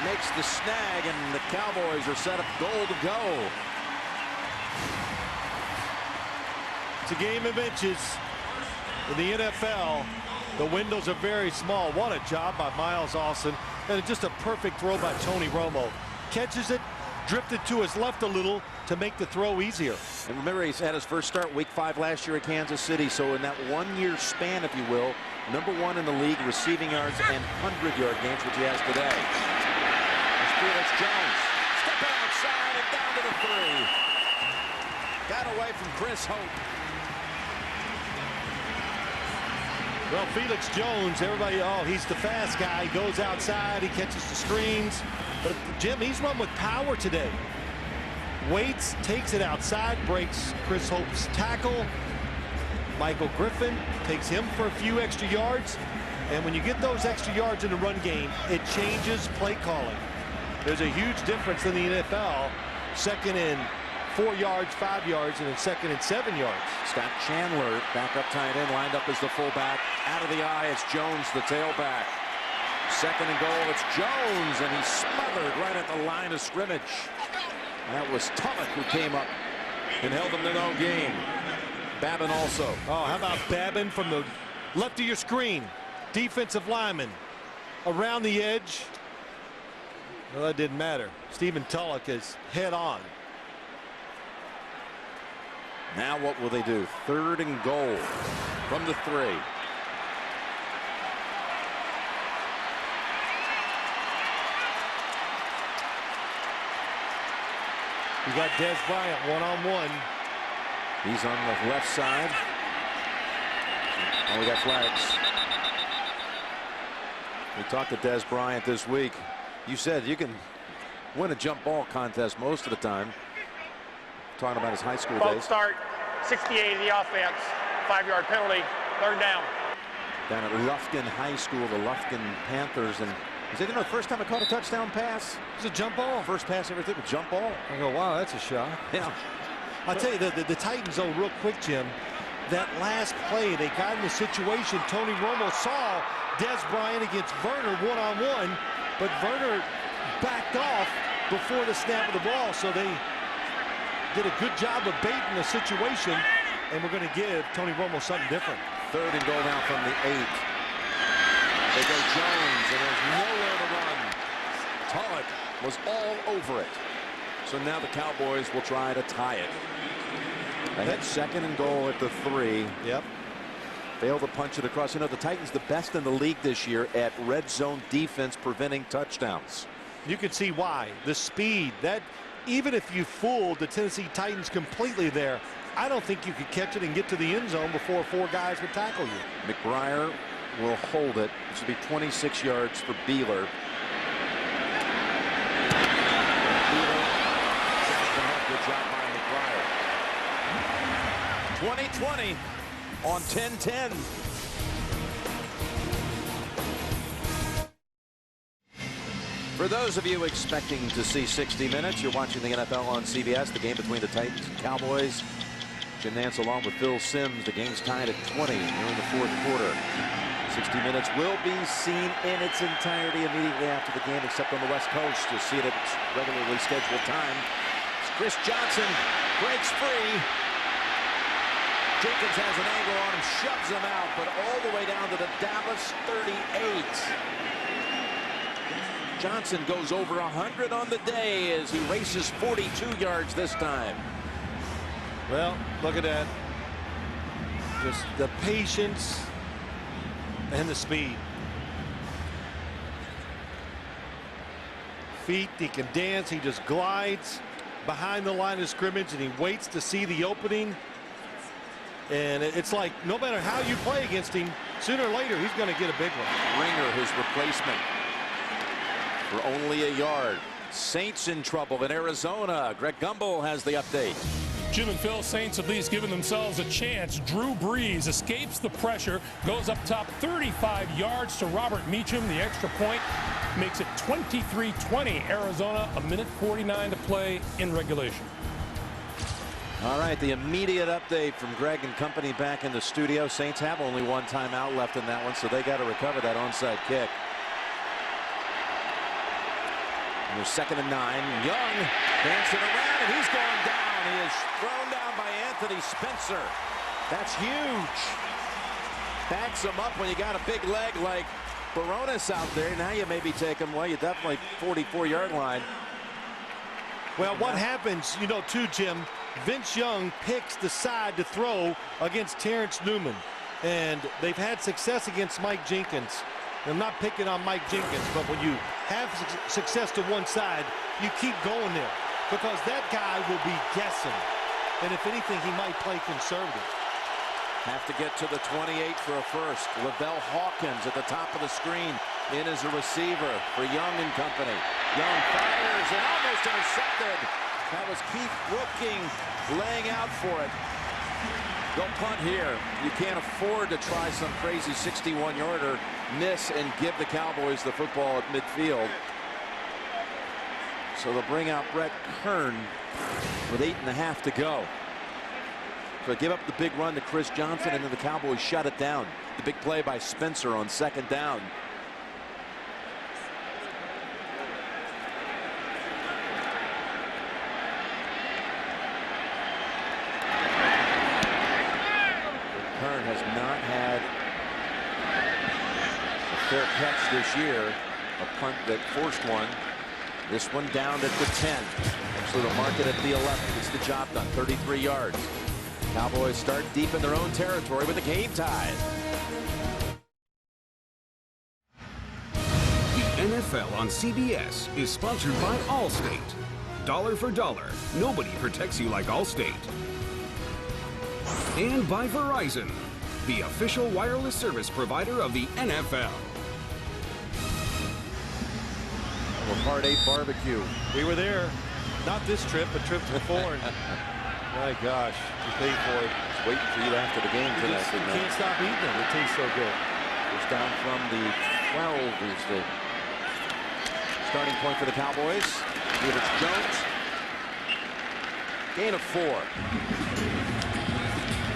Makes the snag, and the Cowboys are set up goal to go. It's a game of inches. In the NFL, the windows are very small. What a job by Miles Austin. And just a perfect throw by Tony Romo. Catches it, drifted to his left a little to make the throw easier. And remember, he's had his first start week 5 last year at Kansas City. So in that 1-year span, if you will, number 1 in the league receiving yards and 100-yard games, which he has today. Felix Jones stepping outside and down to the 3. Got away from Chris Hope. Well, Felix Jones, everybody, oh, he's the fast guy. He goes outside, he catches the screens. But Jim, he's run with power today. waits, takes it outside, breaks Chris Hope's tackle. Michael Griffin takes him for a few extra yards. And when you get those extra yards in the run game, it changes play calling. There's a huge difference in the NFL. 2nd and 4 yards, 5 yards, and then 2nd and 7 yards. Scott Chandler, backup tight end, lined up as the fullback. Out of the eye, it's Jones, the tailback. 2nd and goal, it's Jones, and he's smothered right at the line of scrimmage. That was Tulloch who came up and held him to no gain. Babin also. Oh, how about Babin from the left of your screen? Defensive lineman around the edge. Well, that didn't matter. Stephen Tulloch is head on. Now what will they do? 3rd and goal from the 3. You got Des Bryant one-on-one. He's on the left side. Oh, we got flags. We talked to Des Bryant this week. You said you can win a jump ball contest most of the time. Talking about his high school False days. start, 68 of the offense, 5-yard penalty, 3rd down. Down at Lufkin High School, the Lufkin Panthers. And is it the first time I caught a touchdown pass? It's a jump ball. First pass ever threw with jump ball. I go, wow, that's a shot. Yeah. I'll tell you, the Titans, though, real quick, Jim, that last play, they got in the situation. Tony Romo saw Des Bryant against Werner one-on-one, but Werner backed off before the snap of the ball, so they did a good job of baiting the situation, and we're going to give Tony Romo something different. 3rd and goal now from the 8. They go Jones, and there's nowhere to run. Tulloch was all over it. So now the Cowboys will try to tie it. They had 2nd and goal at the 3. Yep. Failed to punch it across. You know, the Titans the best in the league this year at red zone defense preventing touchdowns. You can see why. The speed, that even if you fooled the Tennessee Titans completely there, I don't think you could catch it and get to the end zone before 4 guys would tackle you. McBriar will hold it. This will be 26 yards for Beeler. 2020 on 10-10. For those of you expecting to see 60 minutes, you're watching the NFL on CBS, the game between the Titans and Cowboys. Jim Nantz along with Phil Simms. The game's tied at 20 here in the 4th quarter. 60 minutes will be seen in its entirety immediately after the game, except on the West Coast. You'll see it at its regularly scheduled time. Chris Johnson breaks free. Jenkins has an angle on him, shoves him out, but all the way down to the Dallas 38. Johnson goes over 100 on the day as he races 42 yards this time. Well, look at that. Just the patience and the speed. Feet, he can dance, he just glides behind the line of scrimmage and he waits to see the opening. And it's like no matter how you play against him, sooner or later he's going to get a big one. Ringer, his replacement, for only a yard. Saints in trouble in Arizona. Greg Gumbel has the update. Jim and Phil, Saints at least giving themselves a chance. Drew Brees escapes the pressure, goes up top 35 yards to Robert Meacham. The extra point makes it 23-20. Arizona, 1:49 to play in regulation. All right, the immediate update from Greg and company back in the studio. Saints have only 1 timeout left in that one, so they got to recover that onside kick. And there's 2nd and 9. Young dancing around, and he's going down. He is thrown down by Anthony Spencer. That's huge. Backs him up when you got a big leg like Baronis out there. Now you maybe take him, well, you definitely 44-yard line. Well, what happens, you know, too, Jim, Vince Young picks the side to throw against Terrence Newman. And they've had success against Mike Jenkins. I'm not picking on Mike Jenkins, but when you have success to one side, you keep going there because that guy will be guessing. And if anything, he might play conservative. Have to get to the 28 for a first. Lavelle Hawkins at the top of the screen in as a receiver for Young and company. Young fires and almost intercepted That was Keith Rooking laying out for it. They'll punt here. You can't afford to try some crazy 61-yarder, miss, and give the Cowboys the football at midfield. So they'll bring out Brett Kern with 8.5 to go. So give up the big run to Chris Johnson, and then the Cowboys shut it down. The big play by Spencer on 2nd down. Kern has not had a fair catch this year. A punt that forced one. This one down at the 10. So they'll mark it at the 11. Gets the job done. 33 yards. Cowboys start deep in their own territory with the game tied. The NFL on CBS is sponsored by Allstate. Dollar for dollar, nobody protects you like Allstate. And by Verizon, the official wireless service provider of the NFL. Part 8 barbecue. We were there. Not this trip, but trips before. And my gosh, you paid for it. It's waiting for you after the game tonight. You can't stop eating it. It tastes so good. It's down from the 12 is the starting point for the Cowboys. Here it's Jones. Gain of 4.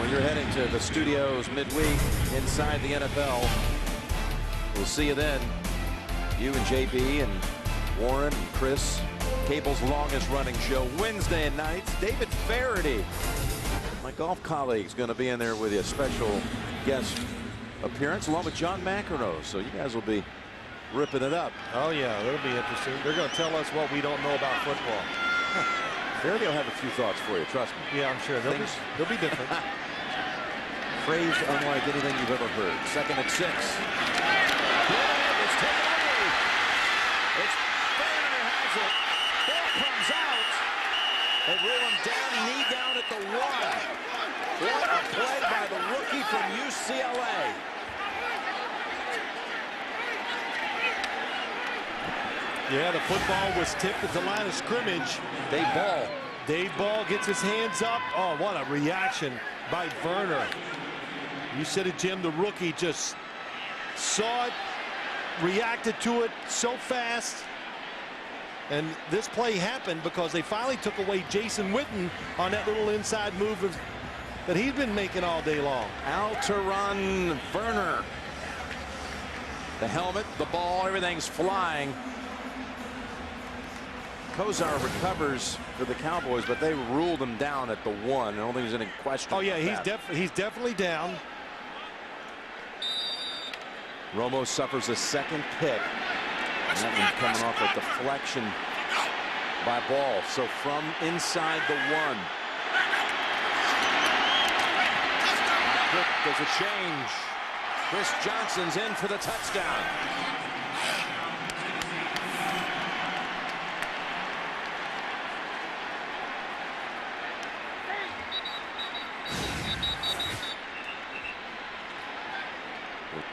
When you're heading to the studios midweek inside the NFL, we'll see you then. You and JB and Warren and Chris, cable's longest running show Wednesday nights. David Faraday, my golf colleague's going to be in there with you, a special guest appearance along with John McEnroe. So you guys will be ripping it up. Oh yeah, it'll be interesting. They're going to tell us what we don't know about football. Faraday will have a few thoughts for you, trust me. Yeah, I'm sure they'll be different. Phrase unlike anything you've ever heard. 2nd and 6. It's taken away. It's Werner has it. Ball comes out. They rule him down, knee down at the 1. What a play by the rookie from UCLA. Yeah, the football was tipped at the line of scrimmage. Dave Ball gets his hands up. Oh, what a reaction by Werner. You said it, Jim. The rookie just saw it, reacted to it so fast. And this play happened because they finally took away Jason Witten on that little inside move that he's been making all day long. Alteron Werner. The helmet, the ball, everything's flying. Kozar recovers for the Cowboys, but they ruled him down at the 1. I don't think there's any question. Oh yeah, he's definitely down. Romo suffers a 2nd pick. And that one's coming off a deflection by Ball. So from inside the 1. Quick, there's a change. Chris Johnson's in for the touchdown.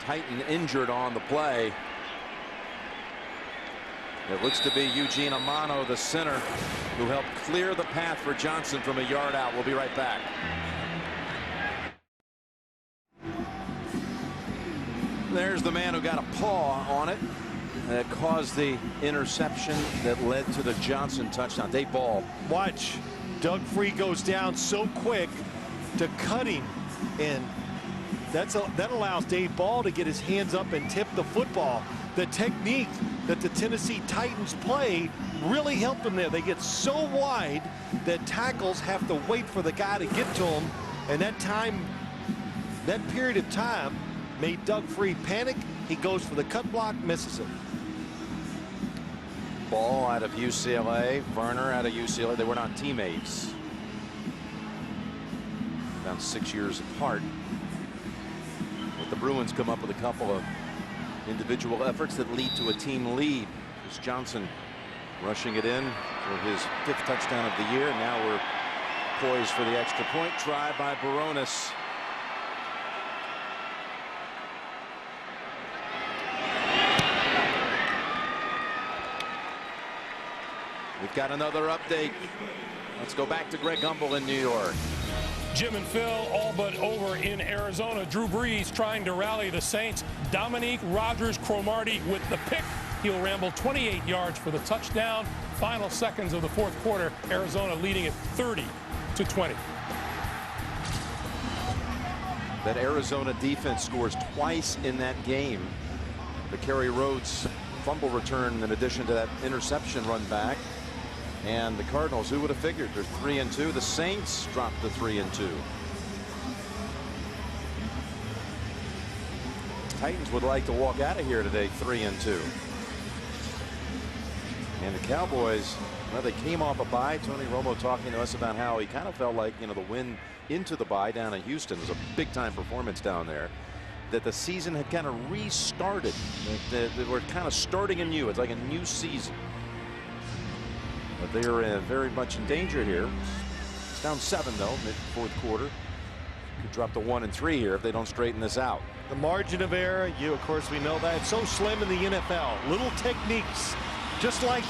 Titan injured on the play. It looks to be Eugene Amano, the center, who helped clear the path for Johnson from a yard out. We'll be right back. There's the man who got a paw on it that caused the interception that led to the Johnson touchdown. Dave Ball. Watch. Doug Free goes down so quick to cut him, and that allows Dave Ball to get his hands up and tip the football. The technique that the Tennessee Titans play really helped them there. They get so wide that tackles have to wait for the guy to get to them, and that period of time made Doug Free panic. He goes for the cut block, misses it. Ball out of UCLA, Werner out of UCLA. They were not teammates. About 6 years apart. But the Bruins come up with a couple of individual efforts that lead to a team lead. Chris Johnson rushing it in for his 5th touchdown of the year. Now we're poised for the extra point try by Baronis. We've got another update. Let's go back to Greg Gumbel in New York. Jim and Phil, all but over in Arizona. Drew Brees trying to rally the Saints. Dominique Rodgers-Cromartie with the pick. He'll ramble 28 yards for the touchdown. Final seconds of the fourth quarter. Arizona leading it 30-20. That Arizona defense scores twice in that game. The Kerry Rhodes fumble return in addition to that interception run back. And the Cardinals, who would have figured, they're 3-2. The Saints dropped to 3-2. Titans would like to walk out of here today 3-2. And the Cowboys, well, they came off a bye. Tony Romo talking to us about how he kind of felt like, you know, the win into the bye down in Houston was a big time performance down there. That the season had kind of restarted. That we're kind of starting anew. It's like a new season. But they are very much in danger here. It's down 7 though, mid fourth quarter. Could drop to 1-3 here if they don't straighten this out. The margin of error, of course, we know that. It's so slim in the NFL. Little techniques, just like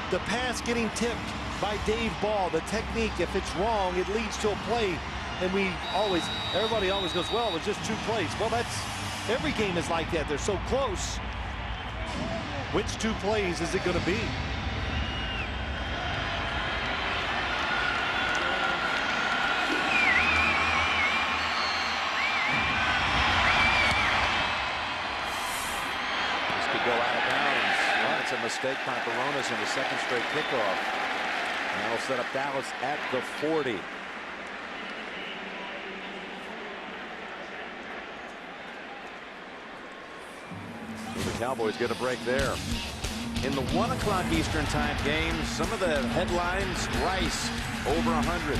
the pass getting tipped by Dave Ball. The technique, if it's wrong, it leads to a play. And everybody always goes, well, it was just 2 plays. Well, every game is like that. They're so close. Which 2 plays is it going to be? A mistake by Barones in the second straight kickoff. And that'll set up Dallas at the 40. The Cowboys get a break there. In the 1 o'clock Eastern time game, some of the headlines: Rice over 100.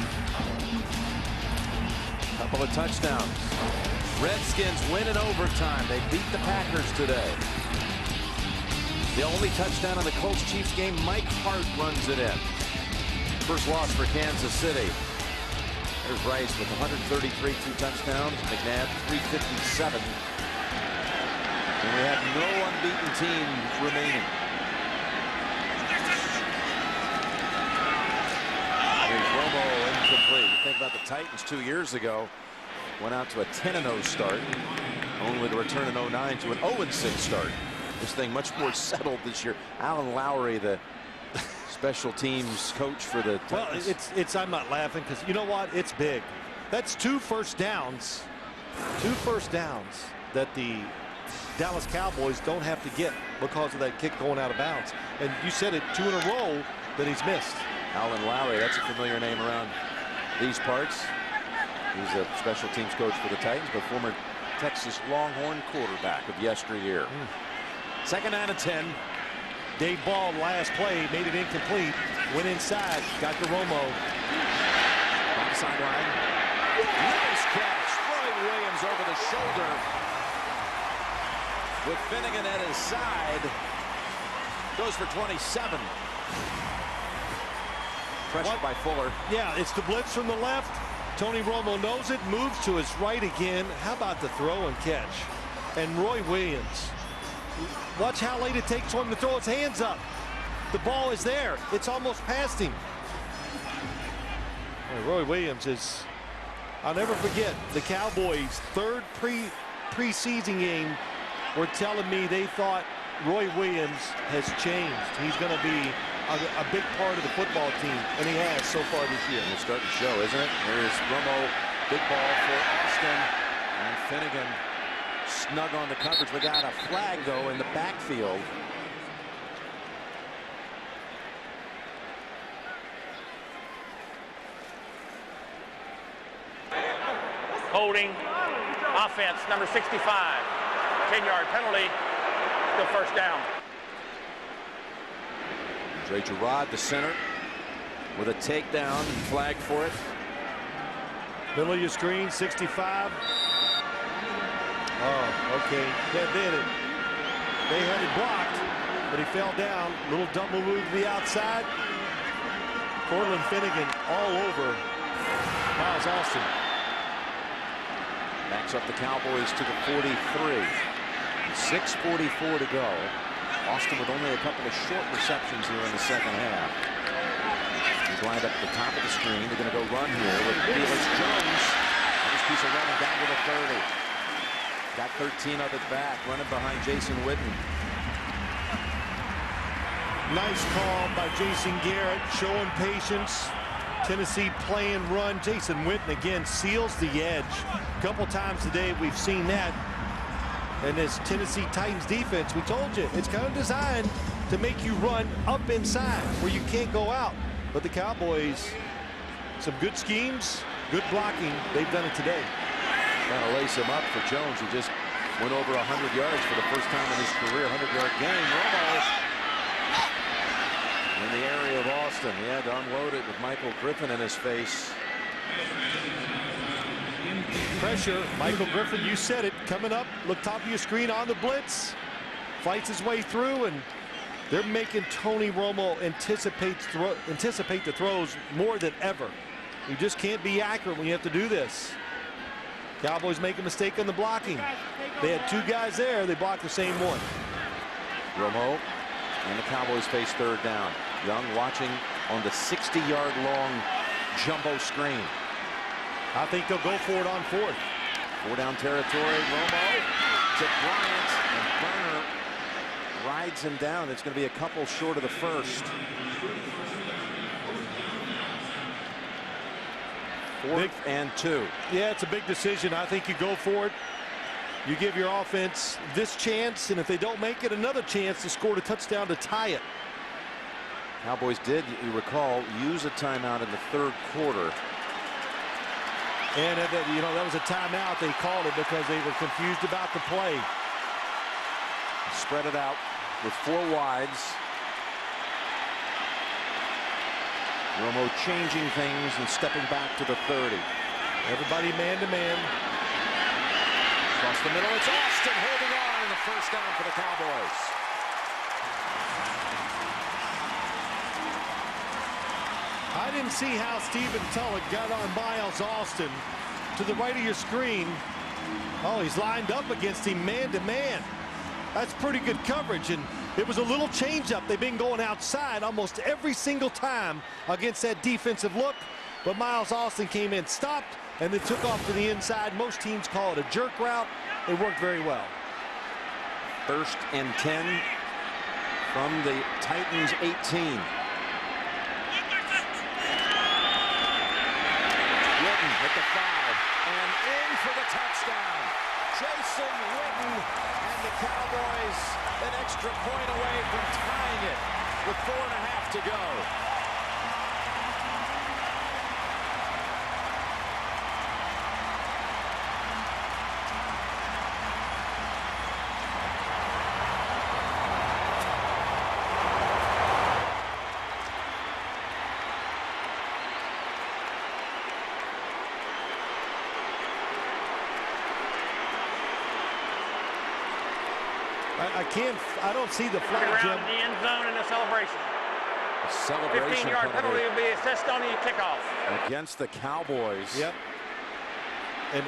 Couple of touchdowns. Redskins win in overtime. They beat the Packers today. The only touchdown in the Colts-Chiefs game, Mike Hart runs it in. First loss for Kansas City. There's Rice with 133, 2 touchdowns. McNabb 357. And we have no unbeaten team remaining. Here's Romo incomplete. You think about the Titans 2 years ago. Went out to a 10-0 start. Only to return in 09 to an 0-6 start. This thing much more settled this year. Alan Lowry, the special teams coach for the Titans. Well, I'm not laughing because you know what? It's big. That's 2 first downs. 2 first downs that the Dallas Cowboys don't have to get because of that kick going out of bounds. And you said it, 2 in a row that he's missed. Alan Lowry, that's a familiar name around these parts. He's a special teams coach for the Titans, but former Texas Longhorn quarterback of yesteryear. Second down and 10. Dave Ball, last play, made it incomplete. Went inside, got to Romo. On the sideline. Nice catch. Roy Williams over the shoulder. With Finnegan at his side. Goes for 27. Pressure by Fuller. Yeah, it's the blitz from the left. Tony Romo knows it, moves to his right again. How about the throw and catch? And Roy Williams. Watch how late it takes for him to throw his hands up. The ball is there. It's almost past him. And Roy Williams is, I'll never forget, the Cowboys' third preseason game were telling me they thought Roy Williams has changed. He's going to be a big part of the football team, and he has so far this year. It's starting to show, isn't it? Here's Romo, big ball for Austin, and Finnegan snug on the coverage. We got a flag, though, in the backfield. Holding offense, number 65. 10-yard penalty, still first down. Dre Gerard, the center, with a takedown and flag for it. Middle of your screen, 65. Oh, okay. They had it blocked, but he fell down. Little double move to the outside. Cortland Finnegan all over Miles Austin. Backs up the Cowboys to the 43. 6:44 to go. Austin with only a couple of short receptions here in the second half. He's lined up at the top of the screen. They're going to go run here with Felix Jones. Nice piece of running down to the 30. Got 13 of it back, running behind Jason Witten. Nice call by Jason Garrett, showing patience. Tennessee playing run. Jason Witten again seals the edge. A couple times today we've seen that. And this Tennessee Titans defense, we told you, it's kind of designed to make you run up inside where you can't go out. But the Cowboys, some good schemes, good blocking. They've done it today. Trying to lace him up for Jones, who just went over 100 yards for the first time in his career. 100-yard game. Romo in the area of Austin. He had to unload it with Michael Griffin in his face. Pressure. Michael Griffin, you said it, coming up. Look top of your screen on the blitz. Fights his way through, and they're making Tony Romo anticipate the throws more than ever. You just can't be accurate when you have to do this. Cowboys make a mistake on the blocking. They had two guys there. They blocked the same one. Romo and the Cowboys face third down. Young watching on the 60-yard long jumbo screen. I think they'll go for it on fourth. 4-down territory. Romo to Bryant, and Burner rides him down. It's going to be a couple short of the first. 4th and 2. Yeah, it's a big decision. I think you go for it. You give your offense this chance, and if they don't make it, another chance to score a touchdown to tie it. Cowboys did, you recall, use a timeout in the third quarter. And you know, that was a timeout. They called it because they were confused about the play. Spread it out with 4 wides. Romo changing things and stepping back to the 30. Everybody man to man. Across the middle, it's Austin holding on in the first down for the Cowboys. I didn't see how Stephen Tulloch got on Miles Austin to the right of your screen. Oh, he's lined up against him man to man. That's pretty good coverage, and it was a little change-up. They've been going outside almost every single time against that defensive look, but Miles Austin came in, stopped, and then took off to the inside. Most teams call it a jerk route. It worked very well. 1st and 10 from the Titans 18. At the 5 and in for the touchdown. Jason Witten and the Cowboys an extra point away from tying it with 4.5 to go. I don't see the flag, Jim. Around the end zone in a celebration. A celebration 15-yard penalty will be assessed on the kickoff. Against the Cowboys. Yep. And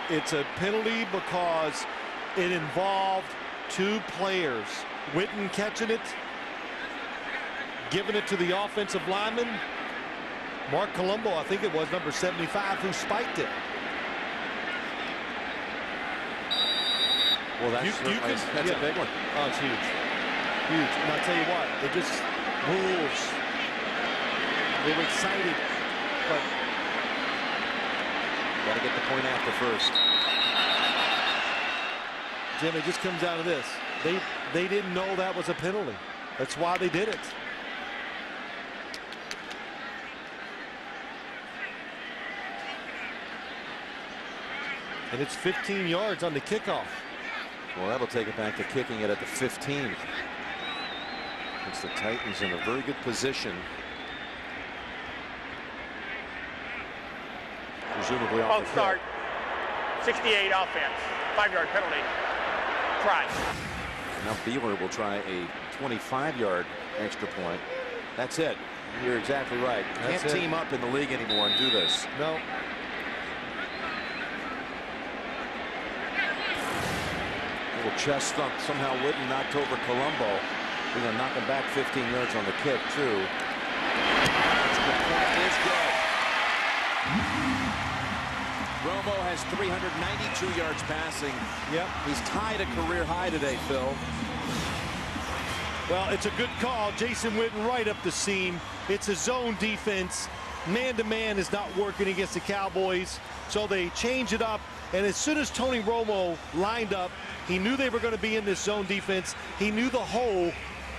it's a penalty because it involved 2 players. Witten catching it, giving it to the offensive lineman. Mark Colombo, I think it was, number 75, who spiked it. Well, that's a big one. Oh, it's huge. Huge. And I'll tell you what, it just rules. They were excited, but got to get the point after first. Jim, it just comes down to this. They didn't know that was a penalty. That's why they did it. And it's 15 yards on the kickoff. Well, that'll take it back to kicking it at the 15. It's the Titans in a very good position. Presumably off the start. 68 offense. 5-yard penalty. Try. Now Beeler will try a 25-yard extra point. That's it. You're exactly right. Can't team up in the league anymore and do this. No. Little chest thump. Somehow Witten knocked over Colombo. We're going to knock him back 15 yards on the kick, too. Extra point Romo has 392 yards passing. Yep. He's tied a career high today, Phil. Well, it's a good call. Jason Witten right up the seam. It's a zone defense. Man-to-man is not working against the Cowboys, so they change it up. And as soon as Tony Romo lined up, he knew they were going to be in this zone defense. He knew the hole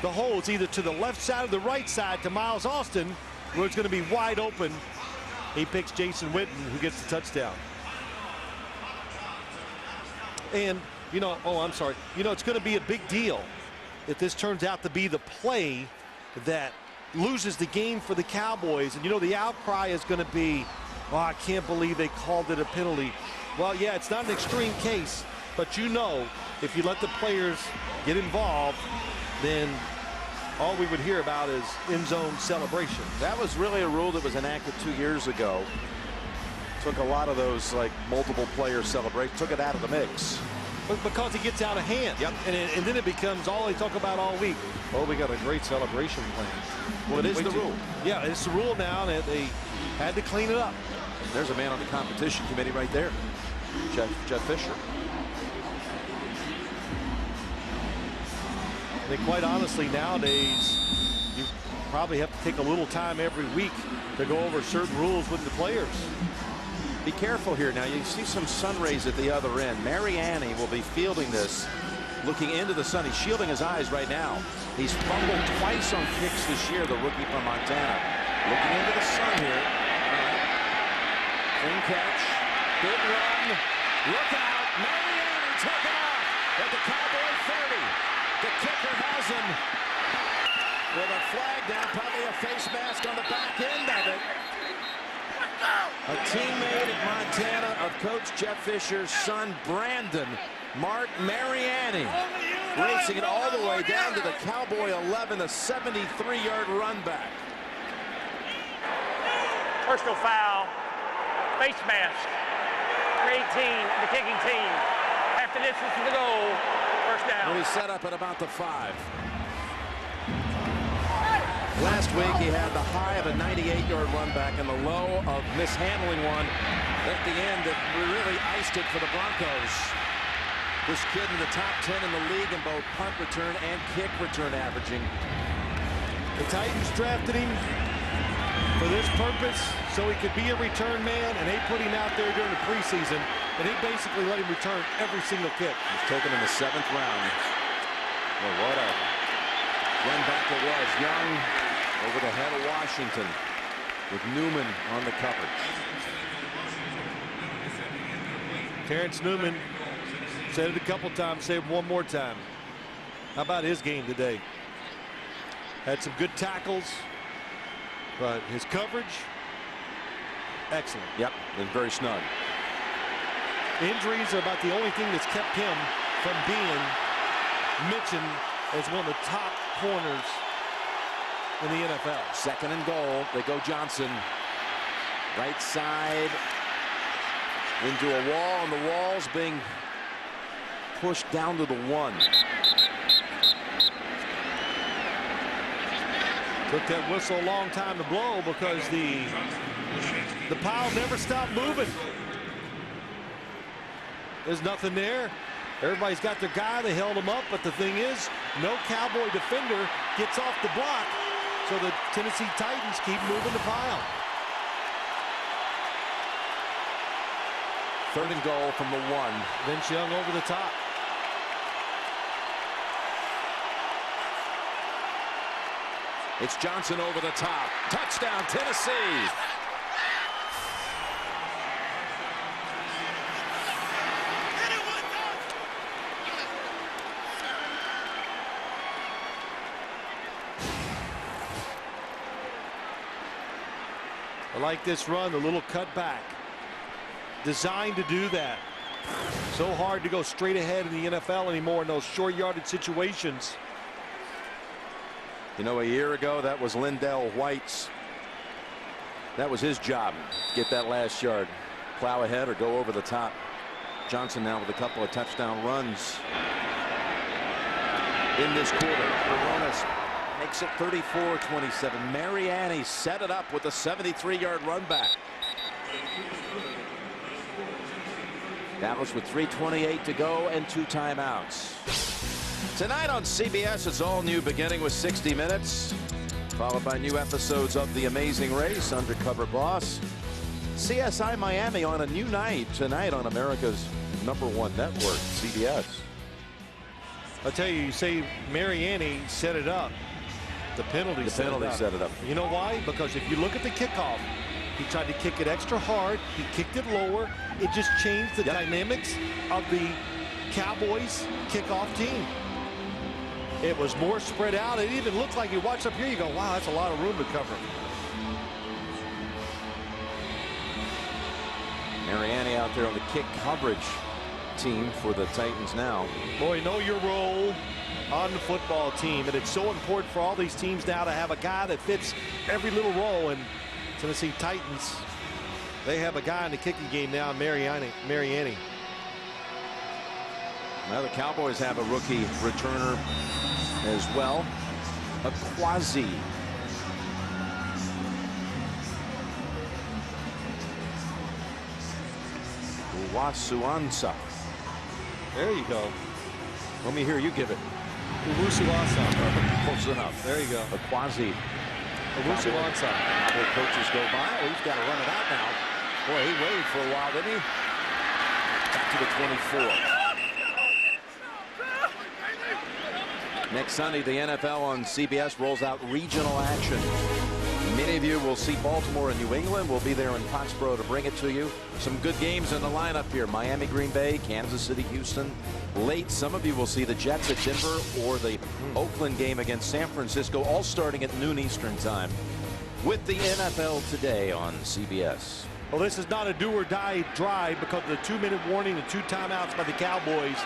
is either to the left side or the right side to Miles Austin, where it's going to be wide open. He picks Jason Witten, who gets the touchdown. And, you know, I'm sorry. You know, it's going to be a big deal if this turns out to be the play that loses the game for the Cowboys. And, you know, the outcry is going to be, oh, I can't believe they called it a penalty. Well, yeah, it's not an extreme case, but you know, if you let the players get involved, then all we would hear about is end zone celebration. That was really a rule that was enacted 2 years ago. Took a lot of those like multiple player celebrations, took it out of the mix. But because it gets out of hand. Yep. And then it becomes all they talk about all week. Oh, we got a great celebration plan. Well, it is the rule. Yeah, it's the rule now, and they had to clean it up. There's a man on the competition committee right there. Jeff Fisher. I think quite honestly nowadays you probably have to take a little time every week to go over certain rules with the players. Be careful here now. You see some sun rays at the other end. Mariani will be fielding this, looking into the sun. He's shielding his eyes right now. He's fumbled twice on kicks this year, the rookie from Montana. Looking into the sun here. Clean catch. Big run. Look out. Mariani taken off at the Cowboy 30. The kicker has him with a flag down, probably a face mask on the back end of it. A teammate at Montana of Coach Jeff Fisher's son, Brandon Mark Mariani, racing it all the way down to the Cowboy 11, a 73-yard run back. Personal foul, face mask, 18, the kicking team. Half the distance to the goal, first down. He set up at about the 5. Last week he had the high of a 98-yard run back and the low of mishandling one at the end that really iced it for the Broncos. This kid in the top 10 in the league in both punt return and kick return averaging. The Titans drafted him for this purpose so he could be a return man, and they put him out there during the preseason, and he basically let him return every single kick. He's taken in the 7th round. Well, what a run back it was. Young over the head of Washington with Newman on the coverage. Terrence Newman said it a couple times, say it one more time. How about his game today? Had some good tackles, but his coverage, excellent. Yep, and very snug. Injuries are about the only thing that's kept him from being mentioned as one of the top corners in the NFL. 2nd and goal. They go Johnson. Right side into a wall, and the wall's being pushed down to the 1. Took that whistle a long time to blow because the pile never stopped moving. There's nothing there. Everybody's got their guy. They held him up, but the thing is, no Cowboy defender gets off the block. So the Tennessee Titans keep moving the pile. 3rd and goal from the 1. Vince Young over the top. It's Johnson over the top. Touchdown, Tennessee. I like this run, the little cut back. Designed to do that. So hard to go straight ahead in the NFL anymore in those short yardage situations. You know, a year ago, that was Lindell White's. That was his job. Get that last yard. Plow ahead or go over the top. Johnson now with a couple of touchdown runs in this quarter. Coronas makes it 34-27. Mariani set it up with a 73-yard run back. Dallas with 3:28 to go and 2 timeouts. Tonight on CBS, it's all new, beginning with 60 Minutes, followed by new episodes of The Amazing Race, Undercover Boss, CSI Miami on a new night tonight on America's #1 network, CBS. I'll tell you, you say Mariani set it up. The penalty set it up. You know why? Because if you look at the kickoff, he tried to kick it extra hard. He kicked it lower. It just changed the dynamics of the Cowboys kickoff team. It was more spread out. It even looked like you watch up here, you go, wow, that's a lot of room to cover. Mariani out there on the kick coverage team for the Titans now. Boy, know your role on the football team, and it's so important for all these teams now to have a guy that fits every little role. And Tennessee Titans, they have a guy in the kicking game now, Mariani. Now the Cowboys have a rookie returner as well, a Quasi. Wasuansa. There you go. Let me hear you give it. Wasuansa. Close enough. There you go. A Quasi. Wasuansa. The coaches go by. Oh, he's got to run it out now. Boy, he waited for a while, didn't he? Back to the 24. Next Sunday, the NFL on CBS rolls out regional action. Many of you will see Baltimore and New England. We'll be there in Foxborough to bring it to you. Some good games in the lineup here. Miami, Green Bay, Kansas City, Houston. Late, some of you will see the Jets at Denver or the Oakland game against San Francisco, all starting at noon Eastern time with the NFL Today on CBS. Well, this is not a do-or-die drive because of the 2-minute warning and 2 timeouts by the Cowboys.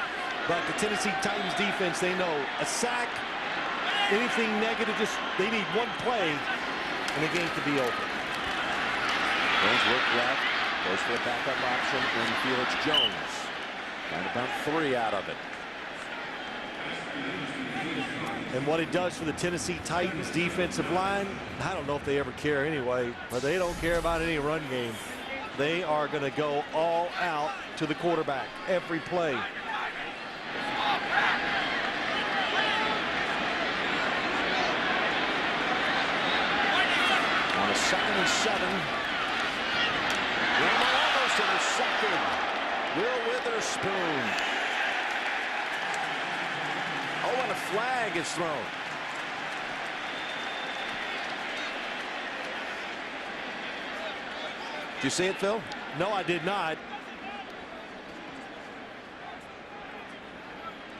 But the Tennessee Titans defense, they know a sack, anything negative, just they need one play and the game could be over. Jones look left, goes for a backup option in Felix Jones. Got about 3 out of it. And what it does for the Tennessee Titans defensive line, I don't know if they ever care anyway, but they don't care about any run game. They are going to go all out to the quarterback every play. On a 2nd and 7. Romo almost intercepted. Will Witherspoon. Oh, and a flag is thrown. Did you see it, Phil? No, I did not.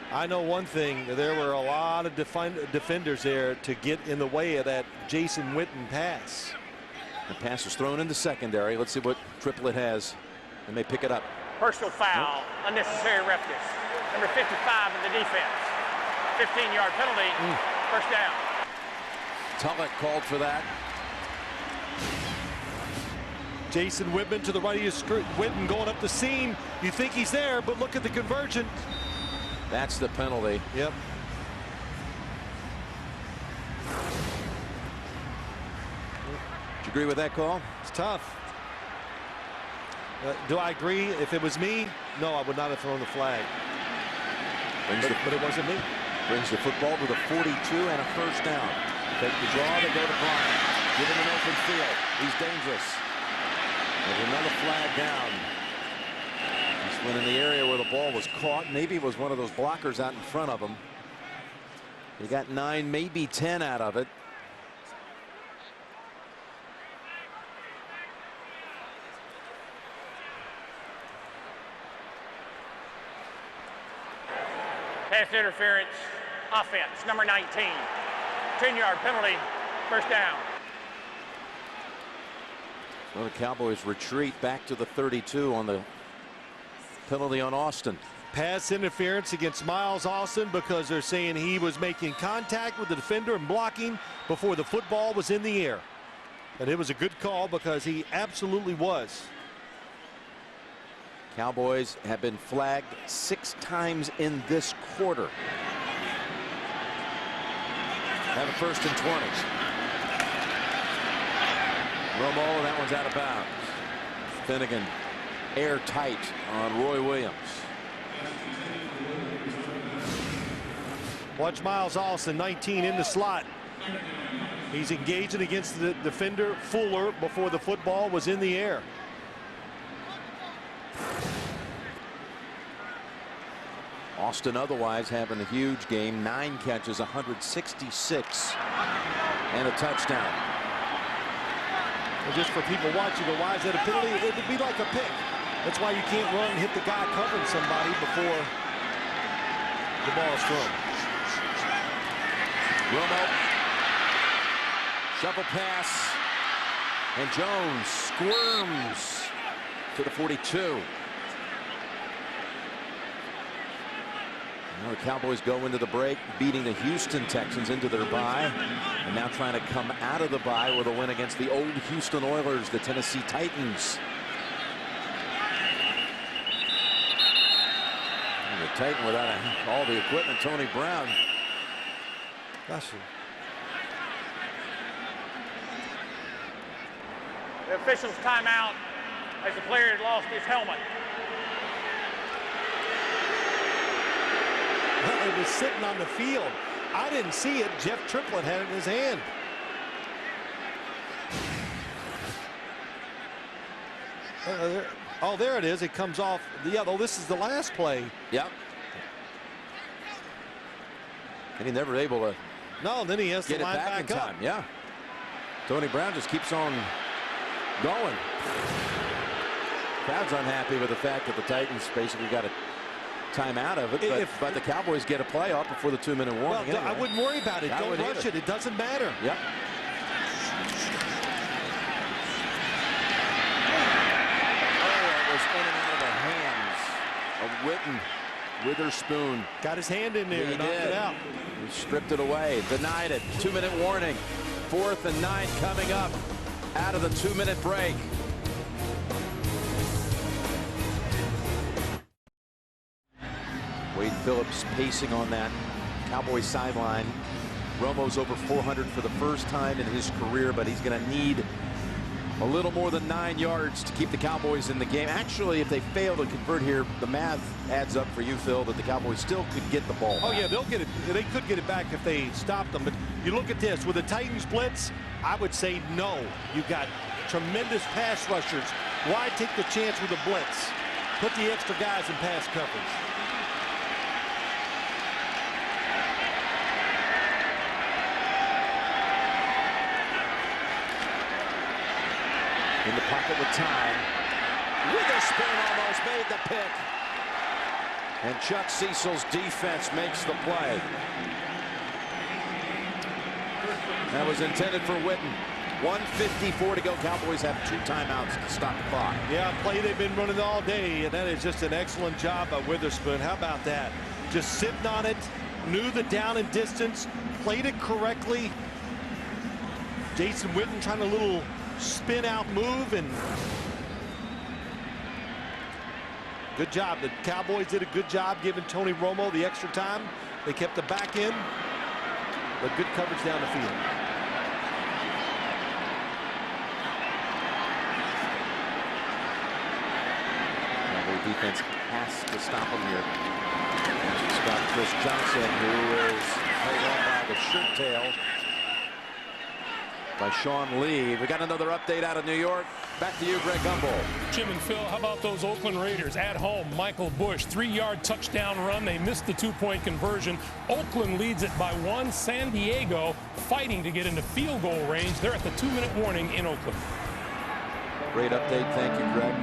I know one thing, there were a lot of defenders there to get in the way of that Jason Witten pass. The pass was thrown in the secondary. Let's see what Triplett has. They may pick it up. Personal foul, unnecessary roughness. Number 55 in the defense. 15-yard penalty, first down. Tulloch called for that. Jason Witten to the right of your screen. Witten going up the seam. You think he's there, but look at the conversion. That's the penalty. Yep. Do you agree with that call? It's tough. Do I agree? If it was me, no, I would not have thrown the flag. But it wasn't me. Brings the football to the 42 and a first down. Take the draw, they go to Bryant. Give him an open field. He's dangerous. There's another flag down. This went in the area where the ball was caught. Maybe it was one of those blockers out in front of him. He got 9, maybe 10 out of it. Pass interference, offense, number 19. 10-yard penalty, first down. Well, the Cowboys retreat back to the 32 on the penalty on Austin. Pass interference against Miles Austin because they're saying he was making contact with the defender and blocking before the football was in the air. And it was a good call because he absolutely was. Cowboys have been flagged 6 times in this quarter. Have a 1st and 20. Romo, that one's out of bounds. Finnegan airtight on Roy Williams. Watch Miles Austin, 19, in the slot. He's engaging against the defender Fuller before the football was in the air. Austin otherwise having a huge game. 9 catches, 166, and a touchdown. And just for people watching, go, why is that a penalty? It would be like a pick. That's why you can't run and hit the guy covering somebody before the ball is thrown. Romo, shovel pass, and Jones squirms to the 42. Now the Cowboys go into the break, beating the Houston Texans into their bye, and now trying to come out of the bye with a win against the old Houston Oilers, the Tennessee Titans. And the Titan without all the equipment, Tony Brown. Gosh. The official's timeout as the player had lost his helmet. It was sitting on the field. I didn't see it. Jeff Triplett had it in his hand. Oh, there it is. It comes off. Yeah, though, this is the last play. Yep. And he never able to No, then he has to get it line back in back up. time. Yeah. Tony Brown just keeps on going. Crowd's unhappy with the fact that the Titans basically got a time out of it, but the Cowboys get a playoff before the 2-minute warning. Well, anyway. I wouldn't worry about it. I Don't wouldn't rush either. it. It doesn't matter. Yep. Oh, it was in and out of the hands of Witten. Witherspoon. Got his hand in there. He Knocked did. it out. He stripped it away. Denied it. 2-minute warning. 4th and 9 coming up out of the 2-minute break. Wade Phillips pacing on that Cowboys sideline. Romo's over 400 for the first time in his career, but he's going to need a little more than 9 yards to keep the Cowboys in the game. Actually, if they fail to convert here, the math adds up for you, Phil, that the Cowboys still could get the ball Oh, back. yeah, they'll get it. They could get it back if they stopped them. But you look at this. With the Titans blitz, I would say no. You've got tremendous pass rushers. Why take the chance with the blitz? Put the extra guys in pass coverage. In the pocket with time. Witherspoon almost made the pick. And Chuck Cecil's defense makes the play. That was intended for Witten. 1:54 to go. Cowboys have 2 timeouts to stop the clock. Yeah, play they've been running all day, and that is just an excellent job by Witherspoon. How about that? Just sitting on it, knew the down and distance, played it correctly. Jason Witten trying a little spin out move, and good job. The Cowboys did a good job giving Tony Romo the extra time. They kept the back in, but good coverage down the field. The defense has to stop him here. It's got Chris Johnson, who is held on by the shirt tail by Sean Lee. We got another update out of New York. Back to you, Greg Gumbel. Jim and Phil, how about those Oakland Raiders at home? Michael Bush, 3-yard touchdown run. They missed the 2-point conversion. Oakland leads it by 1. San Diego fighting to get into field goal range. They're at the 2-minute warning in Oakland. Great update. Thank you, Greg.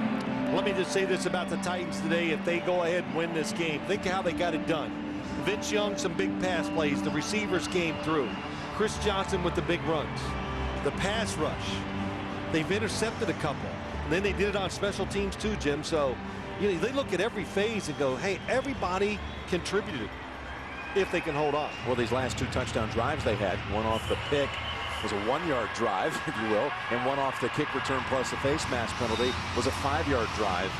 Let me just say this about the Titans today. If they go ahead and win this game, think how they got it done. Vince Young, some big pass plays. The receivers came through. Chris Johnson with the big runs. The pass rush. They've intercepted a couple. And then they did it on special teams too, Jim. So, you know, they look at every phase and go, hey, everybody contributed if they can hold on. Well, these last 2 touchdown drives they had, one off the pick was a 1-yard drive, if you will, and one off the kick return plus a face mask penalty was a 5-yard drive.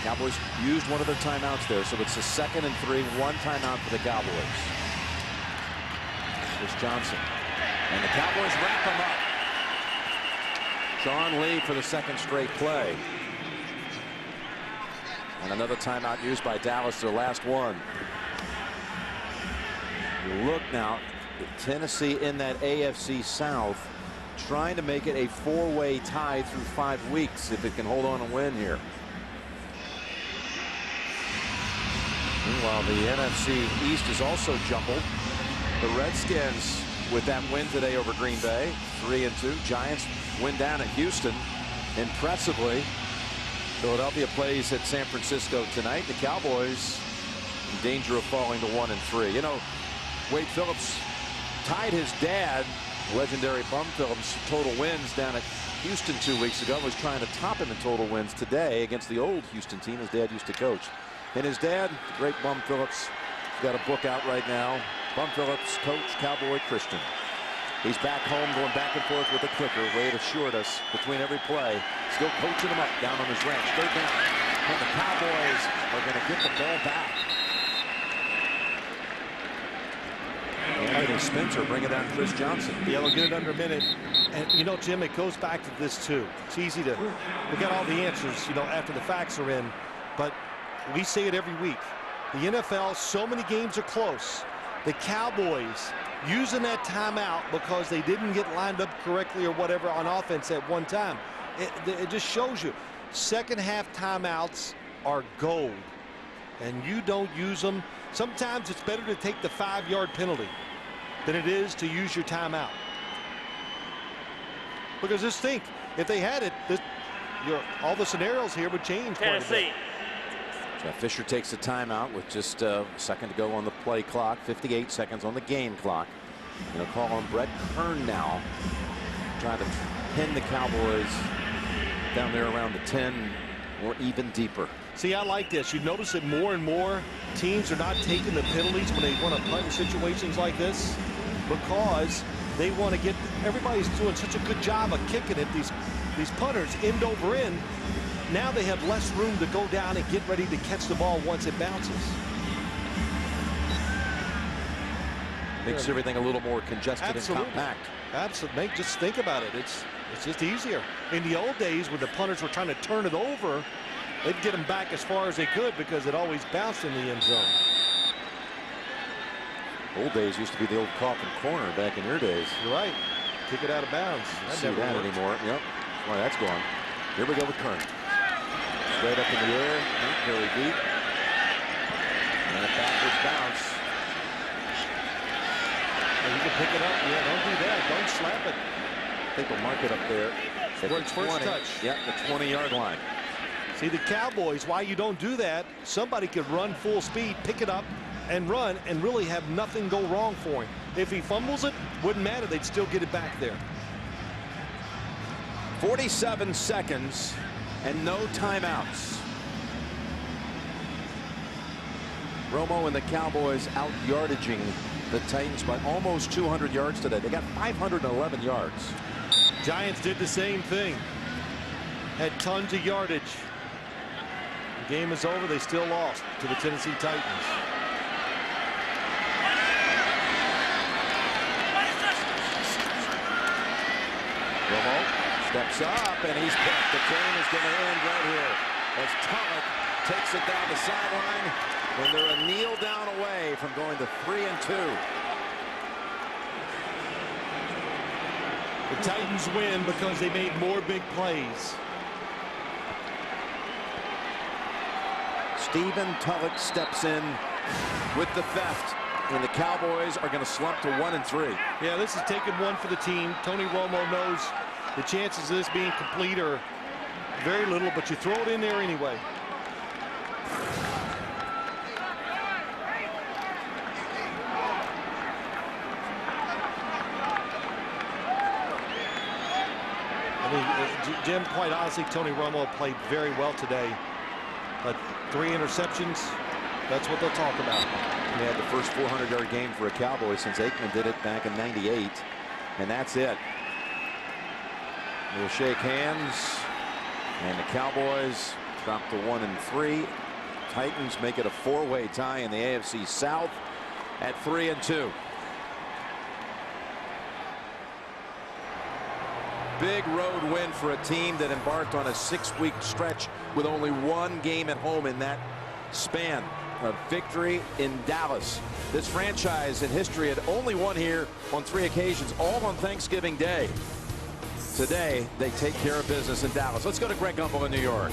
Cowboys used one of their timeouts there, so it's a 2nd and 3, 1 timeout for the Cowboys. Chris Johnson. And the Cowboys wrap him up. Sean Lee for the second straight play. And another timeout used by Dallas, their last one. You look now, Tennessee in that AFC South trying to make it a four-way tie through 5 weeks if it can hold on and win here. Meanwhile, the NFC East is also jumbled. The Redskins with that win today over Green Bay, 3-2. Giants win down at Houston impressively. Philadelphia plays at San Francisco tonight. The Cowboys in danger of falling to 1-3. You know, Wade Phillips tied his dad, legendary Bum Phillips, total wins down at Houston 2 weeks ago. Was trying to top him in total wins today against the old Houston team his dad used to coach. And his dad, the great Bum Phillips, has got a book out right now. Bum Phillips, Coach Cowboy Christian. He's back home going back and forth with the clicker. Wade assured us between every play, still coaching him up down on his ranch. Third down. And the Cowboys are going to get the ball back. Anthony Spencer bringing down Chris Johnson. Yeah, they'll get it under a minute. And, you know, Jim, it goes back to this, too. It's easy to, we got all the answers, you know, after the facts are in. But we say it every week. The NFL, so many games are close. The Cowboys using that timeout because they didn't get lined up correctly or whatever on offense at one time. It just shows you. Second half timeouts are gold. And you don't use them. Sometimes it's better to take the 5-yard penalty than it is to use your timeout. Because just think, if they had it, all the scenarios here would change. Tennessee. So Fisher takes the timeout with just a second to go on the play clock. 58 seconds on the game clock. Going to call on Brett Kern now, trying to pin the Cowboys down there around the 10 or even deeper. See, I like this. You notice that more and more teams are not taking the penalties when they want to punt in situations like this because they want to get. Everybody's doing such a good job of kicking it. These punters end over end. Now they have less room to go down and get ready to catch the ball once it bounces. Makes everything a little more congested Absolutely. and compact. Absolutely. Just think about it. It's just easier. In the old days when the punters were trying to turn it over, they'd get them back as far as they could because it always bounced in the end zone. Old days used to be the old coffin corner back in your days. You're right. Kick it out of bounds. Don't see that anymore. Yep. Boy, that's gone. Here we go with Kern. Straight up in the air, not very deep. And a backwards bounce. And you can pick it up. Yeah, don't do that. Don't slap it. I think we'll mark it up there. First touch. Yep, the 20-yard line. See, the Cowboys, why you don't do that, somebody could run full speed, pick it up, and run, and really have nothing go wrong for him. If he fumbles it, wouldn't matter. They'd still get it back there. 47 seconds and no timeouts. Romo and the Cowboys out yardaging the Titans by almost 200 yards today. They got 511 yards. Giants did the same thing. Had tons of yardage. The game is over. They still lost to the Tennessee Titans. Romo steps up and he's picked. The game is going to end right here as Tulloch takes it down the sideline when they're a kneel down away from going to 3-2. The Titans win because they made more big plays. Stephen Tulloch steps in with the theft, and the Cowboys are going to slump to 1-3. Yeah, this is taking one for the team. Tony Romo knows the chances of this being complete are very little, but you throw it in there anyway. I mean, Jim, quite honestly, Tony Romo played very well today. But 3 interceptions, that's what they'll talk about. He had the first 400-yard game for a Cowboy since Aikman did it back in '98, and that's it. We'll shake hands, and the Cowboys drop to 1-3. Titans make it a 4-way tie in the AFC South at 3-2. big road win for a team that embarked on a 6-week stretch with only one game at home in that span. A victory in Dallas. This franchise in history had only won here on 3 occasions, all on Thanksgiving Day. Today, they take care of business in Dallas. Let's go to Greg Gumbel in New York.